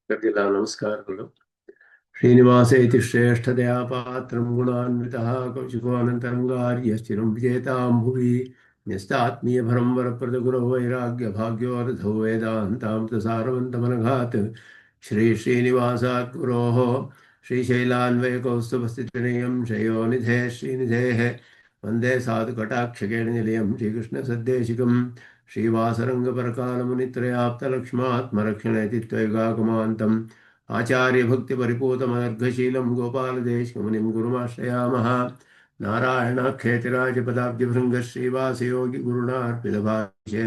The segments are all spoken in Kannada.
ಗತಿಲ್ಲ ನಮಸ್ಕಾರಗಳು. ಶ್ರೀನಿವಾಸ ಇತಿ ಶ್ರೇಷ್ಠದಯಾ ಪಾತ್ರಂ ಗುಣಾನ್ವಿತಃ ಕೌಶಿಕೋನಂತರಂಗಾರ್ಯಶ್ಚಿರಂ ವಿಜೇತಾಂ ಭುವಿ ನ್ಯಸ್ತಾತ್ಮೀಯಭರಂ ವರಪ್ರದಗುರೋ ವೈರಾಗ್ಯ ಭಾಗ್ಯೋರಧೋ ವೇದಾಂತಾಮೃತಸಾರವಂತಮನಘಾತ್ ಶ್ರೀನಿವಾಸಾತ್ ಗುರೋಃ ಶ್ರೀಶೈಲಾನ್ವಯಕೌಸ್ತುಭಸ್ಥಿತಿನಿಯಂ ಶಯೋನಿಧೇ ಶ್ರೀನಿಧೇಃ ವಂದೇ ಸಾಧುಕಟಾಕ್ಷಗೇಣ ನಿಲಯಂ ಶ್ರೀಕೃಷ್ಣಸದ್ದೇಶಿಕಂ ಶ್ರೀವಾಸರಂಗಪರಕಾಲमुनित्रयाप्तलक्ष्मात्मरक्षणेति त्वयगागमान्तम् आचार्यभक्तिपरिपूतमनर्घशीलं गोपालदेशमुनिं गुरुमाश्रयामः। नारायणाख्येतिराजपदाब्जभृङ्गश्रीवासयोगिगुरुणार्पितभाषे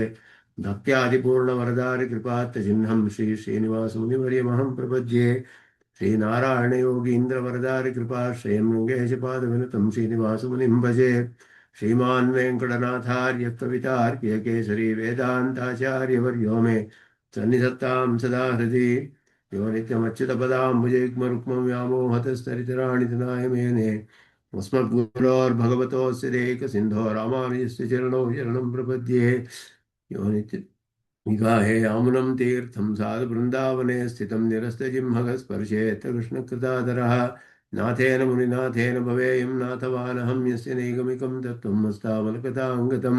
भक्त्यादिपूर्णवरदारिकृपात्तचिह्नं श्रीनिवासमुनिवर्यमहं प्रपद्ये। श्रीनारायणयोगीन्द्रवरदारिकृपाश्रयं रङ्गेशपादविनुतं श्रीनिवासमुनिं भजे। श्रीमान् वेङ्कटनाथार्य कवितार्क्य केसरी वेदान्ताचार्यवर्यो मे सन्निधत्तां सदा हृदि यो नित्यमच्युतपदाम्बुजयुग्मरुक्मं व्यामोहतस्तरितराणि तनाय मेने अस्मद्गुरोर्भगवतोऽस्य देकसिन्धो रामानुजस्य चरणौ शरणं प्रपद्ये। यो नित्य निगाहे यामुनं तीर्थं साधुवृन्दावने स्थितं निरस्तजिह्मगस्पर्शेत् कृष्णकृतादरः नाथेन मुनिनाथेन भवेयं नाथवानहं यस्य नैगमिकं तत्त्वं मस्तावलकथाङ्गतं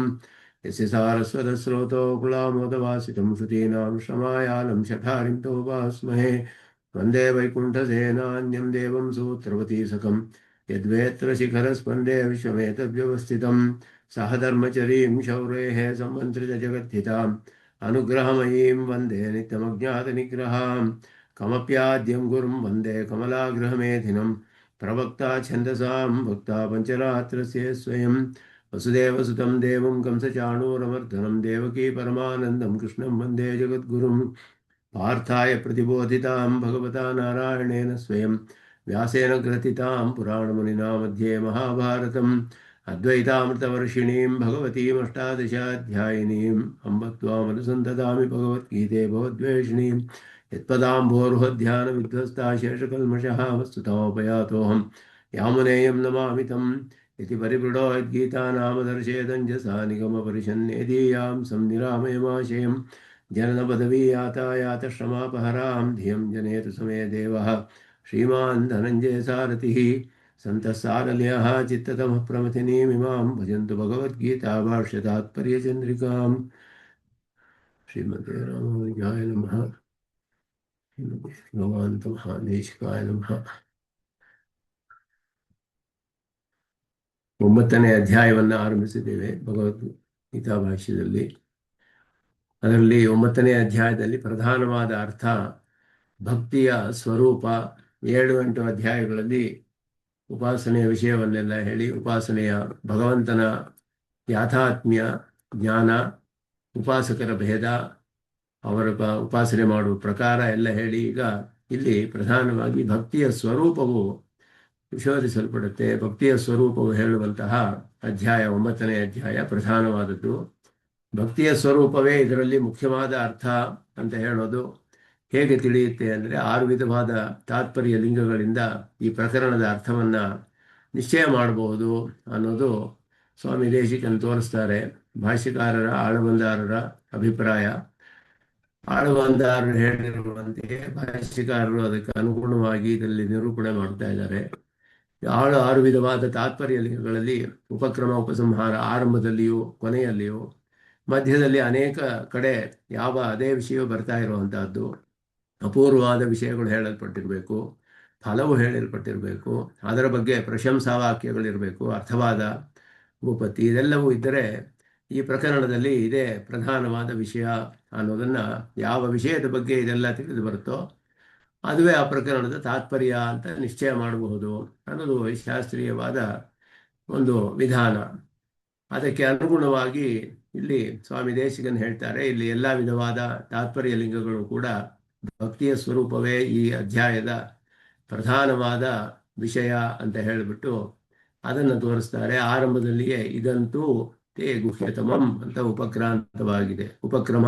यस्य सारस्वतस्रोतो कुलामोदवासितं श्रुतीनां श्रमायालं शठारिं तोपास्महे वन्दे वैकुण्ठसेनान्यं देवं सूत्रवतीसकं यद्वेत्र शिखरस्पन्दे विश्वमेतद्व्यवस्थितं सह धर्मचरीं शौरेः संमन्त्रितजगद्धिताम् अनुग्रहमयीं वन्दे नित्यमज्ञातनिग्रहां कमप्याद्यं गुरुं वन्दे कमलाग्रहमेधिनं प्रवक्ता छन्दसां भक्ता पञ्चरात्रस्य स्वयं वसुदेवसुतं देवं कंसचाणूरमर्दनं देवकी परमानन्दं कृष्णं वन्दे जगद्गुरुं पार्थाय प्रतिबोधितां भगवता नारायणेन स्वयं व्यासेन ग्रथितां पुराणमुनिना मध्ये महाभारतम् अद्वैतामृतवर्षिणीं भगवतीमष्टादशाध्यायिनीम् अम्ब त्वामनुसन्ततामि भगवद्गीते भवद्वेषिणीं यत्पदाम्भोरुहध्यानविध्वस्ता शेषकल्मषः वस्तुतमोपयातोऽहं यामुनेयं नमामि तम् इति परिपृढो यद्गीतानामदर्शेदञ्जसा निगमपरिषन्नेदीयां संनिरामयमाशयं जननपदवीयातायातश्रमापहरां धियं जनेतु समे देवः श्रीमान् धनञ्जयसारथिः सन्तः चित्ततमः प्रमथिनीमिमां भजन्तु भगवद्गीता भाष्यतात्पर्यचन्द्रिकाम्। श्रीमते रामानुजाय नमः। भगवन्त महादेशिकाय नमः। 9ನೇ ಅಧ್ಯಾಯವನ್ನು ಆರಂಭಿಸಿದ್ದೇವೆ ಭಗವದ್ಗೀತಾ ಭಾಷ್ಯದಲ್ಲಿ. ಅದರಲ್ಲಿ 9ನೇ ಅಧ್ಯಾಯದಲ್ಲಿ ಪ್ರಧಾನವಾದ ಅರ್ಥ, ಭಕ್ತಿಯ ಸ್ವರೂಪ. 7-8 ಅಧ್ಯಾಯಗಳಲ್ಲಿ ಉಪಾಸನೆಯ ವಿಷಯವನ್ನೆಲ್ಲ ಹೇಳಿ, ಉಪಾಸನೆಯ ಭಗವಂತನ ಯಾಥಾತ್ಮ್ಯ ಜ್ಞಾನ, ಉಪಾಸಕರ ಭೇದ, ಅವರ ಉಪಾಸನೆ ಮಾಡುವ ಪ್ರಕಾರ ಎಲ್ಲ ಹೇಳಿ, ಈಗ ಇಲ್ಲಿ ಪ್ರಧಾನವಾಗಿ ಭಕ್ತಿಯ ಸ್ವರೂಪವು ವಿಶೋಧಿಸಲ್ಪಡುತ್ತೆ. ಭಕ್ತಿಯ ಸ್ವರೂಪವು ಹೇಳುವಂತಹ ಅಧ್ಯಾಯ 9ನೇ ಅಧ್ಯಾಯ ಪ್ರಧಾನವಾದದ್ದು. ಭಕ್ತಿಯ ಸ್ವರೂಪವೇ ಇದರಲ್ಲಿ ಮುಖ್ಯವಾದ ಅರ್ಥ ಅಂತ ಹೇಳೋದು ಹೇಗೆ ತಿಳಿಯುತ್ತೆ ಅಂದರೆ, 6 ವಿಧವಾದ ತಾತ್ಪರ್ಯ ಲಿಂಗಗಳಿಂದ ಈ ಪ್ರಕರಣದ ಅರ್ಥವನ್ನು ನಿಶ್ಚಯ ಮಾಡಬಹುದು ಅನ್ನೋದು ಸ್ವಾಮಿ ದೇಶಿಕನ್ ತೋರಿಸ್ತಾರೆ. ಭಾಷ್ಯಕಾರರ ಆಳವಂದಾರರ ಅಭಿಪ್ರಾಯ. ಆಳವಂದಾರರು ಹೇಳಿರುವಂತೆಯೇ ಭಾಷ್ಯಕಾರರು ಅದಕ್ಕೆ ಅನುಗುಣವಾಗಿ ಇದರಲ್ಲಿ ನಿರೂಪಣೆ ಮಾಡ್ತಾ ಇದ್ದಾರೆ. 6 ವಿಧವಾದ ತಾತ್ಪರ್ಯ ಲಿಂಗಗಳಲ್ಲಿ ಉಪಕ್ರಮ, ಉಪಸಂಹಾರ, ಆರಂಭದಲ್ಲಿಯೂ ಕೊನೆಯಲ್ಲಿಯೂ ಮಧ್ಯದಲ್ಲಿ ಅನೇಕ ಕಡೆ ಅದೇ ವಿಷಯ ಬರ್ತಾ ಇರುವಂತಹದ್ದು. ಅಪೂರ್ವವಾದ ವಿಷಯಗಳು ಹೇಳಲ್ಪಟ್ಟಿರಬೇಕು, ಫಲವು ಹೇಳಲ್ಪಟ್ಟಿರಬೇಕು, ಅದರ ಬಗ್ಗೆ ಪ್ರಶಂಸಾ ವಾಕ್ಯಗಳಿರಬೇಕು, ಅರ್ಥವಾದ ಭೂಪತಿ ಇದೆಲ್ಲವೂ ಇದ್ದರೆ ಈ ಪ್ರಕರಣದಲ್ಲಿ ಇದೇ ಪ್ರಧಾನವಾದ ವಿಷಯ ಅನ್ನೋದನ್ನು, ಯಾವ ವಿಷಯದ ಬಗ್ಗೆ ಇದೆಲ್ಲ ತಿಳಿದು ಬರುತ್ತೋ ಅದುವೇ ಆ ಪ್ರಕರಣದ ತಾತ್ಪರ್ಯ ಅಂತ ನಿಶ್ಚಯ ಮಾಡಬಹುದು ಅನ್ನೋದು ಶಾಸ್ತ್ರೀಯವಾದ ಒಂದು ವಿಧಾನ. ಅದಕ್ಕೆ ಅನುಗುಣವಾಗಿ ಇಲ್ಲಿ ಸ್ವಾಮಿ ದೇಶಿಕನ್ ಹೇಳ್ತಾರೆ, ಇಲ್ಲಿ ಎಲ್ಲ ವಿಧವಾದ ತಾತ್ಪರ್ಯ ಲಿಂಗಗಳು ಕೂಡ ಭಕ್ತಿಯ ಸ್ವರೂಪವೇ ಈ ಅಧ್ಯಾಯದ ಪ್ರಧಾನವಾದ ವಿಷಯ ಅಂತ ಹೇಳಿಬಿಟ್ಟು ಅದನ್ನು ತೋರಿಸ್ತಾರೆ. ಆರಂಭದಲ್ಲಿಯೇ ಇದಂತೂ ತೇ ಗುಹ್ಯತಮಂ ಅಂತ ಉಪಕ್ರಾಂತವಾಗಿದೆ. ಉಪಕ್ರಮ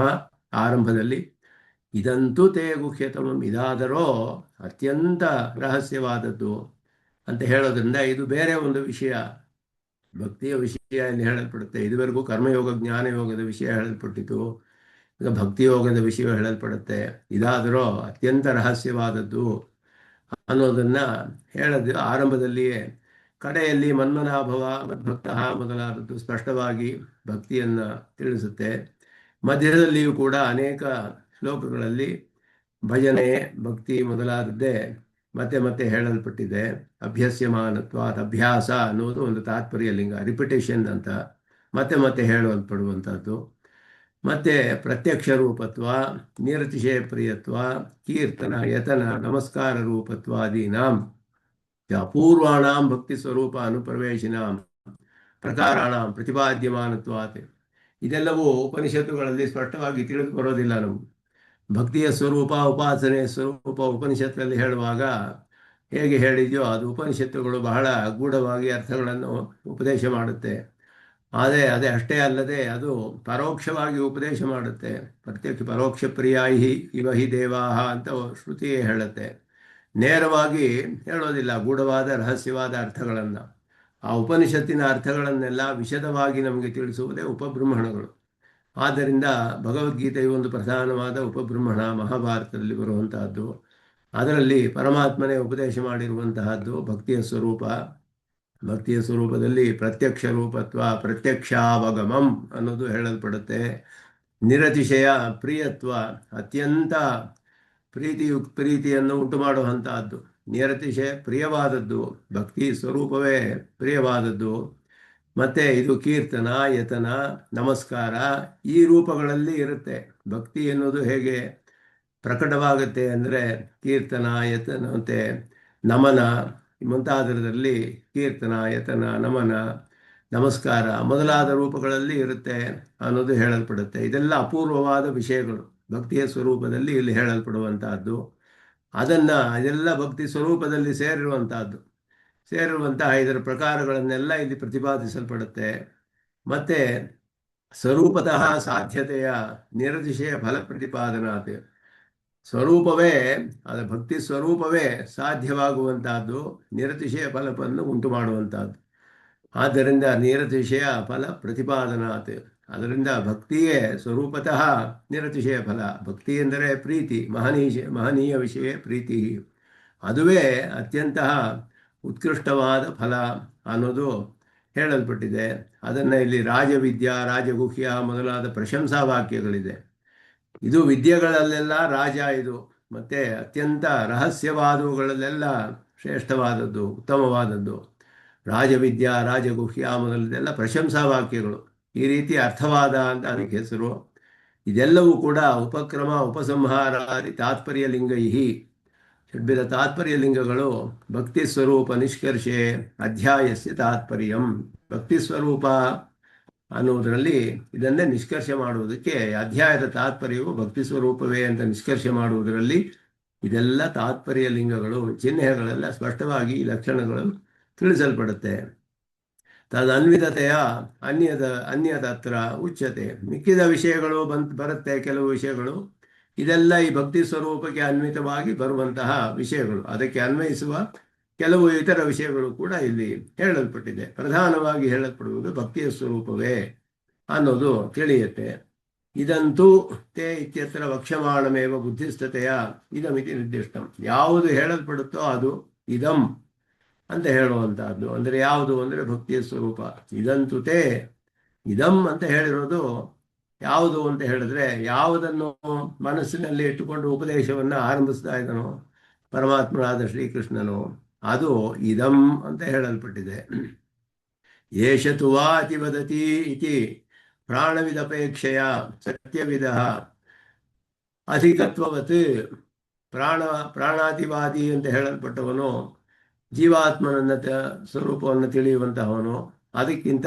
ಆರಂಭದಲ್ಲಿ ಇದಂತೂ ತೇ ಗುಹ್ಯತಮಂ, ಇದಾದರೋ ಅತ್ಯಂತ ರಹಸ್ಯವಾದದ್ದು ಅಂತ ಹೇಳೋದ್ರಿಂದ ಇದು ಬೇರೆ ಒಂದು ವಿಷಯ, ಭಕ್ತಿಯ ವಿಷಯ ಇಲ್ಲಿ ಹೇಳಲ್ಪಡುತ್ತೆ. ಇದುವರೆಗೂ ಕರ್ಮಯೋಗ ಜ್ಞಾನಯೋಗದ ವಿಷಯ ಹೇಳಲ್ಪಟ್ಟಿತು. ಈಗ ಭಕ್ತಿಯೋಗದ ವಿಷಯ ಹೇಳಲ್ಪಡುತ್ತೆ. ಇದಾದರೂ ಅತ್ಯಂತ ರಹಸ್ಯವಾದದ್ದು ಅನ್ನೋದನ್ನ ಹೇಳೋದು ಆರಂಭದಲ್ಲಿಯೇ. ಕಡೆಯಲ್ಲಿ ಮನ್ಮನಾಭವ ಮದ್ಭಕ್ತಃ ಮೊದಲಾದದ್ದು ಸ್ಪಷ್ಟವಾಗಿ ಭಕ್ತಿಯನ್ನು ತಿಳಿಸುತ್ತೆ. ಮಧ್ಯದಲ್ಲಿಯೂ ಕೂಡ ಅನೇಕ ಶ್ಲೋಕಗಳಲ್ಲಿ ಭಜನೆ, ಭಕ್ತಿ ಮೊದಲಾದದ್ದೇ ಮತ್ತೆ ಮತ್ತೆ ಹೇಳಲ್ಪಟ್ಟಿದೆ. ಅಭ್ಯಸ್ಯಮಾನತ್ವ, ಅಭ್ಯಾಸ ಅನ್ನೋದು ಒಂದು ತಾತ್ಪರ್ಯ ಲಿಂಗ, ರಿಪಿಟೇಷನ್ ಅಂತ ಮತ್ತೆ ಮತ್ತೆ ಹೇಳಲ್ಪಡುವಂಥದ್ದು. ಮತ್ತೆ ಪ್ರತ್ಯಕ್ಷ ರೂಪತ್ವ, ನಿರತಿಶಯ ಪ್ರಿಯತ್ವ, ಕೀರ್ತನ, ಯತನ, ನಮಸ್ಕಾರ ರೂಪತ್ವಾದೀನಾಂ ಅಪೂರ್ವಾಣಾಂ ಭಕ್ತಿ ಸ್ವರೂಪ ಅನುಪ್ರವೇಶಿನಾಂ ಪ್ರಕಾರಾಣಾಂ ಪ್ರತಿಪಾದ್ಯಮಾನತ್ವಾತ್. ಇದೆಲ್ಲವೂ ಉಪನಿಷತ್ತುಗಳಲ್ಲಿ ಸ್ಪಷ್ಟವಾಗಿ ತಿಳಿದು ಬರೋದಿಲ್ಲ ನಮಗೆ. ಭಕ್ತಿಯ ಸ್ವರೂಪ, ಉಪಾಸನೆಯ ಸ್ವರೂಪ ಉಪನಿಷತ್ತಲ್ಲಿ ಹೇಳುವಾಗ ಹೇಗೆ ಹೇಳಿದೆಯೋ ಅದು ಉಪನಿಷತ್ತುಗಳು ಬಹಳ ಗೂಢವಾಗಿ ಅರ್ಥಗಳನ್ನು ಉಪದೇಶ ಮಾಡುತ್ತೆ. ಆದರೆ ಅದೇ ಅಷ್ಟೇ ಅಲ್ಲದೆ ಅದು ಪರೋಕ್ಷವಾಗಿ ಉಪದೇಶ ಮಾಡುತ್ತೆ. ಪ್ರತ್ಯಕ್ಷ ಪರೋಕ್ಷ ಪ್ರಿಯಾಯಿ ಇವ ಹಿ ದೇವಾಹ ಅಂತ ಶ್ರುತಿಯೇ ಹೇಳುತ್ತೆ. ನೇರವಾಗಿ ಹೇಳೋದಿಲ್ಲ ಗೂಢವಾದ ರಹಸ್ಯವಾದ ಅರ್ಥಗಳನ್ನು. ಆ ಉಪನಿಷತ್ತಿನ ಅರ್ಥಗಳನ್ನೆಲ್ಲ ವಿಶದವಾಗಿ ನಮಗೆ ತಿಳಿಸುವುದೇ ಉಪಬ್ರಹ್ಮಣಗಳು. ಆದ್ದರಿಂದ ಭಗವದ್ಗೀತೆಯು ಒಂದು ಪ್ರಧಾನವಾದ ಉಪಬ್ರಹ್ಮಣ, ಮಹಾಭಾರತದಲ್ಲಿ ಬರುವಂತಹದ್ದು. ಅದರಲ್ಲಿ ಪರಮಾತ್ಮನೇ ಉಪದೇಶ ಮಾಡಿರುವಂತಹದ್ದು ಭಕ್ತಿಯ ಸ್ವರೂಪ. ಭಕ್ತಿಯ ಸ್ವರೂಪದಲ್ಲಿ ಪ್ರತ್ಯಕ್ಷ ರೂಪತ್ವ, ಪ್ರತ್ಯಕ್ಷಾವಗಮಂ ಅನ್ನೋದು ಹೇಳಲ್ಪಡುತ್ತೆ. ನಿರತಿಶಯ ಪ್ರಿಯತ್ವ, ಅತ್ಯಂತ ಪ್ರೀತಿಯನ್ನು ಉಂಟು ಮಾಡುವಂತಹದ್ದು. ನಿರತಿಶಯ ಪ್ರಿಯವಾದದ್ದು, ಭಕ್ತಿ ಸ್ವರೂಪವೇ ಪ್ರಿಯವಾದದ್ದು. ಮತ್ತೆ ಇದು ಕೀರ್ತನ, ಯತನ, ನಮಸ್ಕಾರ ಈ ರೂಪಗಳಲ್ಲಿ ಇರುತ್ತೆ. ಭಕ್ತಿ ಎನ್ನುವುದು ಹೇಗೆ ಪ್ರಕಟವಾಗುತ್ತೆ ಅಂದರೆ ಕೀರ್ತನ, ಯತನ ಮತ್ತೆ ನಮನ ಮುಂತಾದರಲ್ಲಿ ಕೀರ್ತನ, ಯತನ, ನಮನ, ನಮಸ್ಕಾರ ಮೊದಲಾದ ರೂಪಗಳಲ್ಲಿ ಇರುತ್ತೆ ಅನ್ನೋದು ಹೇಳಲ್ಪಡುತ್ತೆ. ಇದೆಲ್ಲ ಅಪೂರ್ವವಾದ ವಿಷಯಗಳು ಭಕ್ತಿಯ ಸ್ವರೂಪದಲ್ಲಿ ಇಲ್ಲಿ ಹೇಳಲ್ಪಡುವಂತಹದ್ದು. ಇದೆಲ್ಲ ಭಕ್ತಿ ಸ್ವರೂಪದಲ್ಲಿ ಸೇರಿರುವಂತಹ ಇದರ ಪ್ರಕಾರಗಳನ್ನೆಲ್ಲ ಇಲ್ಲಿ ಪ್ರತಿಪಾದಿಸಲ್ಪಡುತ್ತೆ. ಮತ್ತೆ ಸ್ವರೂಪತಃ ಸಾಧ್ಯತೆಯ ನಿರತಿಶಯ ಫಲ ಪ್ರತಿಪಾದನಾತೆ. ಸ್ವರೂಪವೇ ಅದು ಭಕ್ತಿ ಸ್ವರೂಪವೇ ಸಾಧ್ಯವಾಗುವಂತಹದ್ದು, ನಿರತಿಶಯ ಫಲವನ್ನು ಉಂಟು ಮಾಡುವಂತಹದ್ದು. ಆದ್ದರಿಂದ ನಿರತಿಶಯ ಫಲ ಪ್ರತಿಪಾದನಾತ್. ಅದರಿಂದ ಭಕ್ತಿಯೇ ಸ್ವರೂಪತಃ ನಿರತಿಶಯ ಫಲ. ಭಕ್ತಿ ಎಂದರೆ ಪ್ರೀತಿ, ಮಹನೀಯ ವಿಷಯ ಪ್ರೀತಿ. ಅದುವೇ ಅತ್ಯಂತ ಉತ್ಕೃಷ್ಟವಾದ ಫಲ ಅನ್ನೋದು ಹೇಳಲ್ಪಟ್ಟಿದೆ. ಅದನ್ನು ಇಲ್ಲಿ ರಾಜವಿದ್ಯಾ, ರಾಜಗುಹ್ಯ ಮೊದಲಾದ ಪ್ರಶಂಸಾ ವಾಕ್ಯಗಳಿದೆ. ಇದು ವಿದ್ಯೆಗಳಲ್ಲೆಲ್ಲ ರಾಜ ಇದು. ಮತ್ತೆ ಅತ್ಯಂತ ರಹಸ್ಯವಾದವುಗಳಲ್ಲೆಲ್ಲ ಶ್ರೇಷ್ಠವಾದದ್ದು, ಉತ್ತಮವಾದದ್ದು. ರಾಜವಿದ್ಯಾ, ರಾಜಗುಹ್ಯ ಮೊದಲದೆಲ್ಲ ಪ್ರಶಂಸಾ ವಾಕ್ಯಗಳು. ಈ ರೀತಿ ಅರ್ಥವಾದ ಅಂತ ಅದಕ್ಕೆ ಹೆಸರು. ಇದೆಲ್ಲವೂ ಕೂಡ ಉಪಕ್ರಮ, ಉಪಸಂಹಾರಾದಿ ತಾತ್ಪರ್ಯ ಲಿಂಗೈಹಿ. ಷಡ್ವಿಧ ತಾತ್ಪರ್ಯ ಲಿಂಗಗಳು ಭಕ್ತಿ ಸ್ವರೂಪ ನಿಷ್ಕರ್ಷೆ ಅಧ್ಯಾಯಸ್ಯ ತಾತ್ಪರ್ಯಂ. ಭಕ್ತಿ ಸ್ವರೂಪ ಅನ್ನುವುದರಲ್ಲಿ ಇದನ್ನೇ ನಿಷ್ಕರ್ಷೆ ಮಾಡುವುದಕ್ಕೆ ಅಧ್ಯಾಯದ ತಾತ್ಪರ್ಯವು ಭಕ್ತಿ ಸ್ವರೂಪವೇ ಅಂತ ನಿಷ್ಕರ್ಷೆ ಮಾಡುವುದರಲ್ಲಿ ಇದೆಲ್ಲ ತಾತ್ಪರ್ಯ ಲಿಂಗಗಳು, ಚಿಹ್ನೆಗಳೆಲ್ಲ ಸ್ಪಷ್ಟವಾಗಿ ಈ ಲಕ್ಷಣಗಳು ತಿಳಿಸಲ್ಪಡುತ್ತೆ. ತದನ್ವಿತತೆಯ ಅನ್ಯದತ್ರ ಉಚ್ಯತೆ. ಮಿಕ್ಕಿದ ವಿಷಯಗಳು ಬರುತ್ತೆ, ಕೆಲವು ವಿಷಯಗಳು. ಇದೆಲ್ಲ ಈ ಭಕ್ತಿ ಸ್ವರೂಪಕ್ಕೆ ಅನ್ವಿತವಾಗಿ ಬರುವಂತಹ ವಿಷಯಗಳು. ಅದಕ್ಕೆ ಅನ್ವಯಿಸುವ ಕೆಲವು ಇತರ ವಿಷಯಗಳು ಕೂಡ ಇಲ್ಲಿ ಹೇಳಲ್ಪಟ್ಟಿದೆ. ಪ್ರಧಾನವಾಗಿ ಹೇಳಲ್ಪಡುವುದು ಭಕ್ತಿಯ ಸ್ವರೂಪವೇ ಅನ್ನೋದು ತಿಳಿಯುತ್ತೆ. ಇದಂತೂ ತೇ ಇತ್ಯತ್ರ ವಕ್ಷ್ಯಮಾಣಮೇವ ಬುದ್ಧಿಸ್ಥತೆಯ ಇದಮಿತಿ ನಿರ್ದಿಷ್ಟಂ. ಯಾವುದು ಹೇಳಲ್ಪಡುತ್ತೋ ಅದು ಇದಂ ಅಂತ ಹೇಳುವಂತಹದ್ದು. ಅಂದರೆ ಯಾವುದು ಅಂದರೆ ಭಕ್ತಿಯ ಸ್ವರೂಪ. ಇದಂತೂ ತೇ, ಇದಂ ಅಂತ ಹೇಳಿರೋದು ಯಾವುದು ಅಂತ ಹೇಳಿದ್ರೆ, ಯಾವುದನ್ನು ಮನಸ್ಸಿನಲ್ಲಿ ಇಟ್ಟುಕೊಂಡು ಉಪದೇಶವನ್ನು ಆರಂಭಿಸ್ತಾ ಇದ್ದನೋ ಪರಮಾತ್ಮನಾದ ಶ್ರೀಕೃಷ್ಣನು, ಅದು ಇದಂ ಅಂತ ಹೇಳಲ್ಪಟ್ಟಿದೆ. ಏಷತು ವಾ ಅತಿವದತಿ ಇತಿ ಪ್ರಾಣವಿದಪೇಕ್ಷೆಯ ಸತ್ಯವಿದ ಅಧಿಕತ್ವವತ್. ಪ್ರಾಣಾತಿವಾದಿ ಅಂತ ಹೇಳಲ್ಪಟ್ಟವನು ಜೀವಾತ್ಮನನ್ನ ಸ್ವರೂಪವನ್ನು ತಿಳಿಯುವಂತಹವನು. ಅದಕ್ಕಿಂತ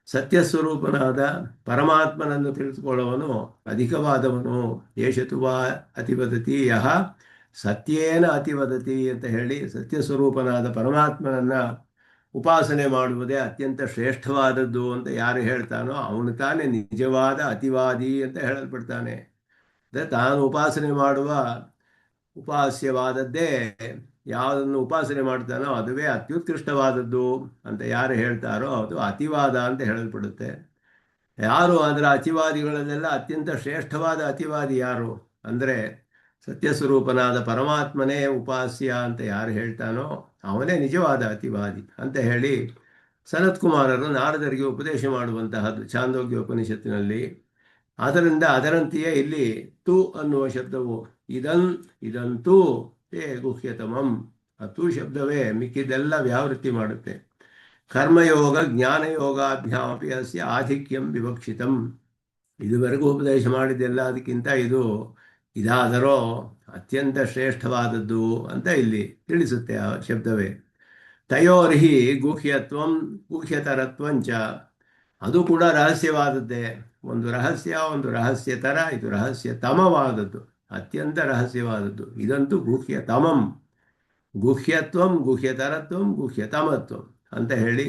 ಸತ್ಯಸ್ವರೂಪನಾದ ಪರಮಾತ್ಮನನ್ನು ತಿಳಿದುಕೊಳ್ಳುವವನು ಅಧಿಕವಾದವನು. ಏಷತು ವಾ ಅತಿವದತಿ ಯಹ ಸತ್ಯೇನ ಅತಿವದತಿ ಅಂತ ಹೇಳಿ ಸತ್ಯಸ್ವರೂಪನಾದ ಪರಮಾತ್ಮನನ್ನ ಉಪಾಸನೆ ಮಾಡುವುದೇ ಅತ್ಯಂತ ಶ್ರೇಷ್ಠವಾದದ್ದು ಅಂತ ಯಾರು ಹೇಳ್ತಾನೋ ಅವನು ತಾನೇ ನಿಜವಾದ ಅತಿವಾದಿ ಅಂತ ಹೇಳಲ್ಪಡ್ತಾನೆ. ಅಂದರೆ ತಾನು ಉಪಾಸನೆ ಮಾಡುವ ಉಪಾಸ್ಯವಾದದ್ದೇ ಯಾವುದನ್ನು ಉಪಾಸನೆ ಮಾಡ್ತಾನೋ ಅದುವೇ ಅತ್ಯುತ್ಕೃಷ್ಟವಾದದ್ದು ಅಂತ ಯಾರು ಹೇಳ್ತಾರೋ ಅದು ಅತಿವಾದ ಅಂತ ಹೇಳಲ್ಪಡುತ್ತೆ. ಯಾರು ಅದರ ಅತಿವಾದಿಗಳಲ್ಲೆಲ್ಲ ಅತ್ಯಂತ ಶ್ರೇಷ್ಠವಾದ ಅತಿವಾದಿ ಯಾರು ಅಂದರೆ ಸತ್ಯಸ್ವರೂಪನಾದ ಪರಮಾತ್ಮನೇ ಉಪಾಸ್ಯ ಅಂತ ಯಾರು ಹೇಳ್ತಾನೋ ಅವನೇ ನಿಜವಾದ ಅತಿವಾದಿ ಅಂತ ಹೇಳಿ ಸನತ್ಕುಮಾರರು ನಾರದರಿಗೆ ಉಪದೇಶ ಮಾಡುವಂತಹದ್ದು ಛಾಂದೋಗ್ಯ ಉಪನಿಷತ್ತಿನಲ್ಲಿ. ಅದರಿಂದ ಅದರಂತೆಯೇ ಇಲ್ಲಿ ತು ಅನ್ನುವ ಶಬ್ದವು ಇದಂತೂ ತೇ ಗುಹ್ಯತಮಂ, ಆ ತು ಶಬ್ದವೇ ಮಿಕ್ಕಿದ್ದೆಲ್ಲ ವ್ಯಾವೃತ್ತಿ ಮಾಡುತ್ತೆ. ಕರ್ಮಯೋಗ ಜ್ಞಾನಯೋಗಾಭ್ಯಾಮಪಿ ಅಸ್ಯ ಆಧಿಕ್ಯಂ ವಿವಕ್ಷಿತಂ. ಇದುವರೆಗೂ ಉಪದೇಶ ಮಾಡಿದ್ದೆಲ್ಲ ಅದಕ್ಕಿಂತ ಇದಾದರೋ ಅತ್ಯಂತ ಶ್ರೇಷ್ಠವಾದದ್ದು ಅಂತ ಇಲ್ಲಿ ತಿಳಿಸುತ್ತೆ ಆ ಶಬ್ದವೇ. ತಯೋರ್ಹಿ ಗುಹ್ಯತ್ವಂ ಗುಹ್ಯತರತ್ವಂಚ, ಅದು ಕೂಡ ರಹಸ್ಯವಾದದ್ದೇ. ಒಂದು ರಹಸ್ಯತರ, ಇದು ರಹಸ್ಯತಮವಾದದ್ದು, ಅತ್ಯಂತ ರಹಸ್ಯವಾದದ್ದು. ಇದಂತೂ ಗುಹ್ಯತಮಂ, ಗುಹ್ಯತ್ವಂ ಗುಹ್ಯತರತ್ವಂ ಗುಹ್ಯತಮತ್ವಂ ಅಂತ ಹೇಳಿ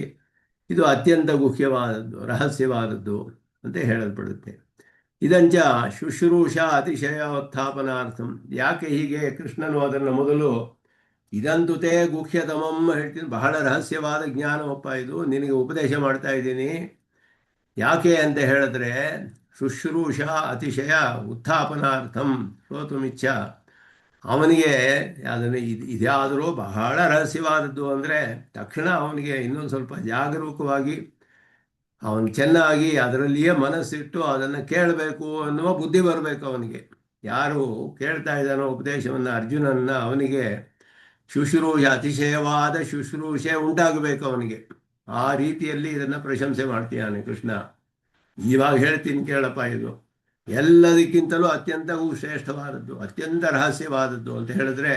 ಇದು ಅತ್ಯಂತ ಗುಹ್ಯವಾದದ್ದು, ರಹಸ್ಯವಾದದ್ದು ಅಂತ ಹೇಳಲ್ಪಡುತ್ತೆ. ಇದಂಚ ಶುಶ್ರೂಷ ಅತಿಶಯ ಉತ್ಥಾಪನಾರ್ಥಂ. ಯಾಕೆ ಹೀಗೆ ಕೃಷ್ಣನು ಅದನ್ನು ಮೊದಲು ಇದಂತುತೇ ಗುಹ್ಯತಮಂ ಹೇಳ್ತೀನಿ, ಬಹಳ ರಹಸ್ಯವಾದ ಜ್ಞಾನವಪ್ಪ ಇದು, ನಿನಗೆ ಉಪದೇಶ ಮಾಡ್ತಾ ಇದ್ದೀನಿ. ಯಾಕೆ ಅಂತ ಹೇಳಿದ್ರೆ ಶುಶ್ರೂಷ ಅತಿಶಯ ಉತ್ಥಾಪನಾರ್ಥಂ ಶ್ರೋತುಮಿಚ್ಛ. ಅವನಿಗೆ ಅದನ್ನು ಇದಾದರೂ ಬಹಳ ರಹಸ್ಯವಾದದ್ದು ಅಂದರೆ ತಕ್ಷಣ ಅವನಿಗೆ ಇನ್ನೊಂದು ಸ್ವಲ್ಪ ಜಾಗರೂಕವಾಗಿ ಅವನು ಚೆನ್ನಾಗಿ ಅದರಲ್ಲಿಯೇ ಮನಸ್ಸಿಟ್ಟು ಅದನ್ನು ಕೇಳಬೇಕು ಅನ್ನುವ ಬುದ್ಧಿ ಬರಬೇಕು ಅವನಿಗೆ. ಯಾರು ಕೇಳ್ತಾ ಇದ್ದಾನೋ ಉಪದೇಶವನ್ನು ಅರ್ಜುನನ್ನ, ಅವನಿಗೆ ಅತಿಶಯವಾದ ಶುಶ್ರೂಷೆ ಉಂಟಾಗಬೇಕು ಅವನಿಗೆ. ಆ ರೀತಿಯಲ್ಲಿ ಇದನ್ನು ಪ್ರಶಂಸೆ ಮಾಡ್ತೀಯಾನೆ ಕೃಷ್ಣ. ಇವಾಗ ಹೇಳ್ತೀನಿ ಕೇಳಪ್ಪ, ಇದು ಎಲ್ಲದಕ್ಕಿಂತಲೂ ಅತ್ಯಂತ ಶ್ರೇಷ್ಠವಾದದ್ದು, ಅತ್ಯಂತ ರಹಸ್ಯವಾದದ್ದು ಅಂತ ಹೇಳಿದ್ರೆ,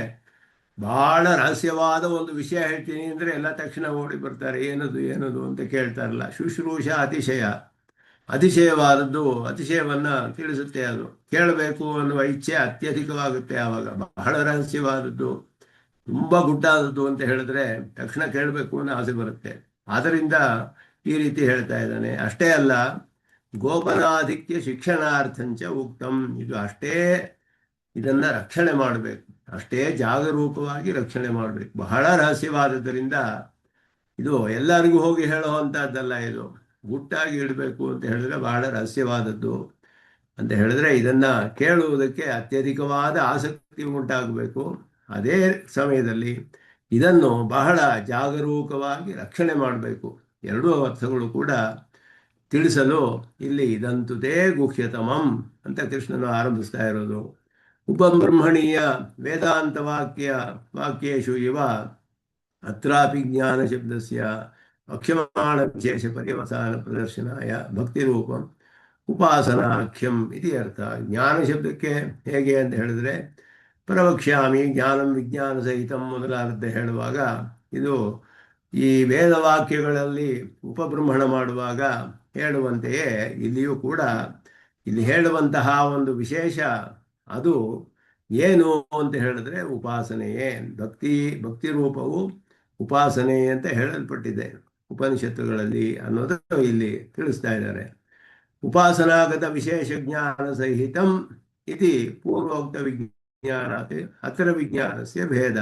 ಬಹಳ ರಹಸ್ಯವಾದ ಒಂದು ವಿಷಯ ಹೇಳ್ತೀನಿ ಅಂದರೆ ಎಲ್ಲ ತಕ್ಷಣ ಓಡಿ ಬರ್ತಾರೆ, ಏನದು ಅಂತ ಕೇಳ್ತಾರಲ್ಲ. ಶುಶ್ರೂಷ ಅತಿಶಯವಾದದ್ದು, ಅತಿಶಯವನ್ನು ತಿಳಿಸುತ್ತೆ. ಅದು ಕೇಳಬೇಕು ಅನ್ನುವ ಇಚ್ಛೆ ಅತ್ಯಧಿಕವಾಗುತ್ತೆ. ಆವಾಗ ಬಹಳ ರಹಸ್ಯವಾದದ್ದು, ತುಂಬ ಗುಡ್ಡಾದದ್ದು ಅಂತ ಹೇಳಿದ್ರೆ ತಕ್ಷಣ ಕೇಳಬೇಕು ಅನ್ನೋ ಆಸೆ ಬರುತ್ತೆ. ಆದ್ದರಿಂದ ಈ ರೀತಿ ಹೇಳ್ತಾ ಇದ್ದಾನೆ. ಅಷ್ಟೇ ಅಲ್ಲ, ಗೋಪನಾಧಿಕ್ಯ ಶಿಕ್ಷಣಾರ್ಥಂಚ ಉಕ್ತಂ. ಇದು ಅಷ್ಟೇ, ಇದನ್ನು ರಕ್ಷಣೆ ಮಾಡಬೇಕು, ಅಷ್ಟೇ ಜಾಗರೂಕವಾಗಿ ರಕ್ಷಣೆ ಮಾಡಬೇಕು. ಬಹಳ ರಹಸ್ಯವಾದದ್ದರಿಂದ ಇದು ಎಲ್ಲರಿಗೂ ಹೋಗಿ ಹೇಳುವಂಥದ್ದಲ್ಲ, ಇದು ಗುಟ್ಟಾಗಿ ಇಡಬೇಕು ಅಂತ ಹೇಳಿದ್ರೆ ಬಹಳ ರಹಸ್ಯವಾದದ್ದು ಅಂತ ಹೇಳಿದ್ರೆ ಇದನ್ನು ಕೇಳುವುದಕ್ಕೆ ಅತ್ಯಧಿಕವಾದ ಆಸಕ್ತಿ ಉಂಟಾಗಬೇಕು. ಅದೇ ಸಮಯದಲ್ಲಿ ಇದನ್ನು ಬಹಳ ಜಾಗರೂಕವಾಗಿ ರಕ್ಷಣೆ ಮಾಡಬೇಕು. ಎರಡೂ ಅರ್ಥಗಳು ಕೂಡ ತಿಳಿಸಲು ಇಲ್ಲಿ ಇದಂತುದೇ ಗುಹ್ಯತಮಂ ಅಂತ ಕೃಷ್ಣನು ಆರಂಭಿಸ್ತಾ ಇರೋದು. ಉಪಬ್ರಹ್ಮಣೀಯ ವೇದಾಂತ ವಾಕ್ಯೇಶು ಇವ ಅತ್ರಾಪಿ ಜ್ಞಾನ ಶಬ್ದಸ್ಯ ಅಕ್ಷಮಾಣ ವಿಶೇಷ ಪರ್ಯವಸಾನ ಪ್ರದರ್ಶನಾಯ ಭಕ್ತಿರೂಪಂ ಉಪಾಸನಾಖ್ಯಂ ಇತಿ ಅರ್ಥ. ಜ್ಞಾನ ಶಬ್ದಕ್ಕೆ ಹೇಗೆ ಅಂತ ಹೇಳಿದ್ರೆ, ಪ್ರವಕ್ಷ್ಯಾಮಿ ಜ್ಞಾನಂ ವಿಜ್ಞಾನ ಸಹಿತಂ ಮೊದಲಾದ ಹೇಳುವಾಗ ಇದು ಈ ವೇದವಾಕ್ಯಗಳಲ್ಲಿ ಉಪಬ್ರಹ್ಮಣ ಮಾಡುವಾಗ ಹೇಳುವಂತೆಯೇ ಇಲ್ಲಿಯೂ ಕೂಡ ಇಲ್ಲಿ ಹೇಳುವಂತಹ ಒಂದು ವಿಶೇಷ ಅದು ಏನು ಅಂತ ಹೇಳಿದ್ರೆ ಉಪಾಸನೆಯೇ. ಭಕ್ತಿ ರೂಪವು ಉಪಾಸನೆ ಅಂತ ಹೇಳಲ್ಪಟ್ಟಿದೆ ಉಪನಿಷತ್ತುಗಳಲ್ಲಿ ಅನ್ನೋದು ಇಲ್ಲಿ ತಿಳಿಸ್ತಾ ಇದ್ದಾರೆ. ಉಪಾಸನಾಗತ ವಿಶೇಷ ಜ್ಞಾನ ಸಹಿತಂ ಇತಿ ಪೂರ್ವೋಕ್ತ ವಿಜ್ಞಾನ ಅತ್ರ ವಿಜ್ಞಾನಸ್ಯ ಭೇದ.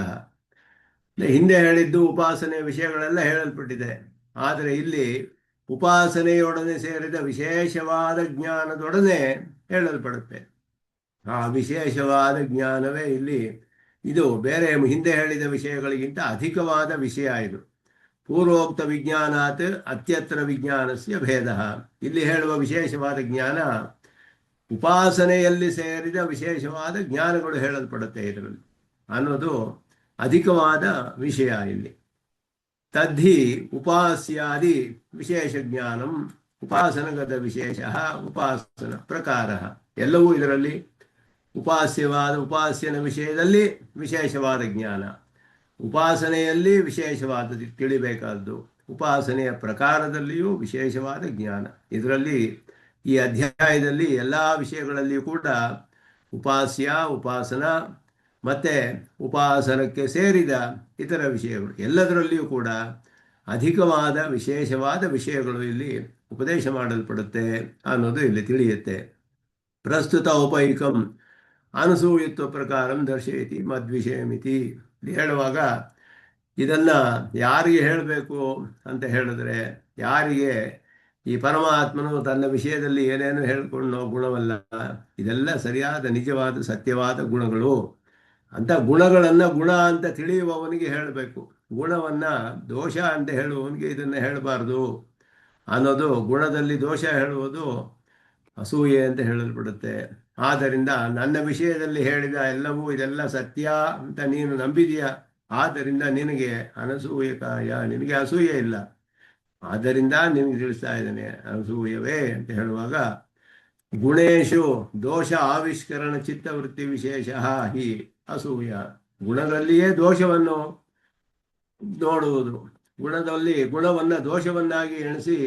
ಹಿಂದೆ ಹೇಳಿದ್ದು ಉಪಾಸನೆ ವಿಷಯಗಳೆಲ್ಲ ಹೇಳಲ್ಪಟ್ಟಿದೆ, ಆದರೆ ಇಲ್ಲಿ ಉಪಾಸನೆಯೊಡನೆ ಸೇರಿದ ವಿಶೇಷವಾದ ಜ್ಞಾನದೊಡನೆ ಹೇಳಲ್ಪಡುತ್ತೆ. ಆ ವಿಶೇಷವಾದ ಜ್ಞಾನವೇ ಇದು ಬೇರೆ ಹಿಂದೆ ಹೇಳಿದ ವಿಷಯಗಳಿಗಿಂತ ಅಧಿಕವಾದ ವಿಷಯ. ಇದು ಪೂರ್ವೋಕ್ತ ವಿಜ್ಞಾನಾತ್ ಅತ್ಯತ್ರ ವಿಜ್ಞಾನಸ್ಯ ಭೇದ. ಇಲ್ಲಿ ಹೇಳುವ ವಿಶೇಷವಾದ ಜ್ಞಾನ ಉಪಾಸನೆಯಲ್ಲಿ ಸೇರಿದ ವಿಶೇಷವಾದ ಜ್ಞಾನಗಳು ಹೇಳಲ್ಪಡುತ್ತೆ ಇದರಲ್ಲಿ ಅನ್ನೋದು ಅಧಿಕವಾದ ವಿಷಯ ಇಲ್ಲಿ. ತದ್ಧಿ ಉಪಾಸ್ಯಾದಿ ವಿಶೇಷ ಜ್ಞಾನಂ ಉಪಾಸನಗತ ವಿಶೇಷ ಉಪಾಸನ ಪ್ರಕಾರ. ಎಲ್ಲವೂ ಇದರಲ್ಲಿ ಉಪಾಸ್ಯನ ವಿಷಯದಲ್ಲಿ ವಿಶೇಷವಾದ ಜ್ಞಾನ, ಉಪಾಸನೆಯಲ್ಲಿ ವಿಶೇಷವಾದ ತಿಳಿಬೇಕಾದ್ದು, ಉಪಾಸನೆಯ ಪ್ರಕಾರದಲ್ಲಿಯೂ ವಿಶೇಷವಾದ ಜ್ಞಾನ. ಇದರಲ್ಲಿ ಈ ಅಧ್ಯಾಯದಲ್ಲಿ ಎಲ್ಲ ವಿಷಯಗಳಲ್ಲಿಯೂ ಕೂಡ ಉಪಾಸ್ಯ, ಉಪಾಸನ ಮತ್ತು ಉಪಾಸನಕ್ಕೆ ಸೇರಿದ ಇತರ ವಿಷಯಗಳು ಎಲ್ಲದರಲ್ಲಿಯೂ ಕೂಡ ಅಧಿಕವಾದ ವಿಶೇಷವಾದ ವಿಷಯಗಳು ಇಲ್ಲಿ ಉಪದೇಶ ಮಾಡಲ್ಪಡುತ್ತೆ ಅನ್ನೋದು ಇಲ್ಲಿ ತಿಳಿಯುತ್ತೆ. ಪ್ರಸ್ತುತ ಉಪೈಕಂ ಅನಸೂಯತ್ವ ಪ್ರಕಾರಂ ದರ್ಶಯತಿ ಮದ್ವಿಷಯಮಿತಿ ಹೇಳುವಾಗ ಇದನ್ನು ಯಾರಿಗೆ ಹೇಳಬೇಕು ಅಂತ ಹೇಳಿದ್ರೆ, ಯಾರಿಗೆ ಈ ಪರಮಾತ್ಮನು ತನ್ನ ವಿಷಯದಲ್ಲಿ ಏನೇನು ಹೇಳ್ಕೊಂಡು ಗುಣವಲ್ಲ, ಇದೆಲ್ಲ ಸರಿಯಾದ ನಿಜವಾದ ಸತ್ಯವಾದ ಗುಣಗಳು. ಅಂತ ಗುಣಗಳನ್ನು ಗುಣ ಅಂತ ತಿಳಿಯುವವನಿಗೆ ಹೇಳಬೇಕು. ಗುಣವನ್ನು ದೋಷ ಅಂತ ಹೇಳುವವನಿಗೆ ಇದನ್ನು ಹೇಳಬಾರ್ದು ಅನ್ನೋದು, ಗುಣದಲ್ಲಿ ದೋಷ ಹೇಳುವುದು ಅಸೂಯೆ ಅಂತ ಹೇಳಲ್ಪಡುತ್ತೆ. ಆದ್ದರಿಂದ ನನ್ನ ವಿಷಯದಲ್ಲಿ ಹೇಳಿದ ಎಲ್ಲವೂ ಇದೆಲ್ಲ ಸತ್ಯ ಅಂತ ನೀನು ನಂಬಿದೀಯ, ಆದ್ದರಿಂದ ನಿನಗೆ ಅನಸೂಯಕಾಯ, ನಿನಗೆ ಅಸೂಯೆ ಇಲ್ಲ. ಆದ್ದರಿಂದ ನಿನಗೆ ತಿಳಿಸ್ತಾ ಇದ್ದೇನೆ ಅನಸೂಯವೇ ಅಂತ ಹೇಳುವಾಗ, ಗುಣೇಶು ದೋಷ ಆವಿಷ್ಕರಣ ಚಿತ್ತವೃತ್ತಿ ವಿಶೇಷ ಹಿ ಅಸೂಯ. ಗುಣದಲ್ಲಿಯೇ ದೋಷವನ್ನು ನೋಡುವುದು, ಗುಣದಲ್ಲಿ ಗುಣವನ್ನು ದೋಷವನ್ನಾಗಿ ಎಣಿಸಿ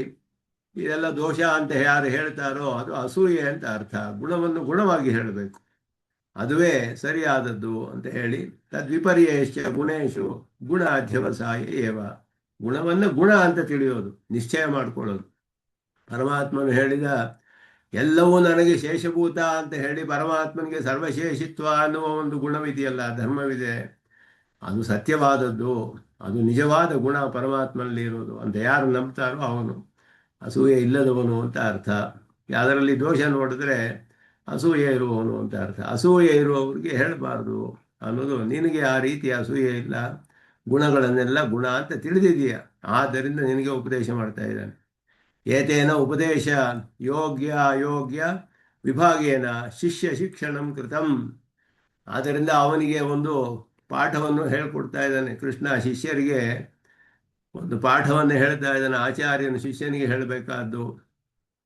ಇದೆಲ್ಲ ದೋಷ ಅಂತ ಯಾರು ಹೇಳ್ತಾರೋ ಅದು ಅಸೂಯೆ ಅಂತ ಅರ್ಥ. ಗುಣವನ್ನು ಗುಣವಾಗಿ ಹೇಳಬೇಕು, ಅದುವೇ ಸರಿಯಾದದ್ದು ಅಂತ ಹೇಳಿ, ತದ್ವಿಪರ್ಯೇಶ ಗುಣೇಶು ಗುಣ ಅಧ್ಯವಸಾಯ ಏವ. ಗುಣವನ್ನು ಗುಣ ಅಂತ ತಿಳಿಯೋದು, ನಿಶ್ಚಯ ಮಾಡಿಕೊಳ್ಳೋದು. ಪರಮಾತ್ಮನು ಹೇಳಿದ ಎಲ್ಲವೂ ನನಗೆ ಶೇಷಭೂತ ಅಂತ ಹೇಳಿ ಪರಮಾತ್ಮನಿಗೆ ಸರ್ವಶೇಷಿತ್ವ ಅನ್ನುವ ಒಂದು ಗುಣವಿದೆಯಲ್ಲ, ಧರ್ಮವಿದೆ, ಅದು ಸತ್ಯವಾದದ್ದು, ಅದು ನಿಜವಾದ ಗುಣ ಪರಮಾತ್ಮನಲ್ಲಿ ಇರೋದು ಅಂತ ಯಾರು ನಂಬ್ತಾರೋ ಅವನು ಅಸೂಯೆ ಇಲ್ಲದವನು ಅಂತ ಅರ್ಥ. ಅದರಲ್ಲಿ ದೋಷ ನೋಡಿದ್ರೆ ಅಸೂಯೆ ಇರುವವನು ಅಂತ ಅರ್ಥ. ಅಸೂಯೆ ಇರುವವರಿಗೆ ಹೇಳಬಾರ್ದು ಅನ್ನೋದು, ನಿನಗೆ ಆ ರೀತಿ ಅಸೂಯೆ ಇಲ್ಲ, ಗುಣಗಳನ್ನೆಲ್ಲ ಗುಣ ಅಂತ ತಿಳಿದಿದೆಯಾ, ಆದ್ದರಿಂದ ನಿನಗೆ ಉಪದೇಶ ಮಾಡ್ತಾ ಇದ್ದಾನೆ. ಏತೇನ ಉಪದೇಶ ಯೋಗ್ಯ ಅಯೋಗ್ಯ ವಿಭಾಗೇನ ಶಿಷ್ಯ ಶಿಕ್ಷಣಂ ಕೃತಂ. ಆದ್ದರಿಂದ ಅವನಿಗೆ ಒಂದು ಪಾಠವನ್ನು ಹೇಳ್ಕೊಡ್ತಾ ಇದ್ದಾನೆ ಕೃಷ್ಣ. ಶಿಷ್ಯರಿಗೆ ಒಂದು ಪಾಠವನ್ನು ಹೇಳ್ತಾ ಇದ್ದಾನೆ. ಆಚಾರ್ಯನು ಶಿಷ್ಯನಿಗೆ ಹೇಳಬೇಕಾದ್ದು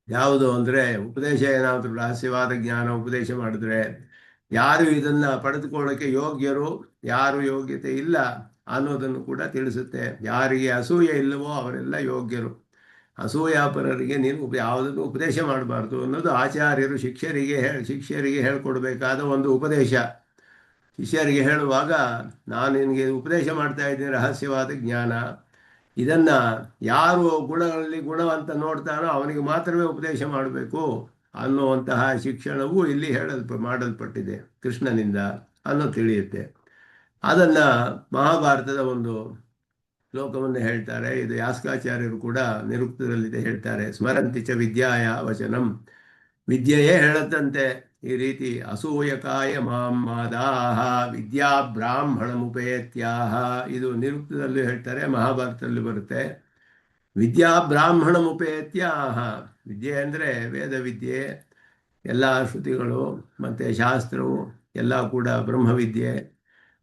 ಯಾವುದು ಅಂದರೆ, ಉಪದೇಶ ಏನಾದರೂ ರಹಸ್ಯವಾದ ಜ್ಞಾನ ಉಪದೇಶ ಮಾಡಿದ್ರೆ ಯಾರು ಇದನ್ನು ಪಡೆದುಕೊಳ್ಳೋಕ್ಕೆ ಯೋಗ್ಯರು, ಯಾರು ಯೋಗ್ಯತೆ ಇಲ್ಲ ಅನ್ನೋದನ್ನು ಕೂಡ ತಿಳಿಸುತ್ತೆ. ಯಾರಿಗೆ ಅಸೂಯೆ ಇಲ್ಲವೋ ಅವರೆಲ್ಲ ಯೋಗ್ಯರು. ಅಸೂಯಾಪರರಿಗೆ ನೀನು ಯಾವುದನ್ನು ಉಪದೇಶ ಮಾಡಬಾರ್ದು ಅನ್ನೋದು ಆಚಾರ್ಯರು ಶಿಷ್ಯರಿಗೆ ಹೇಳ್ಕೊಡ್ಬೇಕಾದ ಒಂದು ಉಪದೇಶ. ಶಿಷ್ಯರಿಗೆ ಹೇಳುವಾಗ, ನಾನು ನಿನಗೆ ಉಪದೇಶ ಮಾಡ್ತಾ ಇದ್ದೀನಿ ರಹಸ್ಯವಾದ ಜ್ಞಾನ, ಇದನ್ನು ಯಾರು ಗುಣಗಳಲ್ಲಿ ಗುಣವಂತ ನೋಡ್ತಾನೋ ಅವನಿಗೆ ಮಾತ್ರವೇ ಉಪದೇಶ ಮಾಡಬೇಕು ಅನ್ನುವಂತಹ ಶಿಕ್ಷಣವೂ ಇಲ್ಲಿ ಮಾಡಲ್ಪಟ್ಟಿದೆ ಕೃಷ್ಣನಿಂದ ಅನ್ನೋ ತಿಳಿಯುತ್ತೆ. ಅದನ್ನು ಮಹಾಭಾರತದ ಒಂದು ಶ್ಲೋಕವನ್ನು ಹೇಳ್ತಾರೆ. ಇದು ಯಾಸ್ಕಾಚಾರ್ಯರು ಕೂಡ ನಿರುಕ್ತದಲ್ಲಿದೆ, ಹೇಳ್ತಾರೆ. ಸ್ಮರಂತಿ ಚ ವಿದ್ಯಾಯ ವಚನಂ. ವಿದ್ಯೆಯೇ ಹೇಳತ್ತಂತೆ ಈ ರೀತಿ, ಅಸೂಯಕಾಯ ಮಾಂ ಮಾದಾಹ ವಿದ್ಯಾ ಬ್ರಾಹ್ಮಣಮುಪೇತ್ಯಾಹ. ಇದು ನಿರುಕ್ತದಲ್ಲೂ ಹೇಳ್ತಾರೆ, ಮಹಾಭಾರತದಲ್ಲಿ ಬರುತ್ತೆ. ವಿದ್ಯಾ ಬ್ರಾಹ್ಮಣಮುಪೇತ್ಯಾಹ. ವಿದ್ಯೆ ಅಂದರೆ ವೇದ ವಿದ್ಯೆ, ಎಲ್ಲ ಶ್ರುತಿಗಳು ಮತ್ತು ಶಾಸ್ತ್ರವು ಎಲ್ಲ ಕೂಡ ಬ್ರಹ್ಮವಿದ್ಯೆ.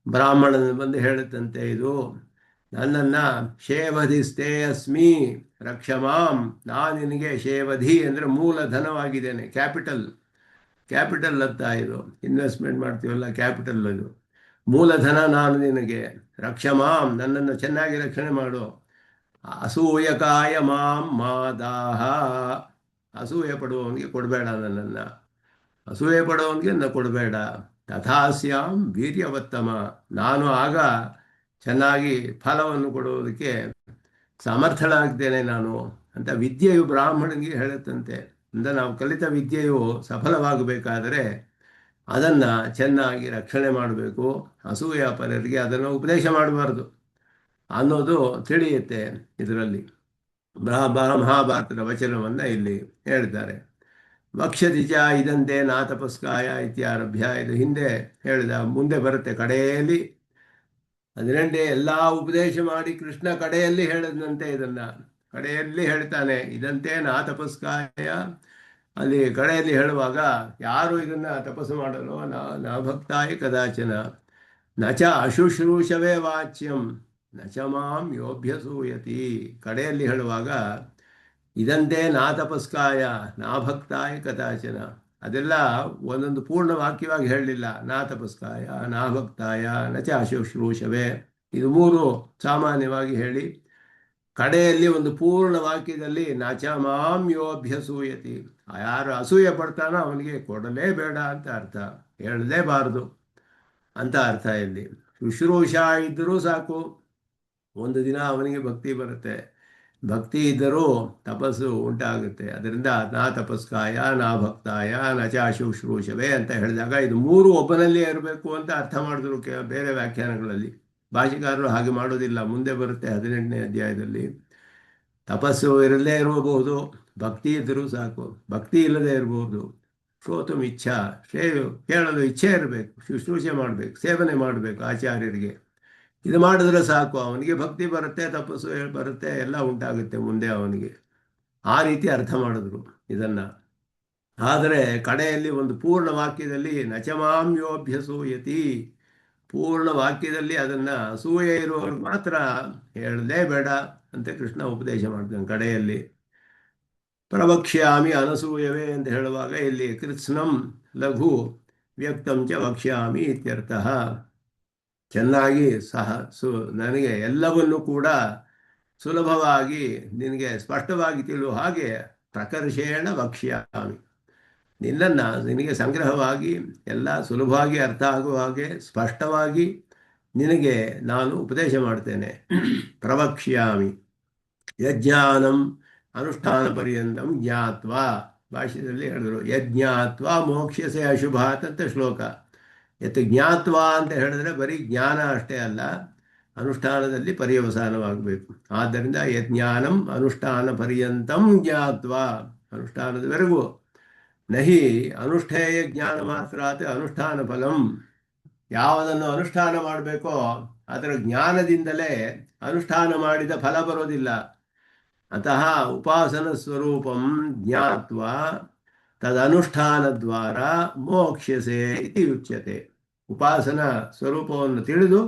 ಬ್ರಾಹ್ಮಣನ ಬಂದು ಹೇಳುತ್ತಂತೆ, ಇದು ನನ್ನನ್ನು ಶೇವಧಿಸ್ತೇ ಅಸ್ಮಿ ರಕ್ಷಮಾಂ. ನಾನು ನಿನಗೆ ಶೇವಧಿ ಅಂದರೆ ಮೂಲಧನವಾಗಿದ್ದೇನೆ, ಕ್ಯಾಪಿಟಲ್ ಅಂತ. ಇದು ಇನ್ವೆಸ್ಟ್ಮೆಂಟ್ ಮಾಡ್ತೀವಲ್ಲ, ಕ್ಯಾಪಿಟಲ್ ಅದು ಮೂಲಧನ. ನಾನು ನಿನಗೆ ರಕ್ಷಮಾಂ, ನನ್ನನ್ನು ಚೆನ್ನಾಗಿ ರಕ್ಷಣೆ ಮಾಡು. ಅಸೂಯಕಾಯ ಮಾಂ ಮಾದಾಹ. ಅಸೂಯೆ ಪಡುವವನಿಗೆ ಕೊಡಬೇಡ ನನ್ನನ್ನು, ಅಸೂಯೆ ಪಡುವವನಿಗೆ ನನ್ನ ಕೊಡಬೇಡ. ತಥಾಸ್ಯಾಂ ವೀರ್ಯವತ್ತಮ. ನಾನು ಆಗ ಚೆನ್ನಾಗಿ ಫಲವನ್ನು ಕೊಡುವುದಕ್ಕೆ ಸಮರ್ಥನಾಗ್ತೇನೆ ನಾನು ಅಂತ ವಿದ್ಯೆಯು ಬ್ರಾಹ್ಮಣನಿಗೆ ಹೇಳುತ್ತಂತೆ. ಅಂದರೆ ನಾವು ಕಲಿತ ವಿದ್ಯೆಯು ಸಫಲವಾಗಬೇಕಾದರೆ ಅದನ್ನು ಚೆನ್ನಾಗಿ ರಕ್ಷಣೆ ಮಾಡಬೇಕು, ಅಸೂಯಾಪರರಿಗೆ ಅದನ್ನು ಉಪದೇಶ ಮಾಡಬಾರ್ದು ಅನ್ನೋದು ತಿಳಿಯುತ್ತೆ ಇದರಲ್ಲಿ. ಮಹಾಭಾರತದ ವಚನವನ್ನು ಇಲ್ಲಿ ಹೇಳ್ತಾರೆ. ವಕ್ಷತಿಚ ಇದಂತೆ ನಾ ತಪಸ್ಕಾಯ ಇತ್ಯಾರಭ್ಯ. ಇದು ಹಿಂದೆ ಹೇಳಿದ, ಮುಂದೆ ಬರುತ್ತೆ ಕಡೆಯಲ್ಲಿ 18 ಎಲ್ಲ ಉಪದೇಶ ಮಾಡಿ ಕೃಷ್ಣ ಕಡೆಯಲ್ಲಿ ಹೇಳಿದಂತೆ, ಇದನ್ನು ಕಡೆಯಲ್ಲಿ ಹೇಳ್ತಾನೆ. ಇದಂತೆ ನಾ ತಪಸ್ಕಾಯ, ಅಲ್ಲಿ ಕಡೆಯಲ್ಲಿ ಹೇಳುವಾಗ ಯಾರು ಇದನ್ನು ತಪಸ್ಸು ಮಾಡಲು ನಾ ಭಕ್ತಾಯ ಕದಾಚನ ನಚ ಅಶುಶ್ರೂಷವೇ ವಾಚ್ಯಂ ನಚ ಮಾಂ ಯೋಭ್ಯಸೂಯತಿ. ಕಡೆಯಲ್ಲಿ ಹೇಳುವಾಗ ಇದಂತೆ ನಾ ತಪಸ್ಕಾಯ ನಾ ಭಕ್ತಾಯ ಕದಾಚನ, ಅದೆಲ್ಲ ಒಂದೊಂದು ಪೂರ್ಣ ವಾಕ್ಯವಾಗಿ ಹೇಳಲಿಲ್ಲ. ನಾ ತಪಸ್ಕಾಯ ನಾ ಭಕ್ತಾಯ ನಚ ಅಶುಶ್ರೂಷವೇ, ಇದು 3 ಸಾಮಾನ್ಯವಾಗಿ ಹೇಳಿ ಕಡೆಯಲ್ಲಿ ಒಂದು ಪೂರ್ಣ ವಾಕ್ಯದಲ್ಲಿ ನಚ ಮಾಂ ಯೋಭ್ಯಸೂಯತಿ. ಯಾರು ಅಸೂಯೆ ಪಡ್ತಾನೋ ಅವನಿಗೆ ಕೊಡಲೇಬೇಡ ಅಂತ ಅರ್ಥ, ಹೇಳಲೇಬಾರದು ಅಂತ ಅರ್ಥ. ಇಲ್ಲಿ ಶುಶ್ರೂಷ ಇದ್ದರೂ ಸಾಕು, ಒಂದು ದಿನ ಅವನಿಗೆ ಭಕ್ತಿ ಬರುತ್ತೆ, ಭಕ್ತಿ ಇದ್ದರೂ ತಪಸ್ಸು ಉಂಟಾಗುತ್ತೆ. ಅದರಿಂದ ನಾ ತಪಸ್ಕಾಯ ನಾ ಭಕ್ತಾಯ ನಚ ಶುಶ್ರೂಷವೇ ಅಂತ ಹೇಳಿದಾಗ ಇದು 3 ಒಬ್ಬನಲ್ಲೇ ಇರಬೇಕು ಅಂತ ಅರ್ಥ ಮಾಡಿದ್ರು ಬೇರೆ ವ್ಯಾಖ್ಯಾನಗಳಲ್ಲಿ. ಭಾಷೆಕಾರರು ಹಾಗೆ ಮಾಡೋದಿಲ್ಲ. ಮುಂದೆ ಬರುತ್ತೆ 18ನೇ ಅಧ್ಯಾಯದಲ್ಲಿ. ತಪಸ್ಸು ಇರಲೇ ಇರಬಹುದು, ಭಕ್ತಿ ಇದ್ದರೂ ಸಾಕು, ಭಕ್ತಿ ಇಲ್ಲದೆ ಇರ್ಬೋದು. ಶ್ರೋತುಂ ಇಚ್ಛಾ, ಕೇಳಲು ಇಚ್ಛೆ ಇರಬೇಕು, ಶುಶ್ರೂಷೆ ಮಾಡಬೇಕು, ಸೇವನೆ ಮಾಡಬೇಕು ಆಚಾರ್ಯರಿಗೆ. ಇದು ಮಾಡಿದ್ರೆ ಸಾಕು, ಅವನಿಗೆ ಭಕ್ತಿ ಬರುತ್ತೆ, ತಪಸ್ಸು ಬರುತ್ತೆ, ಎಲ್ಲ ಉಂಟಾಗುತ್ತೆ ಮುಂದೆ ಅವನಿಗೆ. ಆ ರೀತಿ ಅರ್ಥ ಮಾಡಿದ್ರು ಇದನ್ನ. ಆದರೆ ಕಡೆಯಲ್ಲಿ ಒಂದು ಪೂರ್ಣ ವಾಕ್ಯದಲ್ಲಿ ನಚಮಾಮ್ಯೋಭ್ಯಸೂಯತಿ, ಪೂರ್ಣ ವಾಕ್ಯದಲ್ಲಿ ಅದನ್ನ ಅಸೂಯೆ ಇರುವವ್ರಿಗೆ ಮಾತ್ರ ಹೇಳಲೇ ಬೇಡ ಅಂತ ಕೃಷ್ಣ ಉಪದೇಶ ಮಾಡ್ತಾನೆ ಕಡೆಯಲ್ಲಿ. ಪ್ರವಕ್ಷ್ಯಾಮಿ ಅನಸೂಯವೇ ಅಂತ ಹೇಳುವಾಗ ಇಲ್ಲಿ ಕೃತ್ಸ್ನಂ ಲಘು ವ್ಯಕ್ತಂ ಚ ವಕ್ಷ್ಯಾಮಿ ಇತ್ಯರ್ಥ. ಚೆನ್ನಾಗಿ ನನಗೆ ಎಲ್ಲವನ್ನೂ ಕೂಡ ಸುಲಭವಾಗಿ ನಿನಗೆ ಸ್ಪಷ್ಟವಾಗಿ ತಿಳಿಯುವ ಹಾಗೆ ಪ್ರಕರ್ಷೇಣ ವಕ್ಷ್ಯಾಮಿ, ನಿನಗೆ ಸಂಗ್ರಹವಾಗಿ ಎಲ್ಲ ಸುಲಭವಾಗಿ ಅರ್ಥ ಆಗುವ ಹಾಗೆ ಸ್ಪಷ್ಟವಾಗಿ ನಿನಗೆ ನಾನು ಉಪದೇಶ ಮಾಡ್ತೇನೆ. ಪ್ರವಕ್ಷ್ಯಾಮಿ ಯಜ್ಞಾನಂ ಅನುಷ್ಠಾನ ಪರ್ಯಂತಂ ಜ್ಞಾತ್ವಾ, ಭಾಷೆಯಲ್ಲಿ ಹೇಳಿದ್ರು ಯಜ್ಞಾತ್ವಾ ಮೋಕ್ಷ್ಯಸೆ ಅಶುಭಾತ್ ಅಂತ ಶ್ಲೋಕ. ಜ್ಞಾತ್ವಾ ಅಂತ ಹೇಳಿದ್ರೆ ಬರೀ ಜ್ಞಾನ ಅಷ್ಟೇ ಅಲ್ಲ, ಅನುಷ್ಠಾನದಲ್ಲಿ ಪರ್ಯವಸಾನವಾಗಬೇಕು. ಆದ್ದರಿಂದ ಯಜ್ಞಾನಂ ಅನುಷ್ಠಾನ ಪರ್ಯಂತಂ ಜ್ಞಾತ್ವಾ, ಅನುಷ್ಠಾನದವರೆಗೂ. ನಹಿ ಅನುಷ್ಠೇಯ ಜ್ಞಾನ ಮಾತ್ರಾತ್ ಅನುಷ್ಠಾನ ಫಲಂ, ಯಾವುದನ್ನು ಅನುಷ್ಠಾನ ಮಾಡಬೇಕೋ ಅದರ ಜ್ಞಾನದಿಂದಲೇ ಅನುಷ್ಠಾನ ಮಾಡಿದ ಫಲ ಬರೋದಿಲ್ಲ. ಅತಃ ಉಪಾಸನ ಸ್ವರೂಪಂ ಜ್ಞಾತ್ವಾ ತದನುಷ್ಠಾನದ್ವಾರ ಮೋಕ್ಷ್ಯಸೆ ಇತಿ ಉಚ್ಯತೆ. ಉಪಾಸನ ಸ್ವರೂಪವನ್ನು ತಿಳಿದು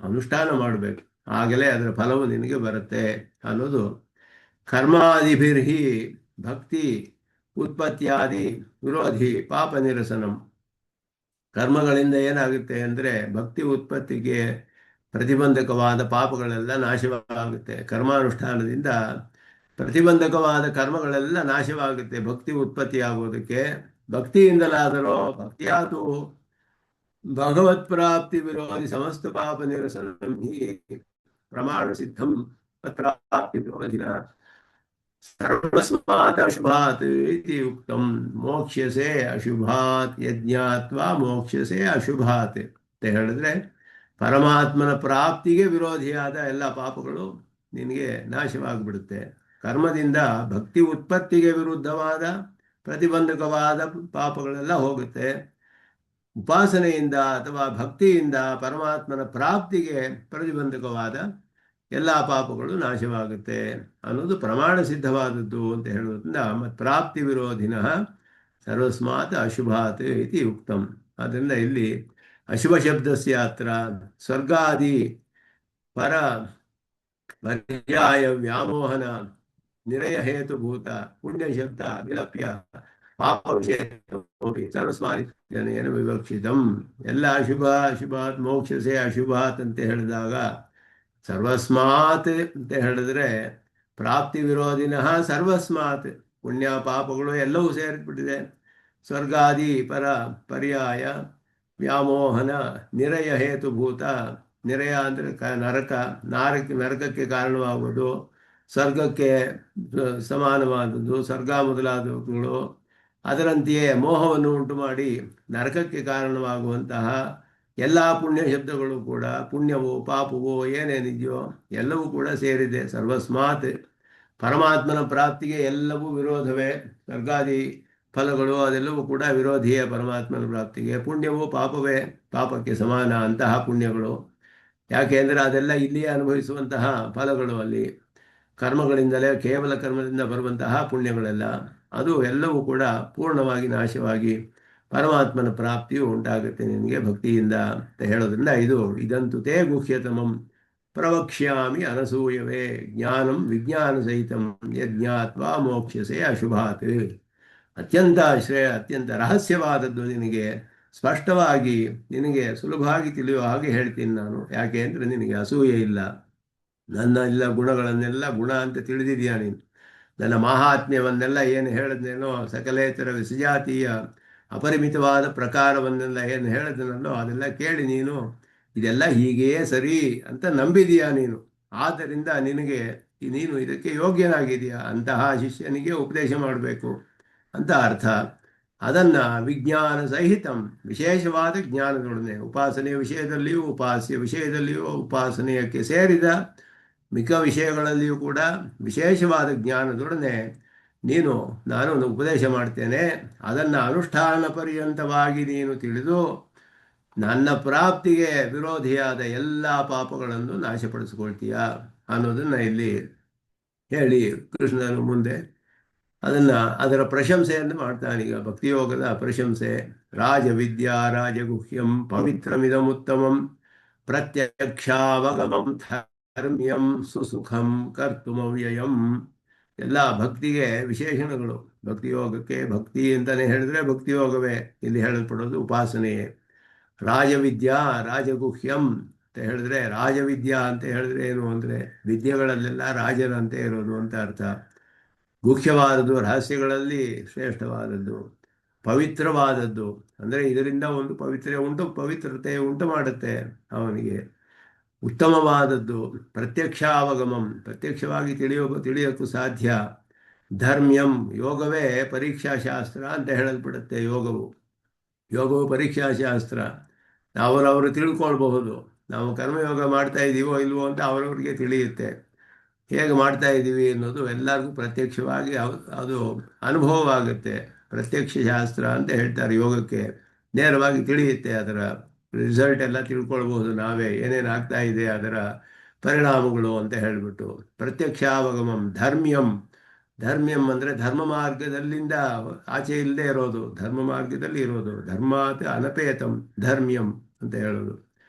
ಅನುಷ್ಠಾನ ಮಾಡಬೇಕು, ಆಗಲೇ ಅದರ ಫಲವು ನಿನಗೆ ಬರುತ್ತೆ ಅನ್ನೋದು. ಕರ್ಮಾದಿಭಿರ್ಹಿ ಭಕ್ತಿ ಉತ್ಪತ್ತಿಯಾದಿ ವಿರೋಧಿ ಪಾಪ ನಿರಸನಂ. ಕರ್ಮಗಳಿಂದ ಏನಾಗುತ್ತೆ ಅಂದರೆ ಭಕ್ತಿ ಉತ್ಪತ್ತಿಗೆ ಪ್ರತಿಬಂಧಕವಾದ ಪಾಪಗಳೆಲ್ಲ ನಾಶವಾಗುತ್ತೆ. ಕರ್ಮಾನುಷ್ಠಾನದಿಂದ ಪ್ರತಿಬಂಧಕವಾದ ಕರ್ಮಗಳೆಲ್ಲ ನಾಶವಾಗುತ್ತೆ ಭಕ್ತಿ ಉತ್ಪತ್ತಿಯಾಗುವುದಕ್ಕೆ. ಭಕ್ತಿಯಿಂದಲಾದರೂ ಭಕ್ತಿಯಾತು ಭಗವತ್ ಪ್ರಾಪ್ತಿ ವಿರೋಧಿ ಸಮಸ್ತ ಪಾಪ ನಿರಸನಂ ಹಿ ಪ್ರಮಾಣ ಸಿದ್ಧಂ ಪ್ರಾಪ್ತಿ ವಿರೋಧಿನ ಸರ್ವಸ್ಮಾತ್ ಅಶುಭಾತ್ ಇತಿ ಉಕ್ತಂ. ಮೋಕ್ಷ್ಯಸೆ ಅಶುಭಾತ್ ಯಜ್ಞಾತ್ವಾ ಮೋಕ್ಷ್ಯಸೆ ಅಶುಭಾತ್ ಅಂತ ಹೇಳಿದ್ರೆ ಪರಮಾತ್ಮನ ಪ್ರಾಪ್ತಿಗೆ ವಿರೋಧಿಯಾದ ಎಲ್ಲ ಪಾಪಗಳು ನಿನಗೆ ನಾಶವಾಗಿಬಿಡುತ್ತೆ. ಕರ್ಮದಿಂದ ಭಕ್ತಿ ಉತ್ಪತ್ತಿಗೆ ವಿರುದ್ಧವಾದ ಪ್ರತಿಬಂಧಕವಾದ ಪಾಪಗಳೆಲ್ಲ ಹೋಗುತ್ತೆ. ಉಪಾಸನೆಯಿಂದ ಅಥವಾ ಭಕ್ತಿಯಿಂದ ಪರಮಾತ್ಮನ ಪ್ರಾಪ್ತಿಗೆ ಪ್ರತಿಬಂಧಕವಾದ ಎಲ್ಲ ಪಾಪಗಳು ನಾಶವಾಗುತ್ತೆ ಅನ್ನೋದು ಪ್ರಮಾಣ ಸಿದ್ಧವಾದದ್ದು ಅಂತ ಹೇಳೋದ್ರಿಂದ ಪ್ರಾಪ್ತಿ ವಿರೋಧಿನ ಸರ್ವಸ್ಮಾತ್ ಅಶುಭಾತ್ ಇತಿ ಉಕ್ತಂ. ಆದ್ದರಿಂದ ಇಲ್ಲಿ ಅಶುಭ ಶಬ್ದಸ್ಯ ಅತ್ರ ಸ್ವರ್ಗಾದಿ ಪರ ಪರ್ಯಾಯ ವ್ಯಾಮೋಹನ ನಿರಯ ಹೇತುಭೂತ ಪುಣ್ಯ ಶಬ್ದ ವಿಲಪ್ಯ ಪಾಪ ವಿಷಯ ಸರ್ವಸ್ಮಾತ್ ವಿವಕ್ಷಿತಂ. ಎಲ್ಲ ಅಶುಭಾತ್ ಮೋಕ್ಷಸೆ ಅಶುಭಾತ್ ಅಂತ ಹೇಳಿದಾಗ ಸರ್ವಸ್ಮಾತ್ ಅಂತ ಹೇಳಿದ್ರೆ ಪ್ರಾಪ್ತಿ ವಿರೋಧಿನಃ ಸರ್ವಸ್ಮಾತ್, ಪುಣ್ಯ ಪಾಪಗಳು ಎಲ್ಲವೂ ಸೇರಿಬಿಟ್ಟಿದೆ. ಸ್ವರ್ಗಾದಿ ಪರ್ಯಾಯ ವ್ಯಾಮೋಹನ ನಿರಯ ಹೇತುಭೂತ, ನಿರಯ ಅಂದರೆ ನರಕಕ್ಕೆ ಕಾರಣವಾಗುವುದು, ಸ್ವರ್ಗಕ್ಕೆ ಸಮಾನವಾದದ್ದು ಸ್ವರ್ಗ ಮೊದಲಾದವುಗಳು. ಅದರಂತೆಯೇ ಮೋಹವನ್ನು ಉಂಟು ಮಾಡಿ ನರಕಕ್ಕೆ ಕಾರಣವಾಗುವಂತಹ ಎಲ್ಲ ಪುಣ್ಯ ಶಬ್ದಗಳು ಕೂಡ, ಪುಣ್ಯವೋ ಪಾಪವೋ ಏನೇನಿದೆಯೋ ಎಲ್ಲವೂ ಕೂಡ ಸೇರಿದೆ. ಸರ್ವಸ್ಮಾತ್ ಪರಮಾತ್ಮನ ಪ್ರಾಪ್ತಿಗೆ ಎಲ್ಲವೂ ವಿರೋಧವೇ. ಸ್ವರ್ಗಾದಿ ಫಲಗಳು ಅದೆಲ್ಲವೂ ಕೂಡ ವಿರೋಧಿಯೇ ಪರಮಾತ್ಮನ ಪ್ರಾಪ್ತಿಗೆ. ಪುಣ್ಯವೋ ಪಾಪವೇ, ಪಾಪಕ್ಕೆ ಸಮಾನ ಅಂತಹ ಪುಣ್ಯಗಳು. ಯಾಕೆ ಅಂದರೆ ಅದೆಲ್ಲ ಇಲ್ಲಿಯೇ ಅನುಭವಿಸುವಂತಹ ಫಲಗಳು. ಅಲ್ಲಿ ಕರ್ಮಗಳಿಂದಲೇ, ಕೇವಲ ಕರ್ಮದಿಂದ ಬರುವಂತಹ ಪುಣ್ಯಗಳೆಲ್ಲ ಅದು ಎಲ್ಲವೂ ಕೂಡ ಪೂರ್ಣವಾಗಿ ನಾಶವಾಗಿ ಪರಮಾತ್ಮನ ಪ್ರಾಪ್ತಿಯು ಉಂಟಾಗುತ್ತೆ ನಿನಗೆ ಭಕ್ತಿಯಿಂದ ಅಂತ ಹೇಳೋದ್ರಿಂದ ಇದಂತು ತೇ ಗುಹ್ಯತಮಂ ಪ್ರವಕ್ಷ್ಯಾಮಿ ಅನಸೂಯವೇ ಜ್ಞಾನಂ ವಿಜ್ಞಾನ ಸಹಿತಂ ಯಜ್ಞಾತ್ವಾ ಮೋಕ್ಷ್ಯಸೆ ಅಶುಭಾತ್. ಅತ್ಯಂತ ಅತ್ಯಂತ ರಹಸ್ಯವಾದದ್ದು ನಿನಗೆ ಸ್ಪಷ್ಟವಾಗಿ ನಿನಗೆ ಸುಲಭವಾಗಿ ತಿಳಿಯುವ ಹಾಗೆ ಹೇಳ್ತೀನಿ ನಾನು. ಯಾಕೆ ಅಂದರೆ ನಿನಗೆ ಅಸೂಯೆ ಇಲ್ಲ, ನನ್ನ ಎಲ್ಲ ಗುಣಗಳನ್ನೆಲ್ಲ ಗುಣ ಅಂತ ತಿಳಿದಿದೆಯಾ ನೀನು. ನನ್ನ ಮಾಹಾತ್ಮ್ಯವನ್ನೆಲ್ಲ ಏನು ಹೇಳಿದ್ನೇನೋ, ಸಕಲೇತರ ವಿಸಜಾತೀಯ ಅಪರಿಮಿತವಾದ ಪ್ರಕಾರವನ್ನೆಲ್ಲ ಏನು ಹೇಳಿದನಲ್ಲೋ ಅದೆಲ್ಲ ಕೇಳಿ ನೀನು ಇದೆಲ್ಲ ಹೀಗೆಯೇ ಸರಿ ಅಂತ ನಂಬಿದೀಯಾ ನೀನು. ಆದ್ದರಿಂದ ನೀನು ಇದಕ್ಕೆ ಯೋಗ್ಯನಾಗಿದೆಯಾ, ಅಂತಹ ಶಿಷ್ಯನಿಗೆ ಉಪದೇಶ ಮಾಡಬೇಕು ಅಂತ ಅರ್ಥ. ಅದನ್ನು ವಿಜ್ಞಾನ ಸಹಿತಂ, ವಿಶೇಷವಾದ ಜ್ಞಾನದೊಡನೆ, ಉಪಾಸನೆಯ ವಿಷಯದಲ್ಲಿಯೂ ಉಪಾಸ್ಯ ವಿಷಯದಲ್ಲಿಯೂ ಉಪಾಸನೆಯಕ್ಕೆ ಸೇರಿದ ಮಿಕ್ಕ ವಿಷಯಗಳಲ್ಲಿಯೂ ಕೂಡ ವಿಶೇಷವಾದ ಜ್ಞಾನದೊಡನೆ ನೀನು ನಾನು ಒಂದು ಉಪದೇಶ ಮಾಡ್ತೇನೆ, ಅದನ್ನು ಅನುಷ್ಠಾನ ಪರ್ಯಂತವಾಗಿ ನೀನು ತಿಳಿದು ನನ್ನ ಪ್ರಾಪ್ತಿಗೆ ವಿರೋಧಿಯಾದ ಎಲ್ಲ ಪಾಪಗಳನ್ನು ನಾಶಪಡಿಸ್ಕೊಳ್ತೀಯ ಅನ್ನೋದನ್ನು ಇಲ್ಲಿ ಹೇಳಿ ಕೃಷ್ಣನು ಮುಂದೆ ಅದರ ಪ್ರಶಂಸೆಯನ್ನು ಮಾಡ್ತಾನೀಗ. ಭಕ್ತಿಯೋಗದ ಪ್ರಶಂಸೆ. ರಾಜವಿದ್ಯಾ ರಾಜಗುಹ್ಯಂ ಪವಿತ್ರಮಿದಮುತ್ತಮಂ ಪ್ರತ್ಯಕ್ಷಾವಗಮಂ ಧರ್ಮ್ಯಂ ಸುಸುಖಂ ಕರ್ತುಮವ್ಯಯಂ. ಎಲ್ಲ ಭಕ್ತಿಗೆ ವಿಶೇಷಣಗಳು. ಭಕ್ತಿಯೋಗಕ್ಕೆ ಭಕ್ತಿ ಅಂತಲೇ ಹೇಳಿದ್ರೆ ಭಕ್ತಿಯೋಗವೇ ಇಲ್ಲಿ ಹೇಳಲ್ಪಡೋದು, ಉಪಾಸನೆಯೇ. ರಾಜವಿದ್ಯಾ ರಾಜಗುಹ್ಯಂ ಅಂತ ಹೇಳಿದ್ರೆ, ರಾಜವಿದ್ಯಾ ಅಂತ ಹೇಳಿದ್ರೆ ಏನು ಅಂದರೆ ವಿದ್ಯೆಗಳಲ್ಲೆಲ್ಲ ರಾಜರಂತೆ ಇರೋದು ಅಂತ ಅರ್ಥ. ಗುಹ್ಯವಾದದ್ದು, ರಹಸ್ಯಗಳಲ್ಲಿ ಶ್ರೇಷ್ಠವಾದದ್ದು. ಪವಿತ್ರವಾದದ್ದು ಅಂದರೆ ಇದರಿಂದ ಒಂದು ಪವಿತ್ರತೆ ಉಂಟು ಮಾಡುತ್ತೆ ಅವನಿಗೆ. ಉತ್ತಮವಾದದ್ದು. ಪ್ರತ್ಯಕ್ಷಾವಗಮಂ, ಪ್ರತ್ಯಕ್ಷವಾಗಿ ತಿಳಿಯೋಕ್ಕೂ ಸಾಧ್ಯ. ಧರ್ಮ್ಯಂ, ಯೋಗವೇ ಪರೀಕ್ಷಾಶಾಸ್ತ್ರ ಅಂತ ಹೇಳಲ್ಪಡುತ್ತೆ. ಯೋಗವು ಪರೀಕ್ಷಾಶಾಸ್ತ್ರ. ಅವರವರು ತಿಳ್ಕೊಳ್ಬಹುದು, ನಾವು ಕರ್ಮಯೋಗ ಮಾಡ್ತಾ ಇದ್ದೀವೋ ಇಲ್ವೋ ಅಂತ ಅವರವ್ರಿಗೆ ತಿಳಿಯುತ್ತೆ. ಹೇಗೆ ಮಾಡ್ತಾ ಇದ್ದೀವಿ ಅನ್ನೋದು ಎಲ್ಲರಿಗೂ ಪ್ರತ್ಯಕ್ಷವಾಗಿ ಅದು ಅನುಭವವಾಗುತ್ತೆ. ಪ್ರತ್ಯಕ್ಷ ಶಾಸ್ತ್ರ ಅಂತ ಹೇಳ್ತಾರೆ ಯೋಗಕ್ಕೆ. ನೇರವಾಗಿ ತಿಳಿಯುತ್ತೆ, ಅದರ ರಿಸಲ್ಟ್ ಎಲ್ಲ ತಿಳ್ಕೊಳ್ಬಹುದು ನಾವೇ, ಏನೇನು ಆಗ್ತಾ ಇದೆ ಅದರ ಪರಿಣಾಮಗಳು ಅಂತ ಹೇಳಿಬಿಟ್ಟು. ಪ್ರತ್ಯಕ್ಷಾವಗಮಂ. ಧರ್ಮ್ಯಂ ಅಂದರೆ ಧರ್ಮ ಮಾರ್ಗದಲ್ಲಿಂದ ಆಚೆ ಇಲ್ಲದೆ ಇರೋದು, ಧರ್ಮ ಮಾರ್ಗದಲ್ಲಿ ಇರೋದು. ಧರ್ಮಾತ್ ಅನಪೇತಂ ಧರ್ಮ್ಯಂ ಅಂತ ಹೇಳೋದು.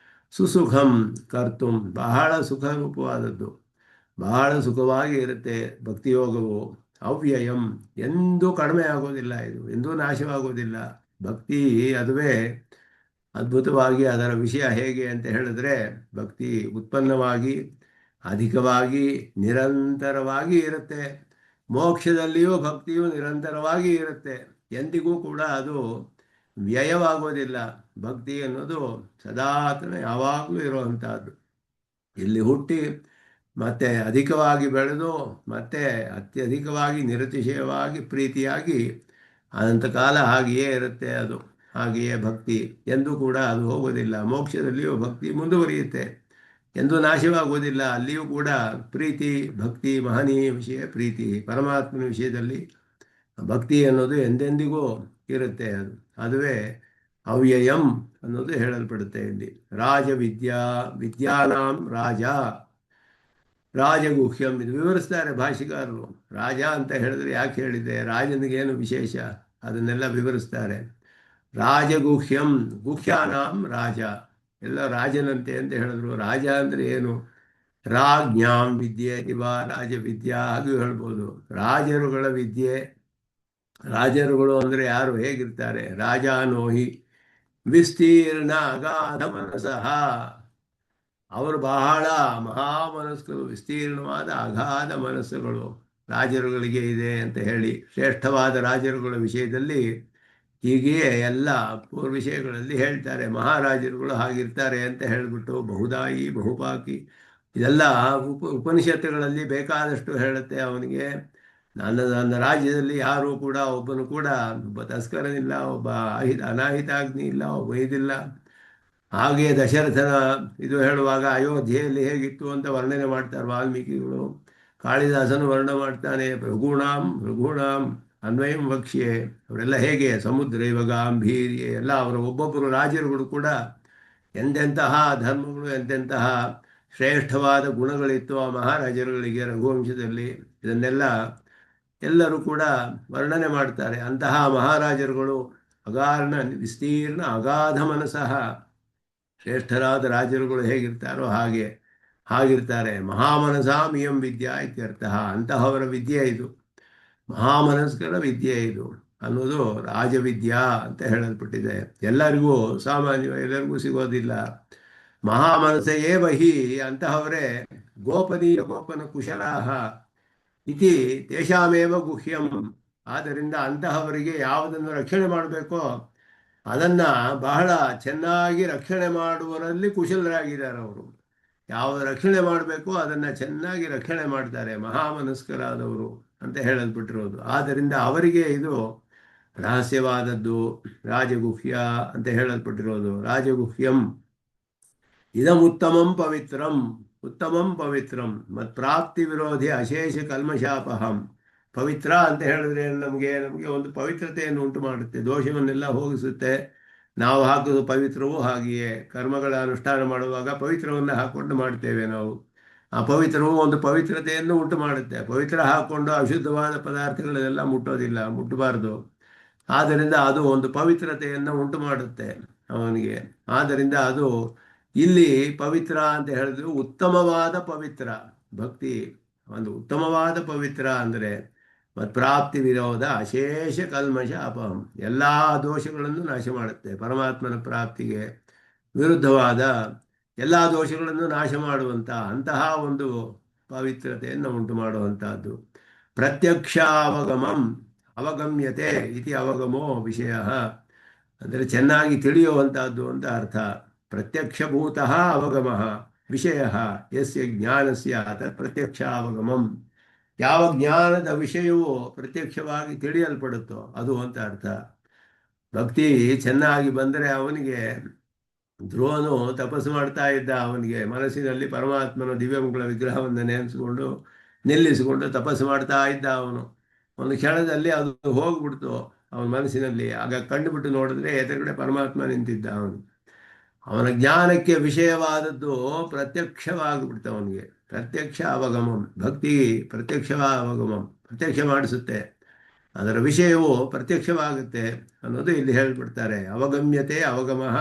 ಸುಸುಖಂ ಕರ್ತುಂ, ಬಹಳ ಸುಖರೂಪವಾದದ್ದು, ಬಹಳ ಸುಖವಾಗಿ ಇರುತ್ತೆ ಭಕ್ತಿಯೋಗವು. ಅವ್ಯಯಂ, ಎಂದೂ ಕಡಿಮೆ ಆಗೋದಿಲ್ಲ, ಇದು ಎಂದೂ ನಾಶವಾಗೋದಿಲ್ಲ. ಭಕ್ತಿ ಅದುವೇ ಅದ್ಭುತವಾಗಿ. ಅದರ ವಿಷಯ ಹೇಗೆ ಅಂತ ಹೇಳಿದ್ರೆ, ಭಕ್ತಿ ಉತ್ಪನ್ನವಾಗಿ ಅಧಿಕವಾಗಿ ನಿರಂತರವಾಗಿ ಇರುತ್ತೆ. ಮೋಕ್ಷದಲ್ಲಿಯೂ ಭಕ್ತಿಯು ನಿರಂತರವಾಗಿ ಇರುತ್ತೆ. ಎಂದಿಗೂ ಕೂಡ ಅದು ವ್ಯಯವಾಗೋದಿಲ್ಲ. ಭಕ್ತಿ ಅನ್ನೋದು ಸದಾತನ ಯಾವಾಗಲೂ ಇರುವಂತಹದ್ದು. ಇಲ್ಲಿ ಹುಟ್ಟಿ ಮತ್ತೆ ಅಧಿಕವಾಗಿ ಬೆಳೆದು ಮತ್ತೆ ಅತ್ಯಧಿಕವಾಗಿ ನಿರತಿಶಯವಾಗಿ ಪ್ರೀತಿಯಾಗಿ ಅನಂತ ಕಾಲ ಹಾಗೆಯೇ ಇರುತ್ತೆ. ಅದು ಹಾಗೆಯೇ ಭಕ್ತಿ ಎಂದೂ ಕೂಡ ಅದು ಹೋಗೋದಿಲ್ಲ. ಮೋಕ್ಷದಲ್ಲಿಯೂ ಭಕ್ತಿ ಮುಂದುವರಿಯುತ್ತೆ, ಎಂದೂ ನಾಶವಾಗುವುದಿಲ್ಲ. ಅಲ್ಲಿಯೂ ಕೂಡ ಪ್ರೀತಿ, ಭಕ್ತಿ, ಮಹನೀಯ ವಿಷಯ ಪ್ರೀತಿ, ಪರಮಾತ್ಮನ ವಿಷಯದಲ್ಲಿ ಭಕ್ತಿ ಅನ್ನೋದು ಎಂದೆಂದಿಗೂ ಇರುತ್ತೆ. ಅದುವೇ ಅವ್ಯಯಂ ಅನ್ನೋದು ಹೇಳಲ್ಪಡುತ್ತೆ ಇಲ್ಲಿ. ವಿದ್ಯಾನಾಂ ರಾಜ ರಾಜಗುಹ್ಯಂ, ಇದು ವಿವರಿಸ್ತಾರೆ ಭಾಷಿಕಾರರು. ರಾಜ ಅಂತ ಹೇಳಿದ್ರೆ ಯಾಕೆ ಹೇಳಿದೆ, ರಾಜನಿಗೇನು ವಿಶೇಷ, ಅದನ್ನೆಲ್ಲ ವಿವರಿಸ್ತಾರೆ. ರಾಜಗುಹ್ಯಂ, ಗುಹ್ಯಾನಾಂ ರಾಜ, ಎಲ್ಲ ರಾಜನಂತೆ ಅಂತ ಹೇಳಿದ್ರು. ರಾಜ ಅಂದರೆ ಏನು? ರಾಜ್ಞಾಂ ವಿದ್ಯೆ ಇವ ರಾಜವಿದ್ಯಾ ಹಾಗೂ ಹೇಳ್ಬೋದು. ರಾಜರುಗಳ ವಿದ್ಯೆ. ರಾಜರುಗಳು ಅಂದರೆ ಯಾರು, ಹೇಗಿರ್ತಾರೆ? ರಾಜಾನೋಹಿ ವಿಸ್ತೀರ್ಣ ಅಗಾಧ ಮನಸಃ, ಅವರು ಬಹಳ ಮಹಾಮನಸ್ಕರು, ವಿಸ್ತೀರ್ಣವಾದ ಅಗಾಧ ಮನಸ್ಸುಗಳು ರಾಜರುಗಳಿಗೆ ಇದೆ ಅಂತ ಹೇಳಿ ಶ್ರೇಷ್ಠವಾದ ರಾಜರುಗಳ ವಿಷಯದಲ್ಲಿ ಹೀಗೆಯೇ ಎಲ್ಲ ವಿಷಯಗಳಲ್ಲಿ ಹೇಳ್ತಾರೆ. ಮಹಾರಾಜರುಗಳು ಹಾಗಿರ್ತಾರೆ ಅಂತ ಹೇಳಿಬಿಟ್ಟು ಬಹುದಾಯಿ ಬಹುಪಾಕಿ ಇದೆಲ್ಲ ಉಪನಿಷತ್ತುಗಳಲ್ಲಿ ಬೇಕಾದಷ್ಟು ಹೇಳುತ್ತೆ. ಅವನಿಗೆ ನನ್ನ ರಾಜ್ಯದಲ್ಲಿ ಯಾರೂ ಕೂಡ ಒಬ್ಬನು ಕೂಡ ಒಬ್ಬ ತಸ್ಕರನಿಲ್ಲ, ಒಬ್ಬ ಅನಾಹಿತಾಗ್ನಿ ಇಲ್ಲ, ಒಬ್ಬ ಇದಿಲ್ಲ. ಹಾಗೆಯೇ ದಶರಥನ ಇದು ಹೇಳುವಾಗ ಅಯೋಧ್ಯೆಯಲ್ಲಿ ಹೇಗಿತ್ತು ಅಂತ ವರ್ಣನೆ ಮಾಡ್ತಾರೆ ವಾಲ್ಮೀಕಿಗಳು. ಕಾಳಿದಾಸನು ವರ್ಣನೆ ಮಾಡ್ತಾನೆ. ರಘುಣಾಂ ಅನ್ವಯಂ ವಕ್ಷ್ಯೆ, ಅವರೆಲ್ಲ ಹೇಗೆ ಸಮುದ್ರ ಇವ ಗಾಂಭೀರ್ಯ ಎಲ್ಲ ಅವರ ಒಬ್ಬೊಬ್ಬರು ರಾಜರುಗಳು ಕೂಡ ಎಂತೆಂತಹ ಧರ್ಮಗಳು, ಎಂತೆಂತಹ ಶ್ರೇಷ್ಠವಾದ ಗುಣಗಳಿತ್ತು ಆ ಮಹಾರಾಜರುಗಳಿಗೆ ರಘುವಂಶದಲ್ಲಿ. ಇದನ್ನೆಲ್ಲ ಎಲ್ಲರೂ ಕೂಡ ವರ್ಣನೆ ಮಾಡ್ತಾರೆ. ಅಂತಹ ಮಹಾರಾಜರುಗಳು ವಿಸ್ತೀರ್ಣ ಅಗಾಧ ಮನಸಃ, ಶ್ರೇಷ್ಠರಾದ ರಾಜರುಗಳು ಹೇಗಿರ್ತಾರೋ ಹಾಗಿರ್ತಾರೆ. ಮಹಾಮನಸಾಮಿಯಂ ವಿದ್ಯಾ ಇತ್ಯರ್ಥ. ಅಂತಹವರ ವಿದ್ಯೆ ಇದು, ಮಹಾಮನಸ್ಕರ ವಿದ್ಯೆ ಇದು ಅನ್ನೋದು ರಾಜವಿದ್ಯಾ ಅಂತ ಹೇಳಲ್ಪಟ್ಟಿದೆ. ಎಲ್ಲರಿಗೂ ಸಾಮಾನ್ಯವಾಗಿ ಎಲ್ಲರಿಗೂ ಸಿಗೋದಿಲ್ಲ. ಮಹಾಮನಸೆಯೇ ಬಹಿ, ಅಂತಹವರೇ ಗೋಪನ ಕುಶಲಾಹ ಇತಿ ತೇಷಾಮೇವ ಗುಹ್ಯಂ. ಆದ್ದರಿಂದ ಅಂತಹವರಿಗೆ ಯಾವುದನ್ನು ರಕ್ಷಣೆ ಮಾಡಬೇಕೋ ಅದನ್ನು ಬಹಳ ಚೆನ್ನಾಗಿ ರಕ್ಷಣೆ ಮಾಡುವರಲ್ಲಿ ಕುಶಲರಾಗಿದ್ದಾರೆ ಅವರು. ಯಾವ ರಕ್ಷಣೆ ಮಾಡಬೇಕೋ ಅದನ್ನು ಚೆನ್ನಾಗಿ ರಕ್ಷಣೆ ಮಾಡ್ತಾರೆ ಮಹಾಮನಸ್ಕರಾದವರು ಅಂತ ಹೇಳಲ್ಪಟ್ಟಿರೋದು. ಆದ್ದರಿಂದ ಅವರಿಗೆ ಇದು ರಹಸ್ಯವಾದದ್ದು, ರಾಜಗುಹ್ಯ ಅಂತ ಹೇಳಲ್ಪಟ್ಟಿರೋದು. ರಾಜಗುಹ್ಯಂ ಇದಂ ಉತ್ತಮಂ ಪವಿತ್ರಂ, ಉತ್ತಮಂ ಪವಿತ್ರಂ ಮತ್ ಪ್ರಾಪ್ತಿ ವಿರೋಧಿ ಅಶೇಷ ಕಲ್ಮಶಾಪಹಂ. ಪವಿತ್ರ ಅಂತ ಹೇಳಿದ್ರೆ ನಮಗೆ ನಮಗೆ ಒಂದು ಪವಿತ್ರತೆಯನ್ನು ಉಂಟು ಮಾಡುತ್ತೆ, ದೋಷವನ್ನೆಲ್ಲ ಹೋಗಿಸುತ್ತೆ. ನಾವು ಹಾಕುವುದು ಪವಿತ್ರವೂ ಹಾಗೆಯೇ, ಕರ್ಮಗಳ ಅನುಷ್ಠಾನ ಮಾಡುವಾಗ ಪವಿತ್ರವನ್ನು ಹಾಕೊಂಡು ಮಾಡ್ತೇವೆ ನಾವು. ಆ ಪವಿತ್ರವು ಒಂದು ಪವಿತ್ರತೆಯನ್ನು ಉಂಟು ಮಾಡುತ್ತೆ. ಪವಿತ್ರ ಹಾಕೊಂಡು ಅಶುದ್ಧವಾದ ಪದಾರ್ಥಗಳನ್ನೆಲ್ಲ ಮುಟ್ಟೋದಿಲ್ಲ, ಮುಟ್ಟಬಾರ್ದು. ಆದ್ದರಿಂದ ಅದು ಒಂದು ಪವಿತ್ರತೆಯನ್ನು ಉಂಟು ಮಾಡುತ್ತೆ ಅವನಿಗೆ. ಆದ್ದರಿಂದ ಅದು ಇಲ್ಲಿ ಪವಿತ್ರ ಅಂತ ಹೇಳಿದ್ರು ಉತ್ತಮವಾದ ಪವಿತ್ರ. ಭಕ್ತಿ ಒಂದು ಉತ್ತಮವಾದ ಪವಿತ್ರ ಅಂದರೆ ಪ್ರಾಪ್ತಿ ವಿರೋಧ ಅಶೇಷ ಕಲ್ಮಶ ಅಪಹಂ, ಎಲ್ಲ ದೋಷಗಳನ್ನು ನಾಶ ಮಾಡುತ್ತೆ. ಪರಮಾತ್ಮನ ಪ್ರಾಪ್ತಿಗೆ ವಿರುದ್ಧವಾದ ಎಲ್ಲ ದೋಷಗಳನ್ನು ನಾಶ ಮಾಡುವಂಥ ಅಂತಹ ಒಂದು ಪವಿತ್ರತೆಯನ್ನು ಉಂಟು ಮಾಡುವಂತಹದ್ದು. ಪ್ರತ್ಯಕ್ಷ ಅವಗಮಂ ಅವಗಮ್ಯತೆ ಇತಿ ಅವಗಮೋ ವಿಷಯ, ಅಂದರೆ ಚೆನ್ನಾಗಿ ತಿಳಿಯುವಂತಹದ್ದು ಅಂತ ಅರ್ಥ. ಪ್ರತ್ಯಕ್ಷಭೂತಃ ಅವಗಮಃ ವಿಷಯ ಯಸ್ಯ ಜ್ಞಾನಸ್ಯ ತತ್ ಪ್ರತ್ಯಕ್ಷ ಅವಗಮಂ. ಯಾವ ಜ್ಞಾನದ ವಿಷಯವೂ ಪ್ರತ್ಯಕ್ಷವಾಗಿ ತಿಳಿಯಲ್ಪಡುತ್ತೋ ಅದು ಅಂತ ಅರ್ಥ. ಭಕ್ತಿ ಚೆನ್ನಾಗಿ ಬಂದರೆ ಅವನಿಗೆ, ಧ್ರುವನು ತಪಸ್ಸು ಮಾಡ್ತಾ ಇದ್ದ, ಅವನಿಗೆ ಮನಸ್ಸಿನಲ್ಲಿ ಪರಮಾತ್ಮನ ದಿವ್ಯಮಂಗಳ ವಿಗ್ರಹವನ್ನು ನೆನೆಸಿಕೊಂಡು ನಿಲ್ಲಿಸಿಕೊಂಡು ತಪಸ್ಸು ಮಾಡ್ತಾ ಇದ್ದ. ಅವನು ಒಂದು ಕ್ಷಣದಲ್ಲಿ ಅದು ಹೋಗ್ಬಿಡ್ತು ಅವನ ಮನಸ್ಸಿನಲ್ಲಿ. ಆಗ ಕಂಡುಬಿಟ್ಟು ನೋಡಿದ್ರೆ ಎದುರುಗಡೆ ಪರಮಾತ್ಮ ನಿಂತಿದ್ದ. ಅವನ ಜ್ಞಾನಕ್ಕೆ ವಿಷಯವಾದದ್ದು ಪ್ರತ್ಯಕ್ಷವಾಗಿಬಿಡ್ತು ಅವನಿಗೆ. ಪ್ರತ್ಯಕ್ಷ ಅವಗಮಂ, ಭಕ್ತಿ ಪ್ರತ್ಯಕ್ಷ ಅವಗಮಂ, ಪ್ರತ್ಯಕ್ಷ ಮಾಡಿಸುತ್ತೆ, ಅದರ ವಿಷಯವು ಪ್ರತ್ಯಕ್ಷವಾಗುತ್ತೆ ಅನ್ನೋದು ಇಲ್ಲಿ ಹೇಳ್ಬಿಡ್ತಾರೆ. ಅವಗಮ್ಯತೆ ಅವಗಮಃ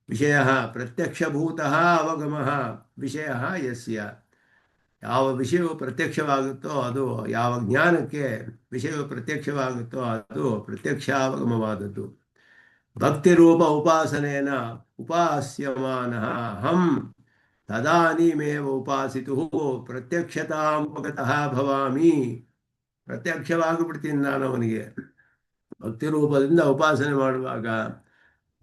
ವಿಷಯ ಪ್ರತ್ಯಕ್ಷಭೂತಃ ಅವಗಮಃ ವಿಷಯ ಯಸ್ಯ. ಯಾವ ವಿಷಯವು ಪ್ರತ್ಯಕ್ಷವಾಗುತ್ತೋ ಅದು, ಯಾವ ಜ್ಞಾನಕ್ಕೆ ವಿಷಯವು ಪ್ರತ್ಯಕ್ಷವಾಗುತ್ತೋ ಅದು ಪ್ರತ್ಯಕ್ಷಾವಗಮವಾದದ್ದು. ಭಕ್ತಿರೂಪ ಉಪಾಸನೇನ ಉಪಾಸ್ಯಮಾನಃ ಅಹಂ ತದಾನೀಮೇವ ಉಪಾಸಿತು ಪ್ರತ್ಯಕ್ಷತಾಮುಪಗತಃ ಭವಾಮಿ. ಪ್ರತ್ಯಕ್ಷವಾಗಿ ಬಿಡ್ತೀನಿ ನಾನು ಅವನಿಗೆ. ಭಕ್ತಿ ರೂಪದಿಂದ ಉಪಾಸನೆ ಮಾಡುವಾಗ,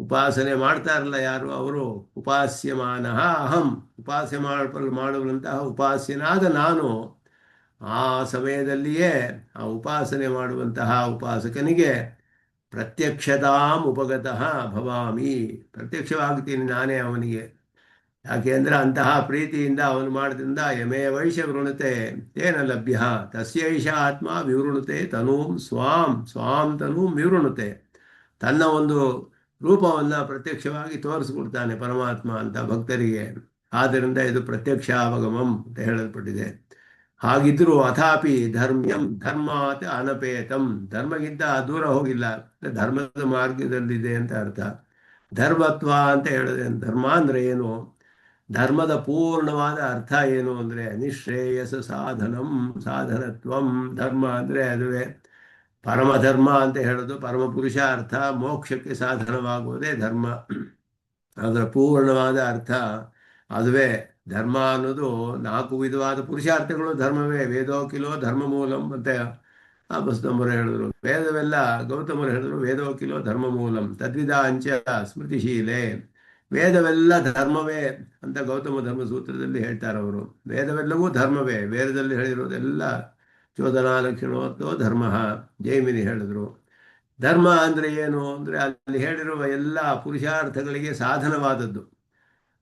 ಉಪಾಸನೆ ಮಾಡ್ತಾರಲ್ಲ ಯಾರು ಅವರು, ಉಪಾಸ್ಯಮಾನಃ ಅಹಂ, ಉಪಾಸನೆ ಮಾಡುವಂತಹ ಉಪಾಸ್ಯನಾದ ನಾನು, ಆ ಸಮಯದಲ್ಲಿಯೇ ಆ ಉಪಾಸನೆ ಮಾಡುವಂತಹ ಉಪಾಸಕನಿಗೆ ಪ್ರತ್ಯಕ್ಷತಾಂ ಉಪಗತಃ ಭವಾಮಿ, ಪ್ರತ್ಯಕ್ಷವಾಗ್ತೀನಿ ನಾನೇ ಅವನಿಗೆ. ಯಾಕೆ ಅಂದರೆ ಅಂತಹ ಪ್ರೀತಿಯಿಂದ ಅವನು ಮಾಡಿದ್ರಿಂದ ಯಮೇ ವೈಶ್ಯ ವೃಣತೆ ತೇನ ಲಭ್ಯ ತಸ್ಯೈಷ ಆತ್ಮ ವಿವೃಣತೆ ತನೂಂ ಸ್ವಾಂ ಸ್ವಾಂ ತನೂಂ ವಿವೃಣತೆ. ತನ್ನ ಒಂದು ರೂಪವನ್ನು ಪ್ರತ್ಯಕ್ಷವಾಗಿ ತೋರಿಸ್ಕೊಡ್ತಾನೆ ಪರಮಾತ್ಮ ಅಂತ ಭಕ್ತರಿಗೆ. ಆದ್ದರಿಂದ ಇದು ಪ್ರತ್ಯಕ್ಷ ಅವಗಮಂ ಅಂತ ಹೇಳಲ್ಪಟ್ಟಿದೆ. ಹಾಗಿದ್ರೂ ಅಥಾಪಿ ಧರ್ಮ್ಯಂ ಧರ್ಮಾತ್ ಅನಪೇತಂ, ಧರ್ಮಗಿಂತ ದೂರ ಹೋಗಿಲ್ಲ, ಧರ್ಮದ ಮಾರ್ಗದಲ್ಲಿದೆ ಅಂತ ಅರ್ಥ. ಧರ್ಮತ್ವ ಅಂತ ಹೇಳಿದ್ರೆ, ಧರ್ಮ ಅಂದರೆ ಏನು, ಧರ್ಮದ ಪೂರ್ಣವಾದ ಅರ್ಥ ಏನು ಅಂದರೆ ನಿಶ್ರೇಯಸ ಸಾಧನಂ ಸಾಧನತ್ವಂ. ಧರ್ಮ ಅಂದರೆ ಅದುವೇ ಪರಮಧರ್ಮ ಅಂತ ಹೇಳೋದು, ಪರಮ ಪುರುಷಾರ್ಥ, ಮೋಕ್ಷಕ್ಕೆ ಸಾಧನವಾಗುವುದೇ ಧರ್ಮ. ಅದರ ಪೂರ್ಣವಾದ ಅರ್ಥ ಅದುವೇ. ಧರ್ಮ ಅನ್ನೋದು 4 ವಿಧವಾದ ಪುರುಷಾರ್ಥಗಳು ಧರ್ಮವೇ. ವೇದೋಕಿಲೋ ಧರ್ಮ ಮೂಲಂ ಅಂತ ಬಸವಣ್ಣವರು ಹೇಳಿದ್ರು. ವೇದವೆಲ್ಲ ಗೌತಮರು ಹೇಳಿದ್ರು, ವೇದೋಕಿಲೋ ಧರ್ಮ ಮೂಲಂ ತದ್ವಿಧ ಅಂಚ ಸ್ಮೃತಿಶೀಲೆ. ವೇದವೆಲ್ಲ ಧರ್ಮವೇ ಅಂತ ಗೌತಮ ಧರ್ಮ ಸೂತ್ರದಲ್ಲಿ ಹೇಳ್ತಾರೆ ಅವರು. ವೇದವೆಲ್ಲವೂ ಧರ್ಮವೇ, ವೇದದಲ್ಲಿ ಹೇಳಿರೋದೆಲ್ಲ ಚೋದನಾ ಲಕ್ಷಣವತ್ತೋ ಧರ್ಮ, ಜೈಮಿನಿ ಹೇಳಿದ್ರು. ಧರ್ಮ ಅಂದರೆ ಏನು ಅಂದರೆ ಅಲ್ಲಿ ಹೇಳಿರುವ ಎಲ್ಲ ಪುರುಷಾರ್ಥಗಳಿಗೆ ಸಾಧನವಾದದ್ದು.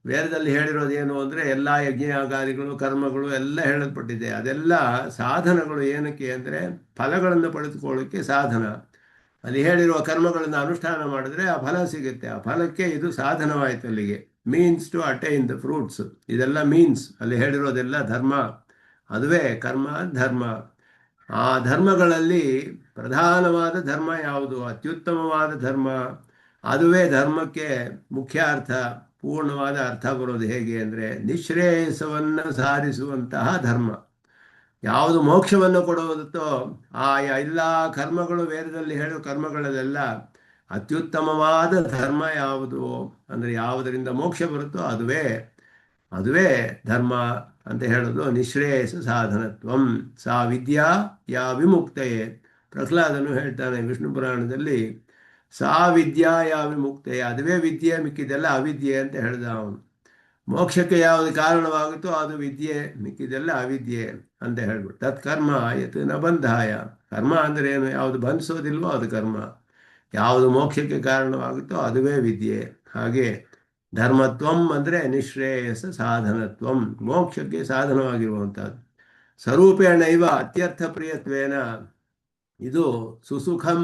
ವೇದದಲ್ಲಿ ಹೇಳಿರೋದೇನು ಅಂದರೆ ಎಲ್ಲ ಯಜ್ಞಯಾಗಾದಿಗಳು ಕರ್ಮಗಳು ಎಲ್ಲ ಹೇಳಲ್ಪಟ್ಟಿದೆ. ಅದೆಲ್ಲ ಸಾಧನಗಳು. ಏನಕ್ಕೆ ಅಂದರೆ ಫಲಗಳನ್ನು ಪಡೆದುಕೊಳ್ಳೋಕ್ಕೆ ಸಾಧನ. ಅಲ್ಲಿ ಹೇಳಿರುವ ಕರ್ಮಗಳನ್ನು ಅನುಷ್ಠಾನ ಮಾಡಿದ್ರೆ ಆ ಫಲ ಸಿಗುತ್ತೆ. ಆ ಫಲಕ್ಕೆ ಇದು ಸಾಧನವಾಯಿತು. ಅಲ್ಲಿಗೆ means to attain the fruits. ಇದೆಲ್ಲ ಮೀನ್ಸ್. ಅಲ್ಲಿ ಹೇಳಿರೋದೆಲ್ಲ ಧರ್ಮ, ಅದುವೇ ಕರ್ಮ ಧರ್ಮ. ಆ ಧರ್ಮಗಳಲ್ಲಿ ಪ್ರಧಾನವಾದ ಧರ್ಮ ಯಾವುದು, ಅತ್ಯುತ್ತಮವಾದ ಧರ್ಮ, ಅದುವೇ ಧರ್ಮಕ್ಕೆ ಮುಖ್ಯ ಅರ್ಥ, ಪೂರ್ಣವಾದ ಅರ್ಥ ಬರೋದು. ಹೇಗೆ ಅಂದರೆ ನಿಶ್ರೇಯಸವನ್ನು ಸಾಧಿಸುವಂತಹ ಧರ್ಮ. ಯಾವುದು ಮೋಕ್ಷವನ್ನು ಕೊಡುವುದೋ ಆ ಎಲ್ಲ ಕರ್ಮಗಳು, ವೇದದಲ್ಲಿ ಹೇಳುವ ಕರ್ಮಗಳಲ್ಲೆಲ್ಲ ಅತ್ಯುತ್ತಮವಾದ ಧರ್ಮ ಯಾವುದು ಅಂದರೆ ಯಾವುದರಿಂದ ಮೋಕ್ಷ ಬರುತ್ತೋ ಅದುವೇ ಧರ್ಮ ಅಂತ ಹೇಳೋದು. ನಿಶ್ರೇಯಸ ಸಾಧನತ್ವಂ ಸಾ ವಿದ್ಯಾ ಯಾ ವಿಮುಕ್ತಯೇ. ಪ್ರಹ್ಲಾದನು ಹೇಳ್ತಾನೆ ವಿಷ್ಣು ಪುರಾಣದಲ್ಲಿ, ಸಾ ವಿದ್ಯಾ ಯಾ ವಿಮುಕ್ತಯೇ, ಅದುವೇ ವಿದ್ಯೆ, ಮಿಕ್ಕಿದೆಲ್ಲ ಅವಿದ್ಯೆ ಅಂತ ಹೇಳ್ದ ಅವನು. ಮೋಕ್ಷಕ್ಕೆ ಯಾವುದು ಕಾರಣವಾಗುತ್ತೋ ಅದು ವಿದ್ಯೆ, ಮಿಕ್ಕಿದೆಲ್ಲ ಅವಿದ್ಯೆ ಅಂತ ಹೇಳ್ಬಿಟ್ಟು. ತತ್ಕರ್ಮ ಯತ್ ನ ಬಂಧಾಯ. ಕರ್ಮ ಅಂದರೆ ಏನು, ಯಾವುದು ಬಂಧಿಸೋದಿಲ್ವೋ ಅದು ಕರ್ಮ. ಯಾವುದು ಮೋಕ್ಷಕ್ಕೆ ಕಾರಣವಾಗುತ್ತೋ ಅದುವೇ ವಿದ್ಯೆ. ಹಾಗೆ ಧರ್ಮತ್ವಂ ಅಂದರೆ ನಿಶ್ರೇಯಸ ಸಾಧನತ್ವಂ, ಮೋಕ್ಷಕ್ಕೆ ಸಾಧನವಾಗಿರುವಂಥದ್ದು. ಸ್ವರೂಪೇಣೈವ ಅತ್ಯರ್ಥ ಪ್ರಿಯತ್ವೇನ, ಇದು ಸುಸುಖಂ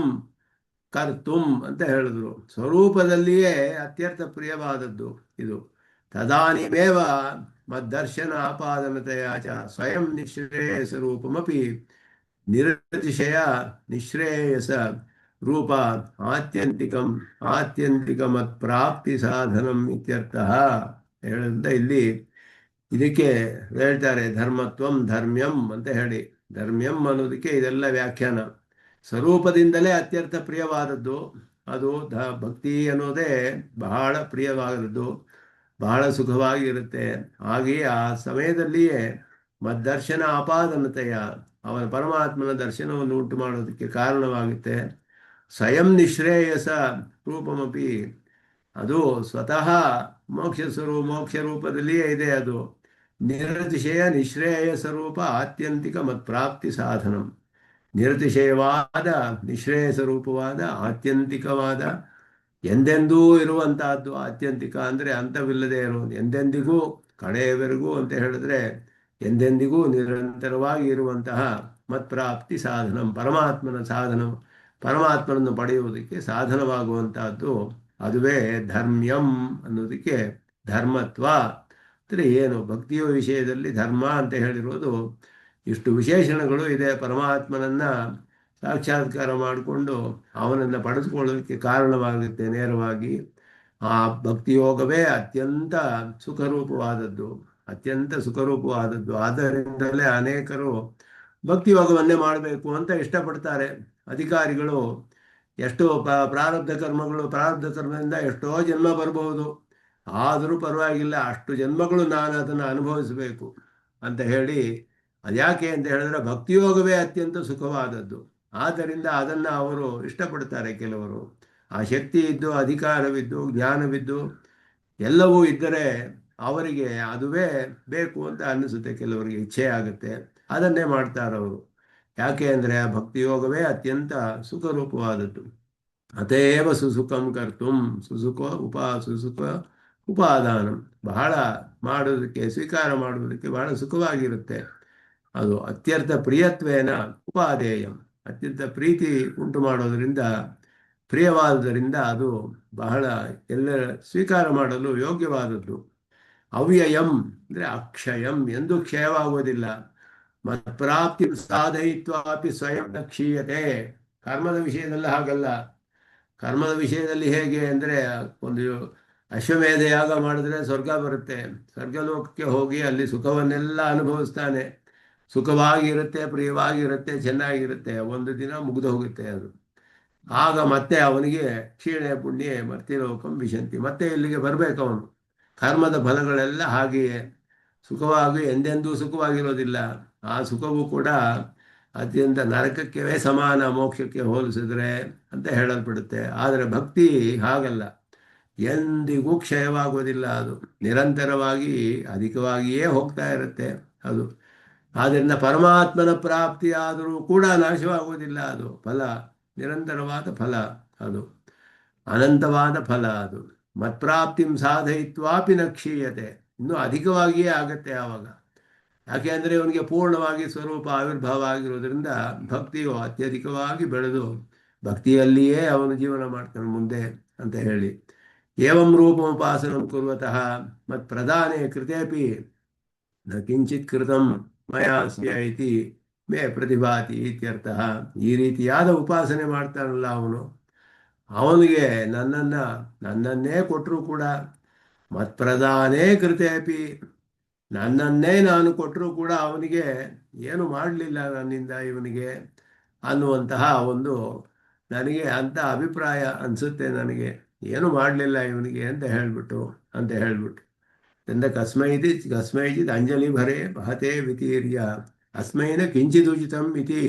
ಕರ್ತುಂ ಅಂತ ಹೇಳಿದ್ರು. ಸ್ವರೂಪದಲ್ಲಿಯೇ ಅತ್ಯರ್ಥ ಪ್ರಿಯವಾದದ್ದು ಇದು. ತದಾನಿಮೇವ ಮದ್ದರ್ಶನ ಆಪಾದನತೆಯ ಚ ಸ್ವಯಂ ನಿಶ್ರೇಯಸ ರೂಪಮಪಿ ನಿರತಿಶಯ ನಿಶ್ರೇಯಸ ರೂಪ ಆತ್ಯಂತಿಕಂ ಆತ್ಯಂತಿಕಮತ್ ಪ್ರಾಪ್ತಿ ಸಾಧನಂ ಇತ್ಯರ್ಥಃ. ಹೇಳಂತ ಇಲ್ಲಿ ಇದಕ್ಕೆ ಹೇಳ್ತಾರೆ ಧರ್ಮತ್ವಂ ಧರ್ಮ್ಯಂ ಅಂತ ಹೇಳಿ. ಧರ್ಮ್ಯಂ ಅನ್ನೋದಕ್ಕೆ ಇದೆಲ್ಲ ವ್ಯಾಖ್ಯಾನ. ಸ್ವರೂಪದಿಂದಲೇ ಅತ್ಯರ್ಥ ಪ್ರಿಯವಾದದ್ದು ಅದು. ಭಕ್ತಿ ಅನ್ನೋದೇ ಬಹಳ ಪ್ರಿಯವಾದದ್ದು, ಬಹಳ ಸುಖವಾಗಿರುತ್ತೆ. ಹಾಗೆಯೇ ಆ ಸಮಯದಲ್ಲಿಯೇ ಮದ್ದರ್ಶನ ಆಪಾದನತೆಯ, ಅವನ ಪರಮಾತ್ಮನ ದರ್ಶನವನ್ನು ಉಂಟು ಮಾಡೋದಕ್ಕೆ ಕಾರಣವಾಗುತ್ತೆ. ಸ್ವಯಂ ನಿಶ್ರೇಯಸ ರೂಪಮಪಿ, ಅದು ಸ್ವತಃ ಮೋಕ್ಷ ರೂಪದಲ್ಲಿಯೇ ಇದೆ. ಅದು ನಿರತಿಶಯ ನಿಶ್ರೇಯಸ ರೂಪ ಆತ್ಯಂತಿಕ ಮತ್ಪ್ರಾಪ್ತಿ ಸಾಧನಂ. ನಿರತಿಶಯವಾದ ನಿಶ್ರೇಯಸ ರೂಪವಾದ ಆತ್ಯಂತಿಕವಾದ ಎಂದೆಂದೂ ಇರುವಂತಹದ್ದು. ಆತ್ಯಂತಿಕ ಅಂದರೆ ಅಂತವಿಲ್ಲದೆ ಇರುವುದು, ಎಂದೆಂದಿಗೂ ಕಡೆಯವರೆಗೂ ಅಂತ ಹೇಳಿದ್ರೆ ಎಂದೆಂದಿಗೂ ನಿರಂತರವಾಗಿ ಇರುವಂತಹ ಮತ್ಪ್ರಾಪ್ತಿ ಸಾಧನಂ, ಪರಮಾತ್ಮನ ಸಾಧನ, ಪರಮಾತ್ಮನನ್ನು ಪಡೆಯುವುದಕ್ಕೆ ಸಾಧನವಾಗುವಂತಹದ್ದು. ಅದುವೇ ಧರ್ಮ್ಯಂ ಅನ್ನೋದಕ್ಕೆ ಧರ್ಮತ್ವ ಅಂದರೆ ಏನು. ಭಕ್ತಿಯ ವಿಷಯದಲ್ಲಿ ಧರ್ಮ ಅಂತ ಹೇಳಿರೋದು ಇಷ್ಟು ವಿಶೇಷಣಗಳು ಇದೆ. ಪರಮಾತ್ಮನನ್ನ ಸಾಕ್ಷಾತ್ಕಾರ ಮಾಡಿಕೊಂಡು ಅವನನ್ನು ಪಡೆದುಕೊಳ್ಳೋದಕ್ಕೆ ಕಾರಣವಾಗುತ್ತೆ ನೇರವಾಗಿ. ಆ ಭಕ್ತಿಯೋಗವೇ ಅತ್ಯಂತ ಸುಖರೂಪವಾದದ್ದು, ಅತ್ಯಂತ ಸುಖರೂಪವಾದದ್ದು. ಆದ್ದರಿಂದಲೇ ಅನೇಕರು ಭಕ್ತಿಯೋಗವನ್ನೇ ಮಾಡಬೇಕು ಅಂತ ಇಷ್ಟಪಡ್ತಾರೆ. ಅಧಿಕಾರಿಗಳು ಎಷ್ಟೋ ಪ್ರಾರಬ್ಧ ಕರ್ಮದಿಂದ ಎಷ್ಟೋ ಜನ್ಮ ಬರಬಹುದು, ಆದರೂ ಪರವಾಗಿಲ್ಲ, ಅಷ್ಟು ಜನ್ಮಗಳು ನಾನು ಅದನ್ನು ಅನುಭವಿಸಬೇಕು ಅಂತ ಹೇಳಿ. ಅದ್ಯಾಕೆ ಅಂತ ಹೇಳಿದ್ರೆ ಭಕ್ತಿಯೋಗವೇ ಅತ್ಯಂತ ಸುಖವಾದದ್ದು. ಆದ್ದರಿಂದ ಅದನ್ನು ಅವರು ಇಷ್ಟಪಡ್ತಾರೆ ಕೆಲವರು. ಆ ಶಕ್ತಿ ಇದ್ದು, ಅಧಿಕಾರವಿದ್ದು, ಜ್ಞಾನವಿದ್ದು ಎಲ್ಲವೂ ಇದ್ದರೆ ಅವರಿಗೆ ಅದುವೇ ಬೇಕು ಅಂತ ಅನ್ನಿಸುತ್ತೆ. ಕೆಲವರಿಗೆ ಇಚ್ಛೆ ಆಗುತ್ತೆ, ಅದನ್ನೇ ಮಾಡ್ತಾರವರು. ಯಾಕೆ ಅಂದರೆ ಆ ಭಕ್ತಿಯೋಗವೇ ಅತ್ಯಂತ ಸುಖರೂಪವಾದದ್ದು. ಅತೇವ ಸುಸುಖಂ ಕರ್ತುಂ, ಸುಸುಖ ಉಪಾದಾನಂ, ಬಹಳ ಮಾಡೋದಕ್ಕೆ, ಸ್ವೀಕಾರ ಮಾಡುವುದಕ್ಕೆ ಬಹಳ ಸುಖವಾಗಿರುತ್ತೆ. ಅದು ಅತ್ಯರ್ಥ ಪ್ರಿಯತ್ವೇನ ಉಪಾದೇಯಂ, ಅತ್ಯಂತ ಪ್ರೀತಿ ಉಂಟು ಮಾಡೋದರಿಂದ, ಪ್ರಿಯವಾದುದರಿಂದ ಅದು ಬಹಳ ಎಲ್ಲ ಸ್ವೀಕಾರ ಮಾಡಲು ಯೋಗ್ಯವಾದದ್ದು. ಅವ್ಯಯಂ ಅಂದರೆ ಅಕ್ಷಯಂ, ಎಂದು ಕ್ಷಯವಾಗುವುದಿಲ್ಲ. ಮತ್ಪ್ರಾಪ್ತಿ ಸಾಧಯಿತ್ವಾಪಿ ಸ್ವಯಂ ನ ಕ್ಷೀಯತೆ. ಕರ್ಮದ ವಿಷಯದಲ್ಲಿ ಹಾಗಲ್ಲ. ಕರ್ಮದ ವಿಷಯದಲ್ಲಿ ಹೇಗೆ ಅಂದರೆ, ಒಂದು ಅಶ್ವಮೇಧ ಯಾಗ ಮಾಡಿದ್ರೆ ಸ್ವರ್ಗ ಬರುತ್ತೆ, ಸ್ವರ್ಗಲೋಕಕ್ಕೆ ಹೋಗಿ ಅಲ್ಲಿ ಸುಖವನ್ನೆಲ್ಲ ಅನುಭವಿಸ್ತಾನೆ. ಸುಖವಾಗಿರುತ್ತೆ, ಪ್ರಿಯವಾಗಿರುತ್ತೆ, ಚೆನ್ನಾಗಿರುತ್ತೆ. ಒಂದು ದಿನ ಮುಗಿದು ಹೋಗುತ್ತೆ ಅದು. ಆಗ ಮತ್ತೆ ಅವನಿಗೆ ಕ್ಷೀಣೆ ಪುಣ್ಯ ಮರ್ತಿಲೋಕಂ ವಿಶಂತಿ, ಮತ್ತೆ ಇಲ್ಲಿಗೆ ಬರಬೇಕು ಅವನು. ಕರ್ಮದ ಫಲಗಳೆಲ್ಲ ಹಾಗೆಯೇ ಸುಖವಾಗಿ ಎಂದೆಂದೂ ಸುಖವಾಗಿರೋದಿಲ್ಲ. ಆ ಸುಖವೂ ಕೂಡ ಅತ್ಯಂತ ನರಕಕ್ಕೆ ಸಮಾನ ಮೋಕ್ಷಕ್ಕೆ ಹೋಲಿಸಿದ್ರೆ ಅಂತ ಹೇಳಲ್ಪಡುತ್ತೆ. ಆದರೆ ಭಕ್ತಿ ಹಾಗಲ್ಲ, ಎಂದಿಗೂ ಕ್ಷಯವಾಗೋದಿಲ್ಲ. ಅದು ನಿರಂತರವಾಗಿ ಅಧಿಕವಾಗಿಯೇ ಹೋಗ್ತಾ ಇರುತ್ತೆ ಅದು. ಆದ್ದರಿಂದ ಪರಮಾತ್ಮನ ಪ್ರಾಪ್ತಿಯಾದರೂ ಕೂಡ ನಾಶವಾಗುವುದಿಲ್ಲ. ಅದು ಫಲ ನಿರಂತರವಾದ ಫಲ, ಅದು ಅನಂತವಾದ ಫಲ. ಅದು ಮತ್ಪ್ರಾಪ್ತಿಂ ಸಾಧಯಿತ್ವಾಪಿ ನ ಕ್ಷೀಯತೆ, ಇನ್ನೂ ಅಧಿಕವಾಗಿಯೇ ಆಗತ್ತೆ ಆವಾಗ. ಯಾಕೆ ಅಂದರೆ ಅವನಿಗೆ ಪೂರ್ಣವಾಗಿ ಸ್ವರೂಪ ಆವಿರ್ಭಾವ ಆಗಿರೋದ್ರಿಂದ ಭಕ್ತಿಯು ಅತ್ಯಧಿಕವಾಗಿ ಬೆಳೆದು ಭಕ್ತಿಯಲ್ಲಿಯೇ ಅವನು ಜೀವನ ಮಾಡ್ತಾನೆ ಮುಂದೆ ಅಂತ ಹೇಳಿ. ಏವಂ ರೂಪೋಪಾಸನಂ ಕುರ್ವತಃ ಮತ್ ಪ್ರಧಾನೇ ಕೃತೇಪಿ ನ ಕಿಂಚಿತ್ ಕೃತಂ ಮಯಾಸ್ಯ ಇತಿ ಮೇ ಪ್ರತಿಭಾತಿ ಇತ್ಯರ್ಥಃ. ಈ ರೀತಿಯಾದ ಉಪಾಸನೆ ಮಾಡ್ತಾನಲ್ಲ ಅವನಿಗೆ ನನ್ನನ್ನೇ ಕೊಟ್ಟರೂ ಕೂಡ, ಮತ್ಪ್ರಧಾನೇ ಕೃತೇಪಿ, ನನ್ನನ್ನೇ ನಾನು ಕೊಟ್ಟರೂ ಕೂಡ ಅವನಿಗೆ ಏನು ಮಾಡಲಿಲ್ಲ ನನ್ನಿಂದ ಇವನಿಗೆ ಅನ್ನುವಂತಹ ಒಂದು ನನಗೆ ಅಂತ ಅಭಿಪ್ರಾಯ ಅನಿಸುತ್ತೆ. ನನಗೆ ಏನು ಮಾಡಲಿಲ್ಲ ಇವನಿಗೆ ಅಂತ ಹೇಳಿಬಿಟ್ಟು ಎಂದ ಕಸ್ಮೈಚಿತ್ ಅಂಜಲಿ ಭರೆ ಬಹತೆ ವಿತೀರ್ಯ ಅಸ್ಮೈನ ಕಿಂಚಿದುಚಿತಂ ಇತಿ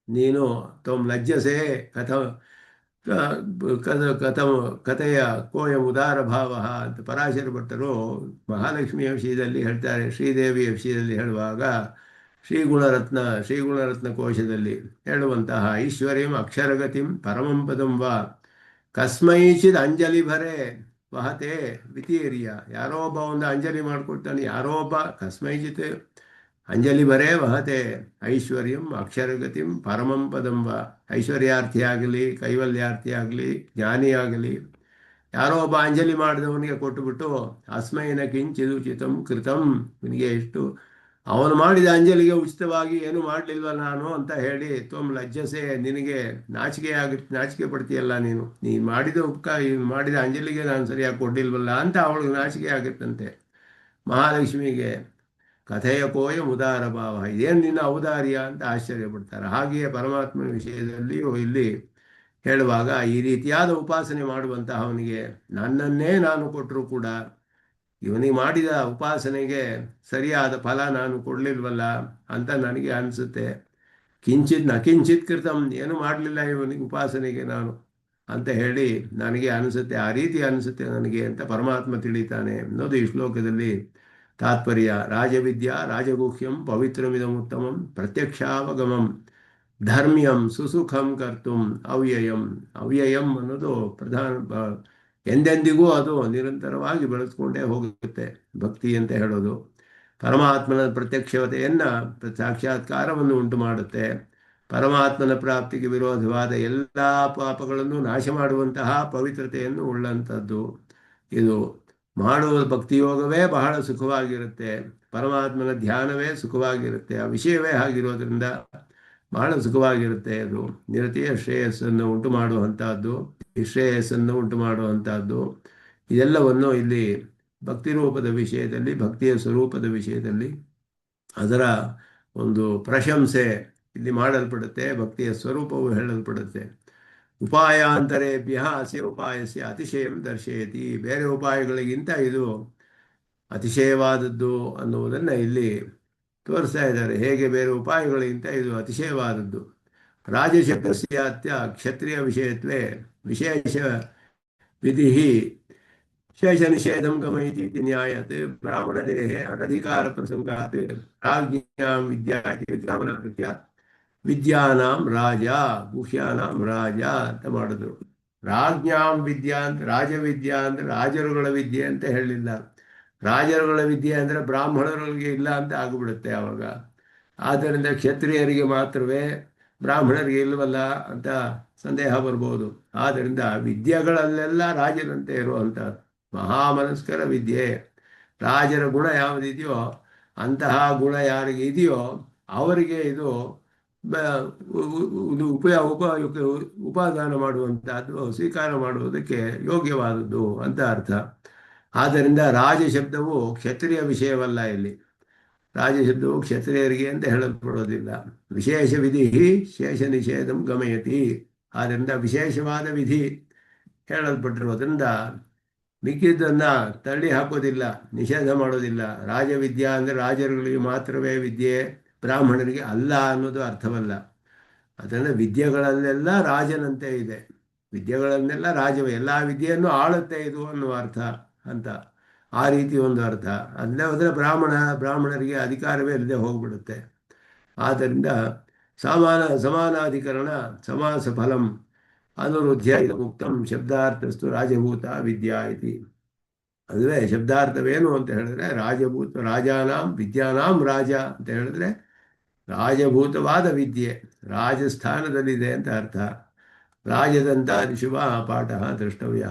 ನೀನು ತ್ವಂ ಲಜ್ಜಸೆ ಕಥೆಯ ಕೋಯಂ ಉದಾರ ಭಾವ ಅಂತ ಪರಾಶರ ಭಟ್ಟರು ಮಹಾಲಕ್ಷ್ಮಿಯ ವಿಷಯದಲ್ಲಿ ಹೇಳ್ತಾರೆ. ಶ್ರೀದೇವಿಯ ವಿಷಯದಲ್ಲಿ ಹೇಳುವಾಗ ಶ್ರೀಗುಣರತ್ನ ಕೋಶದಲ್ಲಿ ಹೇಳುವಂತಹ ಐಶ್ವರ್ಯಂ ಅಕ್ಷರಗತಿಂ ಪರಮಂ ಪದಂ ವಾ ಕಸ್ಮೈಚಿದ್ ಅಂಜಲಿ ಭರೆ ವಹತೆ ವಿತೀರ್ಯ. ಯಾರೋ ಒಬ್ಬ ಒಂದು ಅಂಜಲಿ ಮಾಡಿಕೊಡ್ತಾನೆ, ಯಾರೋ ಒಬ್ಬ ಕಸ್ಮೈಚಿತ್ ಅಂಜಲಿ ಬರೇ ವಹತೆ ಐಶ್ವರ್ಯಂ ಅಕ್ಷರಗತಿಂ ಪರಮಂ ಪದಂಬ. ಐಶ್ವರ್ಯಾರ್ಥಿ ಆಗಲಿ, ಕೈವಲ್ಯಾರ್ಥಿ ಆಗಲಿ, ಜ್ಞಾನಿ ಆಗಲಿ, ಯಾರೋ ಒಬ್ಬ ಅಂಜಲಿ ಮಾಡಿದವನಿಗೆ ಕೊಟ್ಟುಬಿಟ್ಟು ಅಸ್ಮೈನ ಕಿಂಚಿದುಚಿತಂ ಕೃತಂ, ಇವನಿಗೆ ಎಷ್ಟು ಅವನು ಮಾಡಿದ ಅಂಜಲಿಗೆ ಉಚಿತವಾಗಿ ಏನು ಮಾಡಲಿಲ್ವ ನಾನು ಅಂತ ಹೇಳಿ ತ್ವಂ ಲಜ್ಜಸೆ, ನಿನಗೆ ನಾಚಿಕೆ ಪಡ್ತೀಯಲ್ಲ, ನೀನು ಮಾಡಿದ ಮಾಡಿದ ಅಂಜಲಿಗೆ ನಾನು ಸರಿಯಾಗಿ ಕೊಡ್ಲಿಲ್ವಲ್ಲ ಅಂತ ಅವಳಿಗೆ ನಾಚಿಕೆ ಆಗುತ್ತಂತೆ. ಮಹಾಲಕ್ಷ್ಮಿಗೆ ಕಥೆಯ ಕೋಯ ಉದಾರ ಭಾವ, ಇದೇನು ನಿನ್ನ ಔದಾರ್ಯ ಅಂತ ಆಶ್ಚರ್ಯಪಡ್ತಾರೆ. ಹಾಗೆಯೇ ಪರಮಾತ್ಮನ ವಿಷಯದಲ್ಲಿಯೂ ಇಲ್ಲಿ ಹೇಳುವಾಗ ಈ ರೀತಿಯಾದ ಉಪಾಸನೆ ಮಾಡುವಂತಹ ಅವನಿಗೆ ನನ್ನನ್ನೇ ನಾನು ಕೊಟ್ಟರೂ ಕೂಡ ಇವನಿಗೆ ಮಾಡಿದ ಉಪಾಸನೆಗೆ ಸರಿಯಾದ ಫಲ ನಾನು ಕೊಡಲಿಲ್ವಲ್ಲ ಅಂತ ನನಗೆ ಅನಿಸುತ್ತೆ. ಕಿಂಚಿತ್ ಕೃತಂ, ಏನು ಮಾಡಲಿಲ್ಲ ಇವನಿಗೆ ಉಪಾಸನೆಗೆ ನಾನು ಅಂತ ಹೇಳಿ ನನಗೆ ಅನಿಸುತ್ತೆ, ಆ ರೀತಿ ಅನಿಸುತ್ತೆ ನನಗೆ ಅಂತ ಪರಮಾತ್ಮ ತಿಳಿತಾನೆ ಅನ್ನೋದು ಈ ಶ್ಲೋಕದಲ್ಲಿ ತಾತ್ಪರ್ಯ. ರಾಜವಿದ್ಯಾ ರಾಜಗುಹ್ಯಂ ಪವಿತ್ರಮಿದಮುತ್ತಮಂ ಪ್ರತ್ಯಕ್ಷಾವಗಮಂ ಧರ್ಮ್ಯಂ ಸುಸುಖಂ ಕರ್ತುಂ ಅವ್ಯಯಂ. ಅವ್ಯಯಂ ಅನ್ನೋದು ಎಂದೆಂದಿಗೂ ಅದು ನಿರಂತರವಾಗಿ ಬೆಳೆಸ್ಕೊಂಡೇ ಹೋಗುತ್ತೆ ಭಕ್ತಿ ಅಂತ ಹೇಳೋದು. ಪರಮಾತ್ಮನ ಪ್ರತ್ಯಕ್ಷತೆಯನ್ನು, ಸಾಕ್ಷಾತ್ಕಾರವನ್ನು ಉಂಟು ಮಾಡುತ್ತೆ. ಪರಮಾತ್ಮನ ಪ್ರಾಪ್ತಿಗೆ ವಿರೋಧವಾದ ಎಲ್ಲ ಪಾಪಗಳನ್ನು ನಾಶ ಮಾಡುವಂತಹ ಪವಿತ್ರತೆಯನ್ನು ಉಳ್ಳಂಥದ್ದು ಇದು. ಮಾಡುವ ಭಕ್ತಿಯೋಗವೇ ಬಹಳ ಸುಖವಾಗಿರುತ್ತೆ, ಪರಮಾತ್ಮನ ಧ್ಯಾನವೇ ಸುಖವಾಗಿರುತ್ತೆ, ಆ ವಿಷಯವೇ ಆಗಿರೋದ್ರಿಂದ ಬಹಳ ಸುಖವಾಗಿರುತ್ತೆ. ಅದು ನಿರತಿಯ ಶ್ರೇಯಸ್ಸನ್ನು ಉಂಟು ಮಾಡುವಂತಹದ್ದು, ಶ್ರೇಯಸ್ಸನ್ನು ಉಂಟು ಮಾಡುವಂತಹದ್ದು. ಇದೆಲ್ಲವನ್ನು ಇಲ್ಲಿ ಭಕ್ತಿ ರೂಪದ ವಿಷಯದಲ್ಲಿ, ಭಕ್ತಿಯ ಸ್ವರೂಪದ ವಿಷಯದಲ್ಲಿ ಅದರ ಒಂದು ಪ್ರಶಂಸೆ ಇಲ್ಲಿ ಮಾಡಲ್ಪಡುತ್ತೆ, ಭಕ್ತಿಯ ಸ್ವರೂಪವು ಹೇಳಲ್ಪಡುತ್ತೆ. ಉಪಾಯಾಂತರೇಭ್ಯ ಅಸ್ಯ ಉಪಾಯಸ್ಯ ಅತಿಶಯಂ ದರ್ಶಯತಿ. ಬೇರೆ ಉಪಾಯಗಳಿಗಿಂತ ಇದು ಅತಿಶಯವಾದದ್ದು ಅನ್ನುವುದನ್ನು ಇಲ್ಲಿ ತೋರಿಸ್ತಾ ಇದ್ದಾರೆ. ಹೇಗೆ ಬೇರೆ ಉಪಾಯಗಳಿಗಿಂತ ಇದು ಅತಿಶಯವಾದದ್ದು. ರಾಜಶಬ್ದಸ್ಯಾತ್ಯ ಕ್ಷತ್ರಿಯ ವಿಷಯತ್ವೇ ವಿಶೇಷ ವಿಧಿ ಶೇಷ ನಿಷೇಧಂ ಗಮಯತಿ ನ್ಯಾಯತ್ ಬ್ರಾಹ್ಮಣದೇಹೇ ಅನಧಿಕಾರ ಪ್ರಸಂಗಾತ್ ರಾಜ್ಞಾಂ ವಿದ್ಯಾ ವಿದ್ಯಾನಾಂ ರಾಜ ಗುಹ್ಯಾನಾಂ ರಾಜ ಅಂತ ಮಾಡಿದ್ರು. ರಾಜ್ಞಾಂ ವಿದ್ಯಾ ಅಂತ, ರಾಜವಿದ್ಯಾ ಅಂದರೆ ರಾಜರುಗಳ ವಿದ್ಯೆ ಅಂತ ಹೇಳಿಲ್ಲ. ರಾಜರುಗಳ ವಿದ್ಯೆ ಅಂದರೆ ಬ್ರಾಹ್ಮಣರಿಗೆ ಇಲ್ಲ ಅಂತ ಆಗಿಬಿಡುತ್ತೆ ಆವಾಗ. ಆದ್ದರಿಂದ ಕ್ಷತ್ರಿಯರಿಗೆ ಮಾತ್ರವೇ, ಬ್ರಾಹ್ಮಣರಿಗೆ ಇಲ್ಲವಲ್ಲ ಅಂತ ಸಂದೇಹ ಬರ್ಬೋದು. ಆದ್ದರಿಂದ ವಿದ್ಯೆಗಳಲ್ಲೆಲ್ಲ ರಾಜರಂತೆ ಇರುವಂಥ ಮಹಾಮನಸ್ಕರ ವಿದ್ಯೆ. ರಾಜರ ಗುಣ ಯಾವುದಿದೆಯೋ ಅಂತಹ ಗುಣ ಯಾರಿಗೆ ಇದೆಯೋ ಅವರಿಗೆ ಇದು ಉಪಾದಾನ ಮಾಡುವಂತಹದ್ದು, ಸ್ವೀಕಾರ ಮಾಡುವುದಕ್ಕೆ ಯೋಗ್ಯವಾದದ್ದು ಅಂತ ಅರ್ಥ. ಆದ್ದರಿಂದ ರಾಜ ಶಬ್ದವು ಕ್ಷತ್ರಿಯ ವಿಷಯವಲ್ಲ. ಇಲ್ಲಿ ರಾಜ ಶಬ್ದವು ಕ್ಷತ್ರಿಯರಿಗೆ ಅಂತ ಹೇಳಲ್ಪಡೋದಿಲ್ಲ. ವಿಶೇಷ ವಿಧಿ ಶೇಷ ನಿಷೇಧಂ ಗಮಯತಿ. ಆದ್ದರಿಂದ ವಿಶೇಷವಾದ ವಿಧಿ ಹೇಳಲ್ಪಟ್ಟಿರೋದ್ರಿಂದ ಮಿಕ್ಕಿದ್ದನ್ನು ತಳ್ಳಿ ಹಾಕೋದಿಲ್ಲ, ನಿಷೇಧ ಮಾಡೋದಿಲ್ಲ. ರಾಜವಿದ್ಯಾ ಅಂದರೆ ರಾಜರುಗಳಿಗೆ ಮಾತ್ರವೇ ವಿದ್ಯೆ, ಬ್ರಾಹ್ಮಣರಿಗೆ ಅಲ್ಲ ಅನ್ನೋದು ಅರ್ಥವಲ್ಲ. ಅದರಿಂದ ವಿದ್ಯೆಗಳಲ್ಲೆಲ್ಲ ರಾಜನಂತೆ ಇದೆ, ವಿದ್ಯೆಗಳನ್ನೆಲ್ಲ ರಾಜವೇ, ಎಲ್ಲ ವಿದ್ಯೆಯನ್ನು ಆಳುತ್ತೆ ಇದು ಅನ್ನುವ ಅರ್ಥ ಅಂತ, ಆ ರೀತಿ ಒಂದು ಅರ್ಥ. ಅಲ್ಲೇ ಹೋದರೆ ಬ್ರಾಹ್ಮಣರಿಗೆ ಅಧಿಕಾರವೇ ಇಲ್ಲದೆ ಹೋಗ್ಬಿಡುತ್ತೆ. ಆದ್ದರಿಂದ ಸಮಾನಾಧಿಕರಣ ಸಮಾಸ ಫಲಂ ಅನುರುದ್ಧ್ಯ ಇದು ಮುಕ್ತಂ ಶಬ್ದಾರ್ಥಸ್ತು ರಾಜಭೂತ ವಿದ್ಯಾ ಇತಿ. ಅದುವೇ ಶಬ್ದಾರ್ಥವೇನು ಅಂತ ಹೇಳಿದ್ರೆ ರಾಜಾನಾಂ ವಿದ್ಯಾನಾಂ ರಾಜ ಅಂತ ಹೇಳಿದ್ರೆ ರಾಜಭೂತವಾದ ವಿದ್ಯೆ, ರಾಜಸ್ಥಾನದಲ್ಲಿದೆ ಅಂತ ಅರ್ಥ. ರಾಜದಂತ ಶುಭ ಪಾಠ ದ್ರಷ್ಟವ್ಯ.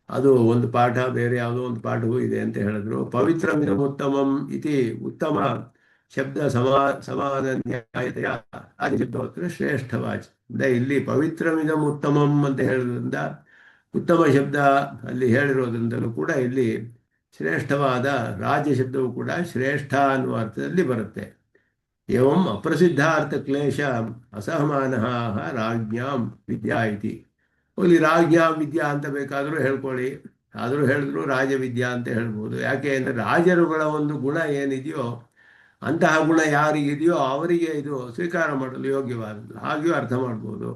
ಅದು ಒಂದು ಪಾಠ, ಬೇರೆ ಯಾವುದೋ ಒಂದು ಪಾಠವೂ ಇದೆ ಅಂತ ಹೇಳಿದ್ರು. ಪವಿತ್ರಮಿದಂ ಉತ್ತಮಂ ಇತಿ ಉತ್ತಮ ಶಬ್ದ ಸಮಾನ ನ್ಯಾಯತೆಯ ಆದಿಶಬ್ದೋತ್ತರ ಶ್ರೇಷ್ಠವಾಚ. ಇಲ್ಲಿ ಪವಿತ್ರಮಿದಂ ಉತ್ತಮಂ ಅಂತ ಹೇಳೋದ್ರಿಂದ, ಉತ್ತಮ ಶಬ್ದ ಅಲ್ಲಿ ಹೇಳಿರೋದ್ರಿಂದಲೂ ಕೂಡ ಇಲ್ಲಿ ಶ್ರೇಷ್ಠವಾದ ರಾಜ್ಯ ಶಬ್ದವು ಕೂಡ ಶ್ರೇಷ್ಠ ಅನ್ನುವ ಅರ್ಥದಲ್ಲಿ ಬರುತ್ತೆ. ಏವಂ ಅಪ್ರಸಿದ್ಧಾರ್ಥ ಕ್ಲೇಶ ಅಸಹಮಾನ ರಾಜ್ಞಾಂ ವಿದ್ಯಾ ಇತಿ. ಇಲ್ಲಿ ರಾಜ್ಞಾಂ ವಿದ್ಯಾ ಅಂತ ಬೇಕಾದರೂ ಹೇಳ್ಕೊಳ್ಳಿ, ಆದರೂ ಹೇಳಿದ್ರು ರಾಜವಿದ್ಯಾ ಅಂತ ಹೇಳ್ಬೋದು. ಯಾಕೆ ಅಂದರೆ ರಾಜರುಗಳ ಒಂದು ಗುಣ ಏನಿದೆಯೋ ಅಂತಹ ಗುಣ ಯಾರಿಗಿದೆಯೋ ಅವರಿಗೆ ಇದು ಸ್ವೀಕಾರ ಮಾಡಲು ಯೋಗ್ಯವಾದದ್ದು, ಹಾಗೆಯೂ ಅರ್ಥ ಮಾಡ್ಬೋದು.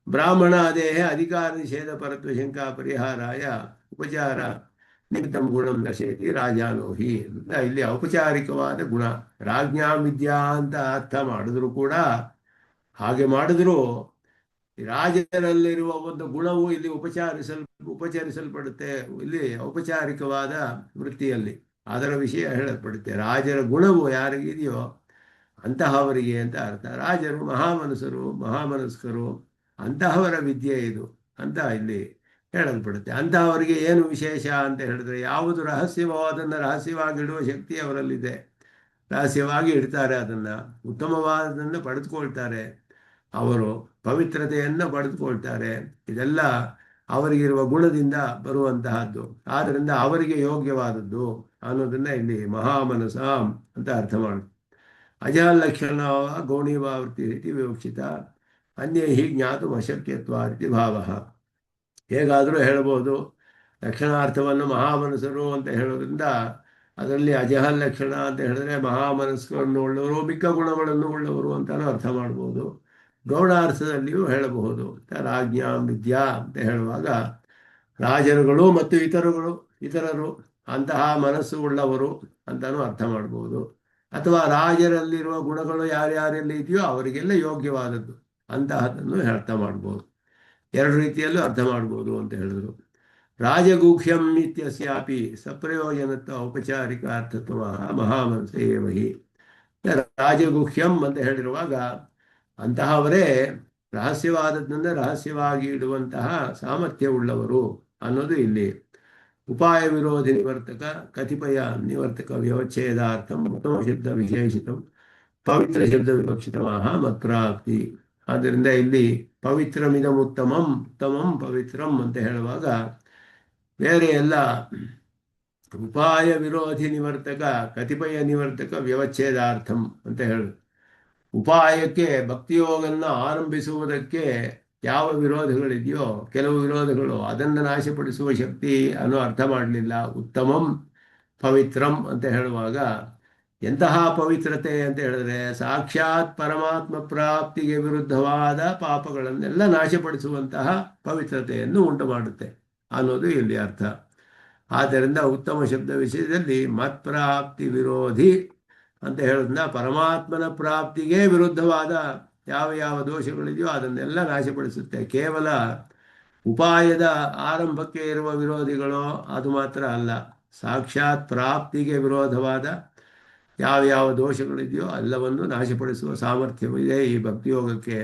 ಬ್ರಾಹ್ಮಣ ದೇಹ ಅಧಿಕಾರ ನಿಷೇಧ ಪರತ್ವ ಶಂಕಾ ಪರಿಹಾರಾಯ ಉಪಚಾರ ನಿಮಿತ್ತಂ ಗುಣಂ ದರ್ಶಯತಿ ರಾಜಾನೋಹಿ. ಇಲ್ಲಿ ಔಪಚಾರಿಕವಾದ ಗುಣ ರಾಜ್ಞಾ ವಿದ್ಯಾ ಅಂತ ಅರ್ಥ ಮಾಡಿದ್ರು ಕೂಡ, ಹಾಗೆ ಮಾಡಿದ್ರು ಈ ರಾಜರಲ್ಲಿರುವ ಒಂದು ಗುಣವು ಇಲ್ಲಿ ಉಪಚರಿಸಲ್ಪಡುತ್ತೆ. ಇಲ್ಲಿ ಔಪಚಾರಿಕವಾದ ವೃತ್ತಿಯಲ್ಲಿ ಅದರ ವಿಷಯ ಹೇಳಲ್ಪಡುತ್ತೆ. ರಾಜರ ಗುಣವು ಯಾರಿಗಿದೆಯೋ ಅಂತಹವರಿಗೆ ಅಂತ ಅರ್ಥ. ರಾಜರು ಮಹಾಮನಸ್ಕರು ಅಂತಹವರ ವಿದ್ಯೆ ಇದು ಅಂತ ಇಲ್ಲಿ ಹೇಳಲ್ಪಡುತ್ತೆ. ಅಂತಹವರಿಗೆ ಏನು ವಿಶೇಷ ಅಂತ ಹೇಳಿದ್ರೆ, ಯಾವುದು ರಹಸ್ಯವೋ ಅದನ್ನು ರಹಸ್ಯವಾಗಿಡುವ ಶಕ್ತಿ ಅವರಲ್ಲಿದೆ. ರಹಸ್ಯವಾಗಿ ಇಡ್ತಾರೆ, ಅದನ್ನು ಉತ್ತಮವಾದನ್ನು ಪಡೆದುಕೊಳ್ತಾರೆ, ಅವರು ಪವಿತ್ರತೆಯನ್ನು ಪಡೆದುಕೊಳ್ತಾರೆ. ಇದೆಲ್ಲ ಅವರಿಗಿರುವ ಗುಣದಿಂದ ಬರುವಂತಹದ್ದು. ಆದ್ದರಿಂದ ಅವರಿಗೆ ಯೋಗ್ಯವಾದದ್ದು ಅನ್ನೋದನ್ನ ಇಲ್ಲಿ ಮಹಾಮನಸ ಅಂತ ಅರ್ಥ ಮಾಡುತ್ತೆ. ಅಜಲಕ್ಷಣ ಗೌಣೀಭಾವೃತ್ತಿ ರೀತಿ ವಿವಕ್ಷಿತ ಅನ್ಯೈ ಜ್ಞಾತು ಅಶಕ್ಯತ್ವ ರೀತಿ ಭಾವ. ಹೇಗಾದರೂ ಹೇಳ್ಬೋದು. ಲಕ್ಷಣಾರ್ಥವನ್ನು ಮಹಾಮನಸ್ಸರು ಅಂತ ಹೇಳೋದ್ರಿಂದ ಅದರಲ್ಲಿ ಅಜಹಲ್ ಲಕ್ಷಣ ಅಂತ ಹೇಳಿದ್ರೆ ಮಹಾಮನಸ್ಕರನ್ನು ಉಳ್ಳವರು, ಮಿಕ್ಕ ಗುಣಗಳನ್ನು ಉಳ್ಳವರು ಅಂತಾನು ಅರ್ಥ ಮಾಡ್ಬೋದು. ಗೌಣಾರ್ಥದಲ್ಲಿಯೂ ಹೇಳಬಹುದು. ರಾಜ್ಞಾಂ ವಿದ್ಯಾ ಅಂತ ಹೇಳುವಾಗ ರಾಜರುಗಳು ಮತ್ತು ಇತರರು ಅಂತಹ ಮನಸ್ಸು ಉಳ್ಳವರು ಅಂತಾನು ಅರ್ಥ ಮಾಡ್ಬೋದು. ಅಥವಾ ರಾಜರಲ್ಲಿರುವ ಗುಣಗಳು ಯಾರ್ಯಾರೆಲ್ಲಿ ಇದೆಯೋ ಅವರಿಗೆಲ್ಲ ಯೋಗ್ಯವಾದದ್ದು ಅಂತಹದನ್ನು ಅರ್ಥ ಮಾಡ್ಬೋದು. ಎರಡು ರೀತಿಯಲ್ಲೂ ಅರ್ಥ ಮಾಡ್ಬೋದು ಅಂತ ಹೇಳಿದ್ರು. ರಾಜಗೂಹ್ಯಂ ಇತ್ಯಸ್ಯಾಪಿ ಸಪ್ರಯೋಜನತ್ವ ಔಪಚಾರಿಕ ಅರ್ಥತ್ವ ಮಹಾಮನಸೇ ವಹಿ. ರಾಜಗುಹ್ಯಂ ಅಂತ ಹೇಳಿರುವಾಗ ಅಂತಹವರೇ ರಹಸ್ಯವಾದದ್ದನ್ನು ರಹಸ್ಯವಾಗಿ ಇಡುವಂತಹ ಸಾಮರ್ಥ್ಯ ಉಳ್ಳವರು ಅನ್ನೋದು ಇಲ್ಲಿ. ಉಪಾಯ ವಿರೋಧಿ ನಿವರ್ತಕ ಕತಿಪಯ ನಿವರ್ತಕ ವ್ಯವಚ್ಛೇದಾರ್ಥಂ ಉತ್ತಮ ಶಬ್ದ ವಿಶೇಷಿತಂ ಪವಿತ್ರ ಶಬ್ದ ವಿವಕ್ಷಿತವಾಹ ಮತ್ಪ್ರಾಪ್ತಿ. ಆದ್ದರಿಂದ ಇಲ್ಲಿ ಉತ್ತಮಂ ಪವಿತ್ರಂ ಅಂತ ಹೇಳುವಾಗ ಬೇರೆ ಎಲ್ಲ ಉಪಾಯ ವಿರೋಧಿ ನಿವರ್ತಕ ಕತಿಪಯ ನಿವರ್ತಕ ವ್ಯವಚ್ಛೇದಾರ್ಥಂ ಅಂತ ಹೇಳು. ಉಪಾಯಕ್ಕೆ ಭಕ್ತಿಯೋಗವನ್ನು ಆರಂಭಿಸುವುದಕ್ಕೆ ಯಾವ ವಿರೋಧಗಳಿದೆಯೋ ಕೆಲವು ವಿರೋಧಗಳು ಅದನ್ನು ನಾಶಪಡಿಸುವ ಶಕ್ತಿ ಅನ್ನೋ ಅರ್ಥ ಮಾಡಲಿಲ್ಲ. ಉತ್ತಮಂ ಪವಿತ್ರಂ ಅಂತ ಹೇಳುವಾಗ ಎಂತಹ ಪವಿತ್ರತೆ ಅಂತ ಹೇಳಿದ್ರೆ ಸಾಕ್ಷಾತ್ ಪರಮಾತ್ಮ ಪ್ರಾಪ್ತಿಗೆ ವಿರುದ್ಧವಾದ ಪಾಪಗಳನ್ನೆಲ್ಲ ನಾಶಪಡಿಸುವಂತಹ ಪವಿತ್ರತೆಯನ್ನು ಉಂಟು ಮಾಡುತ್ತೆ ಅನ್ನೋದು ಇಲ್ಲಿ ಅರ್ಥ. ಆದ್ದರಿಂದ ಉತ್ತಮ ಶಬ್ದ ವಿಷಯದಲ್ಲಿ ಮತ್ಪ್ರಾಪ್ತಿ ವಿರೋಧಿ ಅಂತ ಹೇಳೋದನ್ನ ಪರಮಾತ್ಮನ ಪ್ರಾಪ್ತಿಗೆ ವಿರುದ್ಧವಾದ ಯಾವ ದೋಷಗಳಿದೆಯೋ ಅದನ್ನೆಲ್ಲ ನಾಶಪಡಿಸುತ್ತೆ. ಕೇವಲ ಉಪಾಯದ ಆರಂಭಕ್ಕೆ ಇರುವ ವಿರೋಧಿಗಳು ಅದು ಮಾತ್ರ ಅಲ್ಲ, ಸಾಕ್ಷಾತ್ ಪ್ರಾಪ್ತಿಗೆ ವಿರೋಧವಾದ ಯಾವ ದೋಷಗಳಿದೆಯೋ ಎಲ್ಲವನ್ನು ನಾಶಪಡಿಸುವ ಸಾಮರ್ಥ್ಯವಿದೆ ಈ ಭಕ್ತಿಯೋಗಕ್ಕೆ.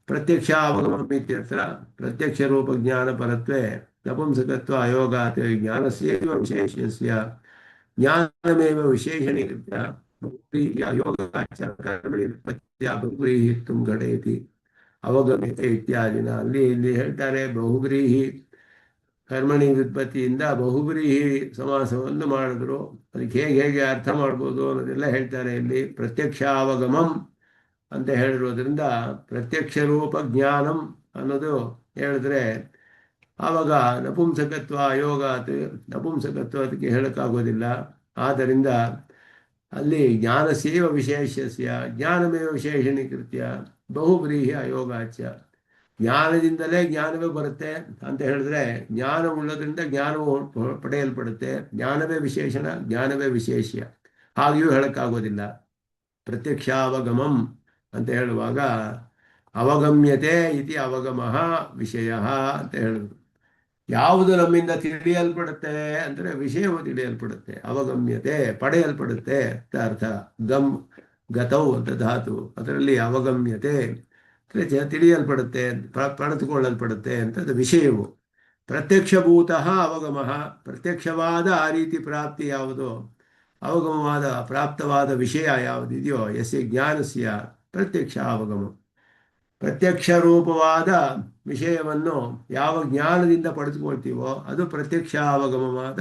ಪ್ರತ್ಯಕ್ಷ ಅವಗಮಿತ್ಯತ್ರ ಪ್ರತ್ಯಕ್ಷ ರೂಪ ಜ್ಞಾನ ಪರತ್ವೇ ನಪುಂಸಕತ್ವ ಅಯೋಗಾತ್ ಜ್ಞಾನಸ್ಯೈವ ವಿಶೇಷಸ್ಯ ಜ್ಞಾನಮೇವ ವಿಶೇಷಣೀಕೃತ್ಯ ಬಹುವ್ರೀಹಿತ್ವಂ ಘಟಯತಿ ಅವಗಮ್ಯತೆ ಇತ್ಯಾದಿನ. ಇಲ್ಲಿ ಹೇಳ್ತಾರೆ ಬಹುವ್ರೀಹಿ ಕರ್ಮಣಿ ವ್ಯುತ್ಪತ್ತಿಯಿಂದ ಬಹುವ್ರೀಹಿ ಸಮಾಸವನ್ನು ಮಾಡಿದ್ರು. ಅದಕ್ಕೆ ಹೇಗೆ ಅರ್ಥ ಮಾಡ್ಬೋದು ಅನ್ನೋದೆಲ್ಲ ಹೇಳ್ತಾರೆ. ಇಲ್ಲಿ ಪ್ರತ್ಯಕ್ಷ ಅವಗಮಂ ಅಂತ ಹೇಳಿರೋದ್ರಿಂದ ಪ್ರತ್ಯಕ್ಷ ರೂಪ ಜ್ಞಾನಂ ಅನ್ನೋದು ಹೇಳಿದ್ರೆ ಆವಾಗ ನಪುಂಸಕತ್ವ ಯೋಗಾತ್ ನಪುಂಸಕತ್ವ ಅದಕ್ಕೆ ಹೇಳಕ್ಕಾಗೋದಿಲ್ಲ. ಆದ್ದರಿಂದ ಅಲ್ಲಿ ಜ್ಞಾನಸ್ಯೈವ ವಿಶೇಷಸ್ಯ ಜ್ಞಾನಮೇವ ವಿಶೇಷಣೀಕೃತ್ಯ ಬಹುವ್ರೀಹಿ ಅಯೋಗಾಚ. ಜ್ಞಾನದಿಂದಲೇ ಜ್ಞಾನವೇ ಬರುತ್ತೆ ಅಂತ ಹೇಳಿದ್ರೆ ಜ್ಞಾನ ಉಳ್ಳೋದ್ರಿಂದ ಜ್ಞಾನವು ಪಡೆಯಲ್ಪಡುತ್ತೆ. ಜ್ಞಾನವೇ ವಿಶೇಷಣ, ಜ್ಞಾನವೇ ವಿಶೇಷ್ಯ ಹಾಗೆಯೂ ಹೇಳಕ್ಕಾಗೋದಿಲ್ಲ. ಪ್ರತ್ಯಕ್ಷಾವಗಮಂ ಅಂತ ಹೇಳುವಾಗ ಅವಗಮ್ಯತೆ ಇತಿ ಅವಗಮಃ ವಿಷಯ ಅಂತ ಹೇಳಿದ್ರು. ಯಾವುದು ನಮ್ಮಿಂದ ತಿಳಿಯಲ್ಪಡುತ್ತೆ ಅಂದರೆ ವಿಷಯವು ತಿಳಿಯಲ್ಪಡುತ್ತೆ. ಅವಗಮ್ಯತೆ ಪಡೆಯಲ್ಪಡುತ್ತೆ ಅಂತ ಅರ್ಥ. ಗತೌ ಅಂತ ಧಾತು, ಅದರಲ್ಲಿ ಅವಗಮ್ಯತೆ ತಿಳಿಯಲ್ಪಡುತ್ತೆ, ಪಡೆದುಕೊಳ್ಳಲ್ಪಡುತ್ತೆ ಅಂತದ್ದು ವಿಷಯವು. ಪ್ರತ್ಯಕ್ಷಭೂತಃ ಅವಗಮಃ, ಪ್ರತ್ಯಕ್ಷವಾದ ಆ ರೀತಿ ಪ್ರಾಪ್ತಿ ಯಾವುದೋ ಅವಗಮವಾದ ಪ್ರಾಪ್ತವಾದ ವಿಷಯ ಯಾವುದಿದೆಯೋ ಯಸ್ಯ ಜ್ಞಾನಸ್ಯ ಪ್ರತ್ಯಕ್ಷ ಅವಗಮ. ಪ್ರತ್ಯಕ್ಷ ರೂಪವಾದ ವಿಷಯವನ್ನು ಯಾವ ಜ್ಞಾನದಿಂದ ಪಡೆದುಕೊಳ್ತೀವೋ ಅದು ಪ್ರತ್ಯಕ್ಷಾವಗಮವಾದ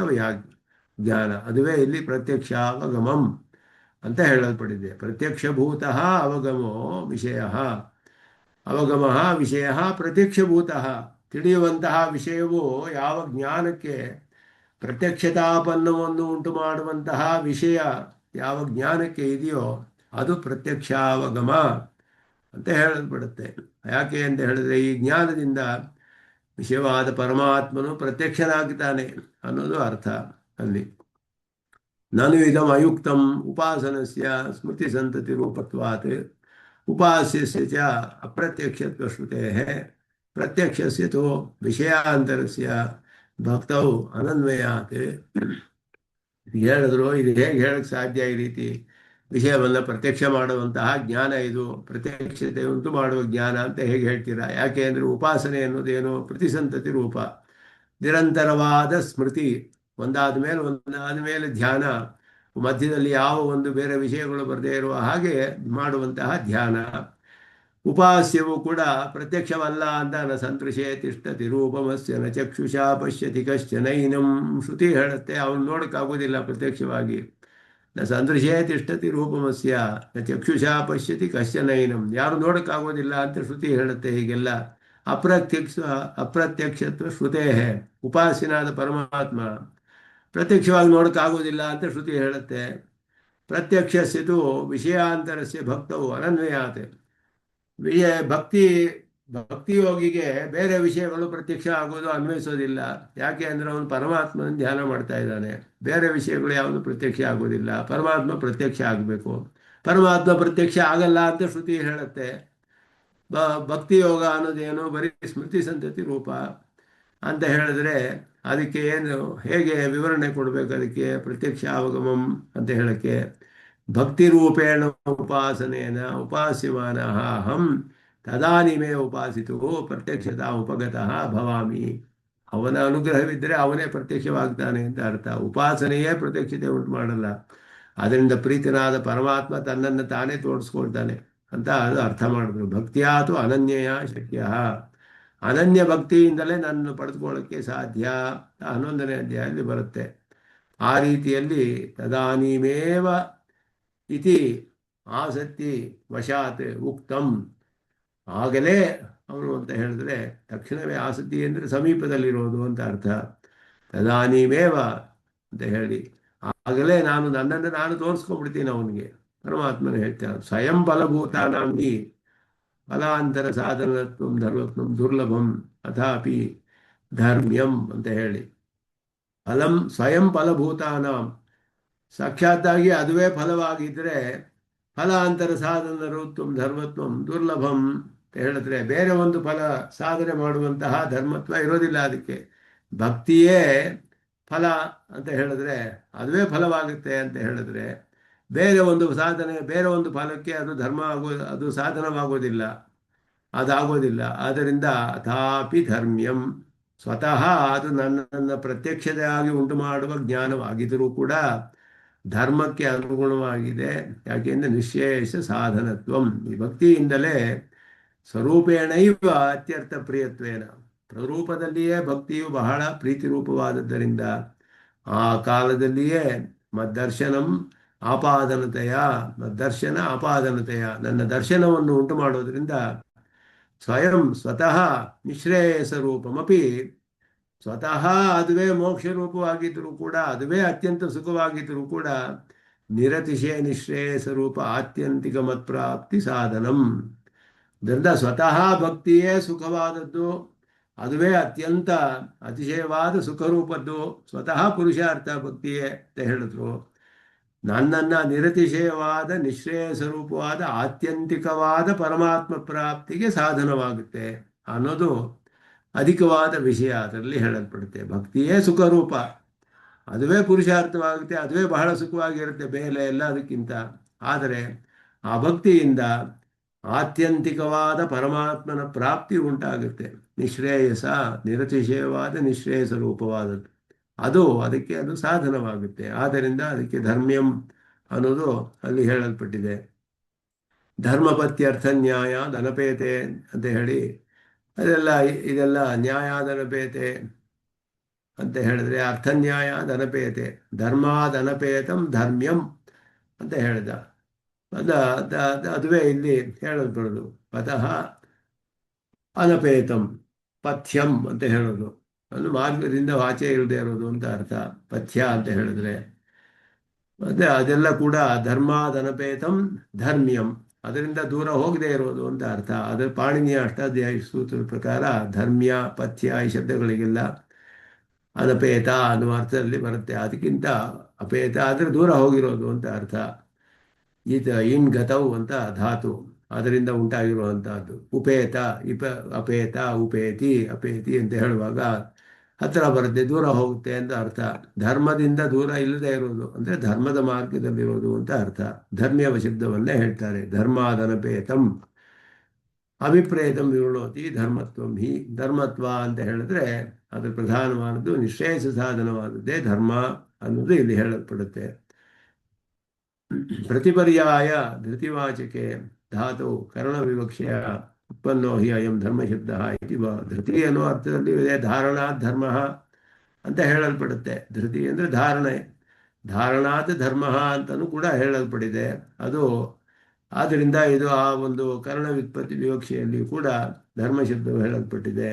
ಜ್ಞಾನ. ಅದುವೇ ಇಲ್ಲಿ ಪ್ರತ್ಯಕ್ಷಾವಗಮಂ ಅಂತ ಹೇಳಲ್ಪಟ್ಟಿದೆ. ಪ್ರತ್ಯಕ್ಷಭೂತಃ ಅವಗಮೋ ವಿಷಯ, ಅವಗಮಃ ವಿಷಯ ಪ್ರತ್ಯಕ್ಷಭೂತಃ. ತಿಳಿಯುವಂತಹ ವಿಷಯವು ಯಾವ ಜ್ಞಾನಕ್ಕೆ ಪ್ರತ್ಯಕ್ಷತಾಪನ್ನವನ್ನು ಉಂಟು ಮಾಡುವಂತಹ ವಿಷಯ ಯಾವ ಜ್ಞಾನಕ್ಕೆ ಇದೆಯೋ ಅದು ಪ್ರತ್ಯಕ್ಷಾವಗಮ ಅಂತ ಹೇಳಲ್ಪಡುತ್ತೆ. ಯಾಕೆ ಅಂತ ಹೇಳಿದ್ರೆ ಈ ಜ್ಞಾನದಿಂದ ವಿಷಯವಾದ ಪರಮಾತ್ಮನು ಪ್ರತ್ಯಕ್ಷನಾಗ್ತಾನೆ ಅನ್ನೋದು ಅರ್ಥ ಅಲ್ಲಿ. ನಾನು ಇದಂ ಅಯುಕ್ತಂ ಉಪಾಸನಸ್ಯ ಸ್ಮೃತಿ ಸಂತತಿ ರೂಪತ್ವಾತ್ ಉಪಾಸ್ಯಸ್ಯ ಚ ಅಪ್ರತ್ಯಕ್ಷತ್ವ ಶ್ರುತೇಃ ಪ್ರತ್ಯಕ್ಷಸ್ಯ ತೋ ವಿಷಯಾಂತರಸ್ಯ ಭಕ್ತೌ ಅನನ್ವಯಾತ್. ಹೇಳಿದ್ರು, ಇದು ಹೇಗೆ ಹೇಳಕ್ ಸಾಧ್ಯ? ಈ ರೀತಿ ವಿಷಯವನ್ನ ಪ್ರತ್ಯಕ್ಷ ಮಾಡುವಂತಹ ಜ್ಞಾನ, ಇದು ಪ್ರತ್ಯಕ್ಷತೆ ಉಂಟು ಮಾಡುವ ಜ್ಞಾನ ಅಂತ ಹೇಗೆ ಹೇಳ್ತೀರಾ? ಯಾಕೆ ಅಂದರೆ ಉಪಾಸನೆ ಅನ್ನೋದೇನು ಪ್ರತಿಸಂತತಿ ರೂಪ, ನಿರಂತರವಾದ ಸ್ಮೃತಿ, ಒಂದಾದ ಮೇಲೆ ಧ್ಯಾನ, ಮಧ್ಯದಲ್ಲಿ ಯಾವ ಒಂದು ಬೇರೆ ವಿಷಯಗಳು ಬರದೇ ಇರುವ ಹಾಗೆ ಮಾಡುವಂತಹ ಧ್ಯಾನ. ಉಪಾಸ್ಯವು ಕೂಡ ಪ್ರತ್ಯಕ್ಷವಲ್ಲ ಅಂತ ನ ಸಂತೃಷೇ ತಿಷ್ಠತಿ ರೂಪಮಸ್ಯ ನ ಚಕ್ಷುಷಾ ಪಶ್ಯತಿ ಕಶ್ಚನೈನಂ. ಶ್ರುತಿ ಹೇಳುತ್ತೆ, ಅವನು ನೋಡೋಕ್ಕಾಗೋದಿಲ್ಲ ಪ್ರತ್ಯಕ್ಷವಾಗಿ. ನ ಸಂದೃಶೇ ತಿಷ್ಠತಿ ರೂಪಮಸ್ಯ ನ ಚಕ್ಷುಷಾ ಪಶ್ಯತಿ ಕಶ್ಚನೈನಂ. ಯಾರು ನೋಡೋಕ್ಕಾಗೋದಿಲ್ಲ ಅಂತ ಶ್ರುತಿ ಹೇಳುತ್ತೆ. ಹೀಗೆಲ್ಲ ಅಪ್ರತ್ಯಕ್ಷ ಅಪ್ರತ್ಯಕ್ಷತ್ವ ಶ್ರುತೇ. ಉಪಾಸನಾದ ಪರಮಾತ್ಮ ಪ್ರತ್ಯಕ್ಷವಾಗಿ ನೋಡೋಕ್ಕಾಗೋದಿಲ್ಲ ಅಂತ ಶ್ರುತಿ ಹೇಳುತ್ತೆ. ಪ್ರತ್ಯಕ್ಷಸ್ಯತು ವಿಷಯಾಂತರಸ್ಯ ಭಕ್ತವು ಅನನ್ವಯಾತ್. ಭಕ್ತಿಯೋಗಿಗೆ ಬೇರೆ ವಿಷಯಗಳು ಪ್ರತ್ಯಕ್ಷ ಆಗೋದು ಅನ್ವಯಿಸೋದಿಲ್ಲ. ಯಾಕೆ ಅಂದರೆ ಅವನು ಪರಮಾತ್ಮನ ಧ್ಯಾನ ಮಾಡ್ತಾ ಇದ್ದಾನೆ. ಬೇರೆ ವಿಷಯಗಳು ಯಾವುದು ಪ್ರತ್ಯಕ್ಷ ಆಗೋದಿಲ್ಲ, ಪರಮಾತ್ಮ ಪ್ರತ್ಯಕ್ಷ ಆಗಬೇಕು. ಪರಮಾತ್ಮ ಪ್ರತ್ಯಕ್ಷ ಆಗಲ್ಲ ಅಂತ ಶ್ರುತಿ ಹೇಳುತ್ತೆ. ಭಕ್ತಿಯೋಗ ಅನ್ನೋದೇನು ಬರೀ ಸ್ಮೃತಿ ಸಂತತಿ ರೂಪ ಅಂತ ಹೇಳಿದ್ರೆ ಅದಕ್ಕೆ ಏನು, ಹೇಗೆ ವಿವರಣೆ ಕೊಡಬೇಕು? ಅದಕ್ಕೆ ಪ್ರತ್ಯಕ್ಷ ಅವಗಮಂ ಅಂತ ಹೇಳಕ್ಕೆ, ಭಕ್ತಿ ರೂಪೇಣ ಉಪಾಸನೇನ ಉಪಾಸ್ಯಮಾನ ಅಹಂ ತದಾನಿಮೇ ಉಪಾಸಿತು ಪ್ರತ್ಯಕ್ಷತಾ ಉಪಗತಃ ಭವಾಮಿ. ಅವನ ಅನುಗ್ರಹವಿದ್ದರೆ ಅವನೇ ಪ್ರತ್ಯಕ್ಷವಾಗ್ತಾನೆ ಅಂತ ಅರ್ಥ. ಉಪಾಸನೆಯೇ ಪ್ರತ್ಯಕ್ಷತೆ ಉಂಟು ಮಾಡಲ್ಲ. ಅದರಿಂದ ಪ್ರೀತನಾದ ಪರಮಾತ್ಮ ತನ್ನನ್ನು ತಾನೇ ತೋರಿಸ್ಕೊಳ್ತಾನೆ ಅಂತ ಅದು ಅರ್ಥ ಮಾಡಿದ್ರು. ಭಕ್ತಿಯಾತು ಅನನ್ಯಯ ಶಕ್ಯ. ಅನನ್ಯ ಭಕ್ತಿಯಿಂದಲೇ ನನ್ನನ್ನು ಪಡೆದುಕೊಳ್ಳೋಕ್ಕೆ ಸಾಧ್ಯ. 11ನೇ ಅಧ್ಯಾಯದಲ್ಲಿ ಬರುತ್ತೆ. ಆ ರೀತಿಯಲ್ಲಿ ತದಾನಿಮೇವ ಇತಿ ಆಸಕ್ತಿ ವಶಾತ್ ಉಕ್ತಂ. ಆಗಲೇ ಅವನು ಅಂತ ಹೇಳಿದ್ರೆ ತಕ್ಷಣವೇ, ಆಸಕ್ತಿ ಅಂದರೆ ಸಮೀಪದಲ್ಲಿರೋದು ಅಂತ ಅರ್ಥ. ತದಾನಿಮೇವ ಅಂತ ಹೇಳಿ ಆಗಲೇ ನನ್ನನ್ನು ನಾನು ತೋರಿಸ್ಕೊಂಡ್ಬಿಡ್ತೀನಿ ಅವನಿಗೆ. ಪರಮಾತ್ಮನ ಹೇಳ್ತಾನೆ, ಸ್ವಯಂ ಫಲಭೂತಾನಾಂಗಿ ಫಲಾಂತರ ಸಾಧನತ್ವಂ ಧರ್ಮತ್ವಂ ದುರ್ಲಭಂ ಅಥಾಪಿ ಧರ್ಮ್ಯಂ ಅಂತ ಹೇಳಿ. ಸ್ವಯಂ ಫಲಭೂತಾನಾಂ, ಸಾಕ್ಷಾತ್ತಾಗಿ ಅದುವೇ ಫಲವಾಗಿದ್ದರೆ ಫಲಾಂತರ ಸಾಧನ ಋತ್ವಂ ಧರ್ಮತ್ವಂ ದುರ್ಲಭಂ ಅಂತ ಹೇಳಿದ್ರೆ, ಬೇರೆ ಒಂದು ಫಲ ಸಾಧನೆ ಮಾಡುವಂತಹ ಧರ್ಮತ್ವ ಇರೋದಿಲ್ಲ ಅದಕ್ಕೆ. ಭಕ್ತಿಯೇ ಫಲ ಅಂತ ಹೇಳಿದ್ರೆ ಅದುವೇ ಫಲವಾಗುತ್ತೆ ಅಂತ ಹೇಳಿದ್ರೆ, ಬೇರೆ ಒಂದು ಸಾಧನೆ, ಬೇರೆ ಒಂದು ಫಲಕ್ಕೆ ಅದು ಧರ್ಮ ಅದು ಸಾಧನವಾಗೋದಿಲ್ಲ, ಅದಾಗೋದಿಲ್ಲ. ಆದ್ದರಿಂದ ಅಥಾಪಿ ಧರ್ಮ್ಯಂ, ಸ್ವತಃ ಅದು ನನ್ನನ್ನು ಪ್ರತ್ಯಕ್ಷತೆಯಾಗಿ ಉಂಟು ಮಾಡುವ ಜ್ಞಾನವಾಗಿದ್ದರೂ ಕೂಡ ಧರ್ಮಕ್ಕೆ ಅನುಗುಣವಾಗಿದೆ. ಯಾಕೆಂದರೆ ನಿಶ್ಚೇಷ ಸಾಧನತ್ವಂ. ಈ ಭಕ್ತಿಯಿಂದಲೇ ಸ್ವರೂಪೇಣೈವ ಅತ್ಯರ್ಥ ಪ್ರಿಯತ್ವೇನ, ಸ್ವರೂಪದಲ್ಲಿಯೇ ಭಕ್ತಿಯು ಬಹಳ ಪ್ರೀತಿ ರೂಪವಾದದ್ದರಿಂದ ಆ ಕಾಲದಲ್ಲಿಯೇ ಮದ್ದರ್ಶನಂ ಆಪಾದನತೆಯ, ಮದ್ದರ್ಶನ ಆಪಾದನತೆಯ, ನನ್ನ ದರ್ಶನವನ್ನು ಉಂಟು ಮಾಡೋದ್ರಿಂದ ಸ್ವತಃ ನಿಶ್ರೇಯಸ ರೂಪಮಪಿ, ಸ್ವತಃ ಅದುವೇ ಮೋಕ್ಷ ರೂಪವಾಗಿದ್ದರೂ ಕೂಡ, ಅದುವೇ ಅತ್ಯಂತ ಸುಖವಾಗಿದ್ದರೂ ಕೂಡ ನಿರತಿಶಯ ನಿಶ್ರೇಯಸ ರೂಪ ಆತ್ಯಂತಿಕ ಮತ್ಪ್ರಾಪ್ತಿ ಸಾಧನಂ. ಇದರಿಂದ ಸ್ವತಃ ಭಕ್ತಿಯೇ ಸುಖವಾದದ್ದು, ಅದುವೇ ಅತ್ಯಂತ ಅತಿಶಯವಾದ ಸುಖರೂಪದ್ದು, ಸ್ವತಃ ಪುರುಷಾರ್ಥ ಭಕ್ತಿಯೇ ಅಂತ ಹೇಳಿದ್ರು. ನನ್ನನ್ನು ನಿರತಿಶಯವಾದ ನಿಶ್ರೇಯಸ ರೂಪವಾದ ಆತ್ಯಂತಿಕವಾದ ಪರಮಾತ್ಮ ಪ್ರಾಪ್ತಿಗೆ ಸಾಧನವಾಗುತ್ತೆ ಅನ್ನೋದು ಅಧಿಕವಾದ ವಿಷಯ ಅದರಲ್ಲಿ ಹೇಳಲ್ಪಡುತ್ತೆ. ಭಕ್ತಿಯೇ ಸುಖರೂಪ, ಅದುವೇ ಪುರುಷಾರ್ಥವಾಗುತ್ತೆ, ಅದುವೇ ಬಹಳ ಸುಖವಾಗಿರುತ್ತೆ ಬೇರೆ ಎಲ್ಲ ಅದಕ್ಕಿಂತ. ಆದರೆ ಆ ಭಕ್ತಿಯಿಂದ ಆತ್ಯಂತಿಕವಾದ ಪರಮಾತ್ಮನ ಪ್ರಾಪ್ತಿ ಉಂಟಾಗುತ್ತೆ. ನಿಶ್ರೇಯಸ, ನಿರತಿಶಯವಾದ ನಿಶ್ರೇಯಸ ರೂಪವಾದದ್ದು ಅದಕ್ಕೆ ಅದು ಸಾಧನವಾಗುತ್ತೆ. ಆದ್ದರಿಂದ ಅದಕ್ಕೆ ಧರ್ಮ್ಯಂ ಅನ್ನೋದು ಅಲ್ಲಿ ಹೇಳಲ್ಪಟ್ಟಿದೆ. ಧರ್ಮಪತ್ಯರ್ಥ ನ್ಯಾಯ ಧನಪೇತೆ ಅಂತ ಹೇಳಿ ಇದೆಲ್ಲ ನ್ಯಾಯಾದನಪೇತೆ ಅಂತ ಹೇಳಿದ್ರೆ ಅರ್ಥನ್ಯಾಯ ಧನಪೇತೆ, ಧರ್ಮಾದನಪೇತಂ ಧರ್ಮ್ಯಂ ಅಂತ ಹೇಳಿದ. ಅದುವೇ ಇಲ್ಲಿ ಹೇಳಲ್ಪಡೋದು. ಪತಃ ಅನಪೇತಂ ಪಥ್ಯಂ ಅಂತ ಹೇಳೋದು, ಅದು ಮಾರ್ಗದಿಂದ ಆಚೆ ಇಲ್ಲದೆ ಇರೋದು ಅಂತ ಅರ್ಥ. ಪಥ್ಯ ಅಂತ ಹೇಳಿದ್ರೆ ಅದೆಲ್ಲ ಕೂಡ ಧರ್ಮಾದನಪೇತಂ ಧರ್ಮ್ಯಂ, ಅದರಿಂದ ದೂರ ಹೋಗದೆ ಇರೋದು ಅಂತ ಅರ್ಥ. ಅದರ ಪಾಣಿನಿಯ ಅಷ್ಟಾಧ್ಯಾಯ ಸೂತ್ರದ ಪ್ರಕಾರ ಧರ್ಮ್ಯ ಪಥ್ಯ ಈ ಶಬ್ದಗಳಿಗೆಲ್ಲ ಅನಪೇತ ಅನ್ನುವ ಅರ್ಥದಲ್ಲಿ ಬರುತ್ತೆ. ಅದಕ್ಕಿಂತ ಅಪೇತ ಆದರೆ ದೂರ ಹೋಗಿರೋದು ಅಂತ ಅರ್ಥ. ಇನ್ ಗತವು ಅಂತ ಧಾತು, ಅದರಿಂದ ಉಂಟಾಗಿರುವಂತಹದ್ದು. ಉಪೇತ, ಇಪ, ಅಪೇತ, ಉಪೇತಿ, ಅಪೇತಿ ಅಂತ ಹೇಳುವಾಗ ಹತ್ತಿರ ಬರುತ್ತೆ, ದೂರ ಹೋಗುತ್ತೆ ಅಂತ ಅರ್ಥ. ಧರ್ಮದಿಂದ ದೂರ ಇಲ್ಲದೆ ಇರೋದು ಅಂದರೆ ಧರ್ಮದ ಮಾರ್ಗದಲ್ಲಿರೋದು ಅಂತ ಅರ್ಥ. ಧರ್ಮ್ಯವ ಶಬ್ದವನ್ನೇ ಹೇಳ್ತಾರೆ. ಧರ್ಮಾದನಪೇತಂ ಅಭಿಪ್ರೇತಂ ವಿವೃಣೋತಿ ಧರ್ಮತ್ವಂ ಹಿ. ಧರ್ಮತ್ವ ಅಂತ ಹೇಳಿದ್ರೆ ಅದು ಪ್ರಧಾನವಾದದ್ದು, ನಿಶ್ರೇಯಸ ಸಾಧನವಾದದ್ದೇ ಧರ್ಮ ಅನ್ನೋದು ಇಲ್ಲಿ ಹೇಳಲ್ಪಡುತ್ತೆ. ಪ್ರತಿಪರ್ಯಾಯ ಧೃತಿವಾಚಕೆ ಧಾತು ಕರ್ಣ ವಿವಕ್ಷೆಯ ಉತ್ಪನ್ನೋ ಹಿ ಅಯಂ ಧರ್ಮಶಬ್ದ ಇತಿ ಧೃತಿ ಅನ್ನೋ ಅರ್ಥದಲ್ಲಿ ಇದೆ. ಧಾರಣಾತ್ ಧರ್ಮ ಅಂತ ಹೇಳಲ್ಪಡುತ್ತೆ. ಧೃತಿ ಅಂದರೆ ಧಾರಣೆ, ಧಾರಣಾತ್ ಧರ್ಮ ಅಂತಲೂ ಕೂಡ ಹೇಳಲ್ಪಡಿದೆ. ಅದು ಆದ್ದರಿಂದ ಇದು ಆ ಒಂದು ಕರ್ಣ ವ್ಯುತ್ಪತ್ತಿ ವಿವಕ್ಷೆಯಲ್ಲಿ ಕೂಡ ಧರ್ಮಶಬ್ದವು ಹೇಳಲ್ಪಟ್ಟಿದೆ.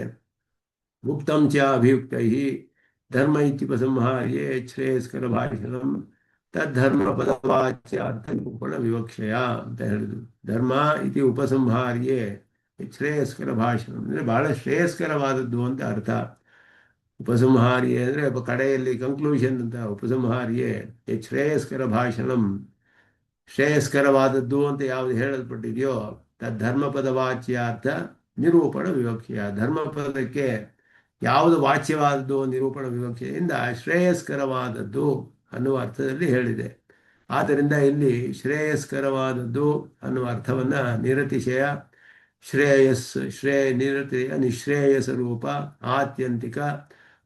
ಮುಕ್ತಂ ಚ ಅಭಿಯುಕ್ತೈ ಧರ್ಮ ಇತ್ಯುಪಸಂಹಾರ್ಯೇ ಶ್ರೇಯಸ್ಕರ ಭಾಷಣಂ ತದ್ಧರ್ಮ ಪದವಾಚ್ಯ ಅರ್ಥ ನಿರೂಪಣ ವಿವಕ್ಷೆಯ ಅಂತ ಹೇಳಿದ್ರು. ಧರ್ಮ ಇತಿ ಉಪಸಂಹಾರ್ಯೇ ಶ್ರೇಯಸ್ಕರ ಭಾಷಣ ಅಂದರೆ ಬಹಳ ಶ್ರೇಯಸ್ಕರವಾದದ್ದು ಅಂತ ಅರ್ಥ. ಉಪಸಂಹಾರ್ಯೆ ಅಂದರೆ ಕಡೆಯಲ್ಲಿ ಕನ್ಕ್ಲೂಷನ್ ಅಂತ. ಉಪಸಂಹಾರ್ಯೆ ಶ್ರೇಯಸ್ಕರ ಭಾಷಣಂ, ಶ್ರೇಯಸ್ಕರವಾದದ್ದು ಅಂತ ಯಾವುದು ಹೇಳಲ್ಪಟ್ಟಿದೆಯೋ ತದ್ಧರ್ಮ ಪದವಾಚ್ಯಾರ್ಥ ನಿರೂಪಣ ವಿವಕ್ಷೆಯ. ಧರ್ಮಪದಕ್ಕೆ ಯಾವುದು ವಾಚ್ಯವಾದದ್ದು ನಿರೂಪಣ ವಿವಕ್ಷೆಯಿಂದ ಶ್ರೇಯಸ್ಕರವಾದದ್ದು ಅನ್ನುವ ಅರ್ಥದಲ್ಲಿ ಹೇಳಿದೆ. ಆದ್ದರಿಂದ ಇಲ್ಲಿ ಶ್ರೇಯಸ್ಕರವಾದದ್ದು ಅನ್ನುವ ಅರ್ಥವನ್ನ ನಿರತಿಶಯ ಶ್ರೇಯಸ್ ನಿರತಿಯ ನಿಶ್ರೇಯಸ ರೂಪ ಆತ್ಯಂತಿಕ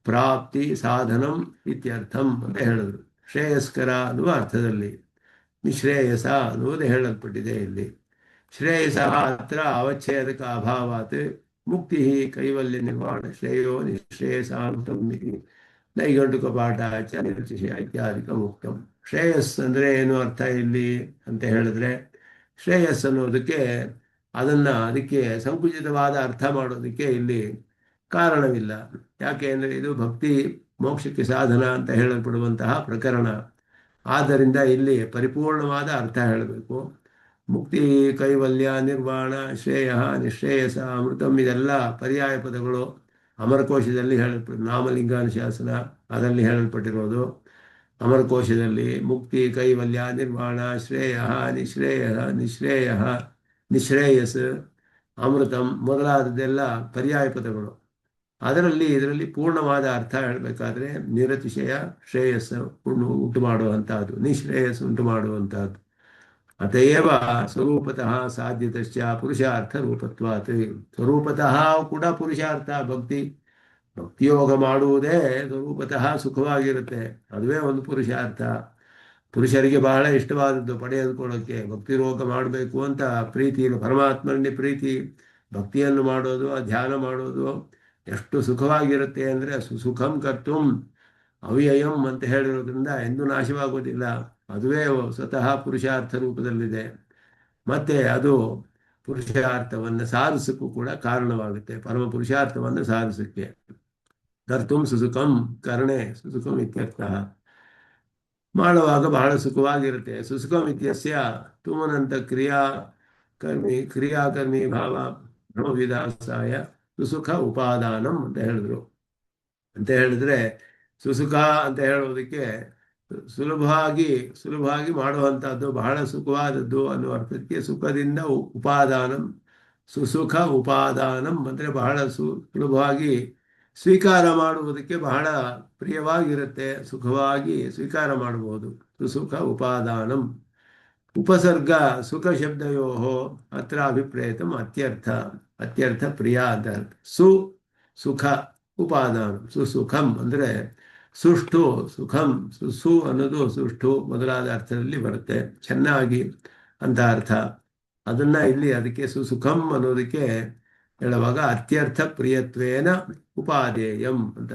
ಪ್ರಾಪ್ತಿ ಸಾಧನಂ ಇತ್ಯರ್ಥಂ ಅಂತ ಹೇಳಿದ್ರು. ಶ್ರೇಯಸ್ಕರ ಅನ್ನುವ ಅರ್ಥದಲ್ಲಿ ನಿಶ್ರೇಯಸ ಅನ್ನುವುದು ಹೇಳಲ್ಪಟ್ಟಿದೆ ಇಲ್ಲಿ. ಶ್ರೇಯಸ ಅತ್ರ ಅವಚ್ಛೇದಕ ಅಭಾವಾತ್ ಮುಕ್ತಿ ಕೈವಲ್ಯ ನಿರ್ವಾಣ ಶ್ರೇಯೋ ನಿಶ್ರೇಯಸಾಂತಂ ನೈಗಂಟುಕ ಪಾಠ ನಿರತಿಶಯ ಇತ್ಯಾದಿಕ ಮುಕ್ತಂ. ಶ್ರೇಯಸ್ ಅಂದರೆ ಏನು ಅರ್ಥ ಇಲ್ಲಿ ಅಂತ ಹೇಳಿದ್ರೆ, ಶ್ರೇಯಸ್ ಅನ್ನೋದಕ್ಕೆ ಅದಕ್ಕೆ ಸಂಕುಚಿತವಾದ ಅರ್ಥ ಮಾಡೋದಕ್ಕೆ ಇಲ್ಲಿ ಕಾರಣವಿಲ್ಲ. ಯಾಕೆ ಅಂದರೆ ಇದು ಭಕ್ತಿ ಮೋಕ್ಷಕ್ಕೆ ಸಾಧನ ಅಂತ ಹೇಳಲ್ಪಡುವಂತಹ ಪ್ರಕರಣ. ಆದ್ದರಿಂದ ಇಲ್ಲಿ ಪರಿಪೂರ್ಣವಾದ ಅರ್ಥ ಹೇಳಬೇಕು. ಮುಕ್ತಿ, ಕೈವಲ್ಯ, ನಿರ್ವಾಣ, ಶ್ರೇಯ, ನಿಶ್ರೇಯಸ, ಅಮೃತಂ ಇದೆಲ್ಲ ಪರ್ಯಾಯ ಪದಗಳು ಅಮರಕೋಶದಲ್ಲಿ ನಾಮಲಿಂಗಾನುಶಾಸನ ಅದರಲ್ಲಿ ಹೇಳಲ್ಪಟ್ಟಿರೋದು. ಅಮರಕೋಶದಲ್ಲಿ ಮುಕ್ತಿ, ಕೈವಲ್ಯ, ನಿರ್ವಾಣ, ಶ್ರೇಯ, ನಿಶ್ರೇಯ, ನಿಶ್ರೇಯಸ್, ಅಮೃತಂ ಮೊದಲಾದದ್ದೆಲ್ಲ ಪರ್ಯಾಯ ಪದಗಳು. ಇದರಲ್ಲಿ ಪೂರ್ಣವಾದ ಅರ್ಥ ಹೇಳಬೇಕಾದ್ರೆ ನಿರತಿಶಯ ಶ್ರೇಯಸ್ಸು ಉಂಟು ಮಾಡುವಂತಹದ್ದು, ನಿಶ್ರೇಯಸ್ಸು ಉಂಟು ಮಾಡುವಂತಹದ್ದು. ಅತಯೇವ ಸ್ವರೂಪತಃ ಸಾಧ್ಯತಶ್ಚ ಪುರುಷಾರ್ಥ ರೂಪತ್ವಾತ್. ಸ್ವರೂಪತಃ ಕೂಡ ಪುರುಷಾರ್ಥ. ಭಕ್ತಿಯೋಗ ಮಾಡುವುದೇ ಸ್ವರೂಪತಃ ಸುಖವಾಗಿರುತ್ತೆ, ಅದುವೇ ಒಂದು ಪುರುಷಾರ್ಥ. ಪುರುಷರಿಗೆ ಬಹಳ ಇಷ್ಟವಾದದ್ದು ಪಡೆದುಕೊಳ್ಳೋಕ್ಕೆ ಭಕ್ತಿ ರೋಗ ಮಾಡಬೇಕು ಅಂತ ಪ್ರೀತಿ, ಪರಮಾತ್ಮನಲ್ಲಿ ಪ್ರೀತಿ, ಭಕ್ತಿಯನ್ನು ಮಾಡೋದು, ಧ್ಯಾನ ಮಾಡೋದು ಎಷ್ಟು ಸುಖವಾಗಿರುತ್ತೆ ಅಂದರೆ ಸುಖಂ ಕರ್ತುಂ ಅವ್ಯಯಂ ಅಂತ ಹೇಳಿರೋದ್ರಿಂದ ಎಂದೂ ನಾಶವಾಗೋದಿಲ್ಲ. ಅದುವೇ ಸ್ವತಃ ಪುರುಷಾರ್ಥ ರೂಪದಲ್ಲಿದೆ. ಮತ್ತೆ ಅದು ಪುರುಷಾರ್ಥವನ್ನು ಸಾಧಿಸಕ್ಕೂ ಕೂಡ ಕಾರಣವಾಗುತ್ತೆ. ಪರಮ ಪುರುಷಾರ್ಥವನ್ನು ಸಾಧಿಸಕ್ಕೆ ಕರ್ತುಂ ಸುಸುಖಂ, ಕರ್ಣೆ ಸುಸುಖಂ ಇತ್ಯರ್ಥ. ಮಾಡುವಾಗ ಬಹಳ ಸುಖವಾಗಿರುತ್ತೆ. ಸುಸುಖಂ ಇತ್ಯಸ್ಯ ತುಮನಂತ ಕ್ರಿಯಾಕರ್ಮಿ ಭಾವ ಬ್ರಹ್ಮವಿದಾಸಾಯ ಸುಸುಖ ಉಪಾದಾನಂ ಅಂತ ಹೇಳಿದ್ರೆ ಸುಸುಖ ಅಂತ ಹೇಳೋದಕ್ಕೆ ಸುಲಭವಾಗಿ ಮಾಡುವಂತಹದ್ದು, ಬಹಳ ಸುಖವಾದದ್ದು ಅನ್ನುವ ಅರ್ಥಕ್ಕೆ ಸುಖದಿಂದ ಉಪಾದಾನಂ, ಸುಸುಖ ಉಪಾದಾನಂ ಅಂದರೆ ಬಹಳ ಸುಲಭವಾಗಿ ಸ್ವೀಕಾರ ಮಾಡುವುದಕ್ಕೆ ಬಹಳ ಪ್ರಿಯವಾಗಿರುತ್ತೆ, ಸುಖವಾಗಿ ಸ್ವೀಕಾರ ಮಾಡಬಹುದು. ಸುಸುಖ ಉಪಾದಾನಂ. ಉಪಸರ್ಗ ಸುಖ ಶಬ್ದಯೋ ಅತ್ರ ಅಭಿಪ್ರೇತಂ ಅತ್ಯರ್ಥ ಪ್ರಿಯ ಅಂತ. ಸುಖ ಉಪಾದಾನ, ಸುಸುಖಂ ಅಂದರೆ ಸುಷ್ಟು, ಸುಖಂ, ಸು ಅನ್ನೋದು ಸುಷ್ಟು ಮೊದಲಾದ ಅರ್ಥದಲ್ಲಿ ಬರುತ್ತೆ, ಚೆನ್ನಾಗಿ ಅಂತ ಅರ್ಥ. ಅದನ್ನ ಇಲ್ಲಿ ಅದಕ್ಕೆ ಸುಸುಖಂ ಅನ್ನೋದಕ್ಕೆ ಹೇಳುವಾಗ ಅತ್ಯರ್ಥ ಪ್ರಿಯತ್ವೇನ ಉಪಾದೇಯಂ ಅಂತ.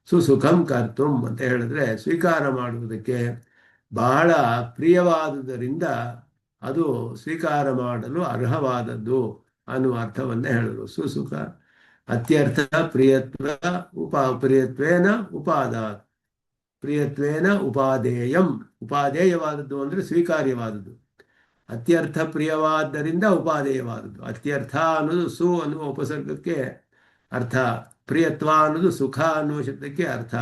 ಸುಸುಖಂ ಕರ್ತುಂ ಅಂತ ಹೇಳಿದ್ರೆ ಸ್ವೀಕಾರ ಮಾಡುವುದಕ್ಕೆ ಬಹಳ ಪ್ರಿಯವಾದುದರಿಂದ ಅದು ಸ್ವೀಕಾರ ಮಾಡಲು ಅರ್ಹವಾದದ್ದು ಅನ್ನುವ ಅರ್ಥವನ್ನೇ ಹೇಳಿದ್ರು. ಸುಸುಖ ಅತ್ಯರ್ಥ ಪ್ರಿಯತ್ವೇನ ಉಪಾದೇಯಂ. ಉಪಾದೇಯವಾದದ್ದು ಅಂದರೆ ಸ್ವೀಕಾರ್ಯವಾದದ್ದು. ಅತ್ಯರ್ಥ ಪ್ರಿಯವಾದ್ದರಿಂದ ಉಪಾದೇಯವಾದದ್ದು. ಅತ್ಯರ್ಥ ಅನ್ನೋದು ಸು ಅನ್ನುವ ಉಪಸರ್ಗಕ್ಕೆ ಅರ್ಥ, ಪ್ರಿಯತ್ವ ಅನ್ನೋದು ಸುಖ ಅನ್ನುವ ಶಬ್ದಕ್ಕೆ ಅರ್ಥ,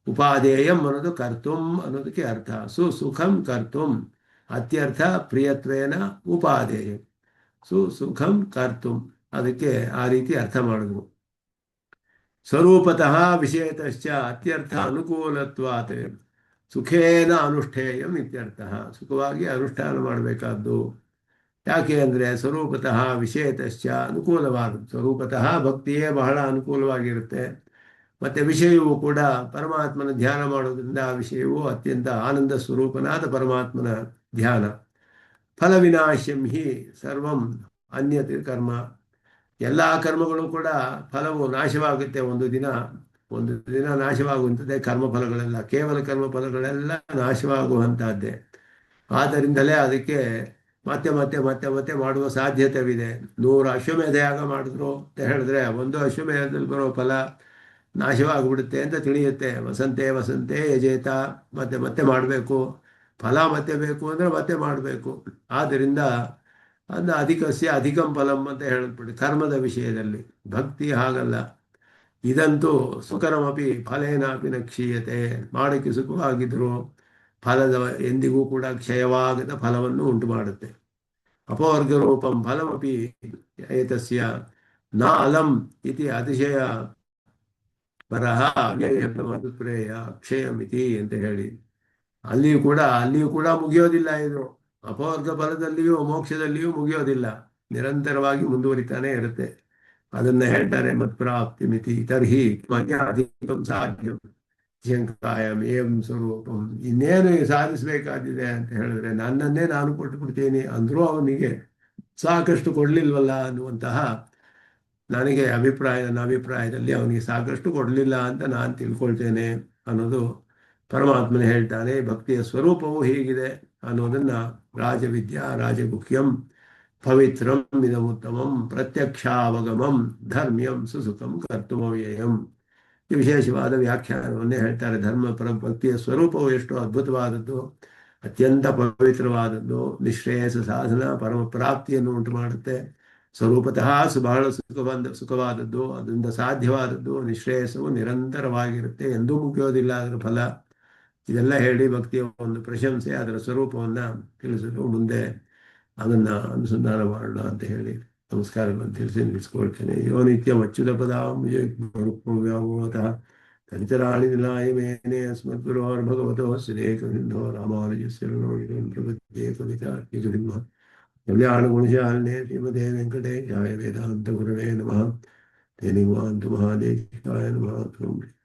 ಉಪಾದೇಯಂ ಅನ್ನೋದು ಕರ್ತುಂ ಅನ್ನೋದಕ್ಕೆ ಅರ್ಥ. ಸುಖಂ ಕರ್ತುಂ ಅತ್ಯರ್ಥ ಪ್ರಿಯತ್ವೇನ ಉಪಾದೇಯ ಸುಖಂ ಕರ್ತು, ಅದಕ್ಕೆ ಆ ರೀತಿ ಅರ್ಥ ಮಾಡಿದ್ರು. ಸ್ವರೂಪತಃ ವಿಷಯತಶ್ಚ ಅತ್ಯರ್ಥ ಅನುಕೂಲತ್ವಾತ್ ಸುಖೇನ ಅನುಷ್ಠೇಯಂ ಇತ್ಯರ್ಥ. ಸುಖವಾಗಿ ಅನುಷ್ಠಾನ ಮಾಡಬೇಕಾದ್ದು. ಯಾಕೆ ಅಂದರೆ ಸ್ವರೂಪತಃ ವಿಷಯತಶ್ಚ ಅನುಕೂಲವಾದದ್ದು. ಸ್ವರೂಪತಃ ಭಕ್ತಿಯೇ ಬಹಳ ಅನುಕೂಲವಾಗಿರುತ್ತೆ. ಮತ್ತು ವಿಷಯವೂ ಕೂಡ ಪರಮಾತ್ಮನ ಧ್ಯಾನ ಮಾಡೋದ್ರಿಂದ ಆ ವಿಷಯವೂ ಅತ್ಯಂತ ಆನಂದ ಸ್ವರೂಪನಾದ ಪರಮಾತ್ಮನ ಧ್ಯಾನ. ಫಲವಿನಾಶ್ಯಂ ಹಿ ಸರ್ವಂ ಅನ್ಯತ್ ಕರ್ಮ. ಎಲ್ಲ ಕರ್ಮಗಳು ಕೂಡ ಫಲವು ನಾಶವಾಗುತ್ತೆ. ಒಂದು ದಿನ ನಾಶವಾಗುವಂಥದ್ದೇ ಕರ್ಮಫಲಗಳೆಲ್ಲ. ಕೇವಲ ಕರ್ಮಫಲಗಳೆಲ್ಲ ನಾಶವಾಗುವಂತಹದ್ದೇ. ಆದ್ದರಿಂದಲೇ ಅದಕ್ಕೆ ಮತ್ತೆ ಮತ್ತೆ ಮತ್ತೆ ಮತ್ತೆ ಮಾಡುವ ಸಾಧ್ಯತೆವಿದೆ. 100 ಅಶ್ವಮೇಧ ಯಾಗ ಮಾಡಿದ್ರು ಅಂತ ಹೇಳಿದ್ರೆ ಒಂದು ಅಶ್ವಮೇಧದಲ್ಲಿ ಬರೋ ಫಲ ನಾಶವಾಗಿಬಿಡುತ್ತೆ ಅಂತ ತಿಳಿಯುತ್ತೆ. ವಸಂತೆ ವಸಂತೆ ಯಜೇತ, ಮತ್ತೆ ಮತ್ತೆ ಮಾಡಬೇಕು. ಫಲ ಮತ್ತೆ ಬೇಕು ಅಂದರೆ ಮತ್ತೆ ಮಾಡಬೇಕು. ಆದ್ದರಿಂದ ಅದನ್ನ ಅಧಿಕಸ್ಯ ಅಧಿಕಂ ಫಲಂ ಅಂತ ಹೇಳ್ಬಿಟ್ಟು ಕರ್ಮದ ವಿಷಯದಲ್ಲಿ. ಭಕ್ತಿ ಹಾಗಲ್ಲ. ಇದಂತೂ ಸುಕರಮಪಿ ಫಲೇನಾಪಿ ನ ಕ್ಷೀಯತೆ. ಮಾಡಕ್ಕೆ ಸುಖವಾಗಿದ್ರು ಫಲದ ಎಂದಿಗೂ ಕೂಡ ಕ್ಷಯವಾಗದ ಫಲವನ್ನು ಉಂಟು ಮಾಡುತ್ತೆ. ಅಪವರ್ಗ ರೂಪಂ ಫಲಮಪಿ ಏತಸ್ಯ ನ ಅಲಂ ಇತಿ ಅತಿಶಯ ಪರಹ ಅವ್ಯಯ ಅಕ್ಷಯಮಿತಿ ಅಂತ ಹೇಳಿ ಅಲ್ಲಿಯೂ ಕೂಡ ಮುಗಿಯೋದಿಲ್ಲ. ಇದು ಅಪವರ್ಗ ಫಲದಲ್ಲಿಯೂ ಮೋಕ್ಷದಲ್ಲಿಯೂ ಮುಗಿಯೋದಿಲ್ಲ, ನಿರಂತರವಾಗಿ ಮುಂದುವರಿತಾನೆ ಇರುತ್ತೆ. ಅದನ್ನ ಹೇಳ್ತಾರೆ ಮತ್ಪ್ರಾಪ್ತಿ ಮಿತಿ ತರ್ಹಿ ಅಧಿಕಂ ಸಾಧ್ಯಂ ಶಂಕಾಯಂ ಏಂ ಸ್ವರೂಪಂ. ಇನ್ನೇನು ಸಾಧಿಸಬೇಕಾದಿದೆ ಅಂತ ಹೇಳಿದ್ರೆ ನನ್ನನ್ನೇ ನಾನು ಕೊಟ್ಟು ಬಿಡ್ತೀನಿ ಅಂದ್ರೂ ಅವನಿಗೆ ಸಾಕಷ್ಟು ಕೊಡ್ಲಿಲ್ವಲ್ಲ ಅನ್ನುವಂತಹ ನನಗೆ ನನ್ನ ಅಭಿಪ್ರಾಯದಲ್ಲಿ ಅವನಿಗೆ ಸಾಕಷ್ಟು ಕೊಡಲಿಲ್ಲ ಅಂತ ನಾನು ತಿಳ್ಕೊಳ್ತೇನೆ ಅನ್ನೋದು ಪರಮಾತ್ಮನ ಹೇಳ್ತಾನೆ. ಭಕ್ತಿಯ ಸ್ವರೂಪವು ಹೀಗಿದೆ ಅನ್ನೋದನ್ನ ರಾಜವಿದ್ಯಾ ರಾಜಗುಹ್ಯಂ ಪವಿತ್ರಂ ಇದಮುತ್ತಮಂ ಪ್ರತ್ಯಕ್ಷಾವಗಮಂ ಧರ್ಮ್ಯಂ ಸುಸುಖಂ ಕರ್ತುಮವ್ಯಯಂ. ಈ ವಿಶೇಷವಾದ ವ್ಯಾಖ್ಯಾನವನ್ನೇ ಹೇಳ್ತಾರೆ. ಭಕ್ತಿಯ ಸ್ವರೂಪವು ಎಷ್ಟು ಅದ್ಭುತವಾದದ್ದು, ಅತ್ಯಂತ ಪವಿತ್ರವಾದದ್ದು, ನಿಶ್ರೇಯಸ ಸಾಧನ ಪರಮ ಪ್ರಾಪ್ತಿಯನ್ನು ಉಂಟು ಮಾಡುತ್ತೆ. ಸ್ವರೂಪತಃ ಬಹಳ ಸುಖವಾದದ್ದು, ಅದರಿಂದ ಸಾಧ್ಯವಾದದ್ದು. ನಿಶ್ರೇಯಸವು ನಿರಂತರವಾಗಿರುತ್ತೆ, ಎಂದೂ ಮುಗಿಯೋದಿಲ್ಲ ಅದರ ಫಲ. ಇದೆಲ್ಲ ಹೇಳಿ ಭಕ್ತಿಯ ಒಂದು ಪ್ರಶಂಸೆ, ಅದರ ಸ್ವರೂಪವನ್ನು ತಿಳಿಸಲು ಮುಂದೆ ಅದನ್ನು ಅನುಸಂಧಾನ ಮಾಡೋಣ ಅಂತ ಹೇಳಿ ನಮಸ್ಕಾರಗಳನ್ನು ತಿಳಿಸಿ ನಿಲ್ಲಿಸ್ಕೊಳ್ತೇನೆ. ಯೋ ನಿತ್ಯಂ ಅಚ್ಯುತ ಪದಾಂಬುಜೋತಃ ತನಿತರಾಣಿ ನಿಲಾಯ ಮೇನೆ ಅಸ್ಮದ್ಗುರೋರ್ಭಗವತೋ ಶ್ರೀಕವಿಂದೋ ರಾಮಾನುಜಸ್ಯ ಪ್ರಪದ್ಯೆ ಕವಿತಾರ್ಕಿಕಸಿಂಹ ಕಲ್ಯಾಣಗುಣಶಾಲಿನೇ ಶ್ರೀಮತೆ ವೆಂಕಟೇಶಾಯ ವೇದಾಂತ ಗುರವೇ ನಮಃ. ತೇ ನಿವಾಂತು ಮಹಾದೇಶಾಯ ನಮಃ.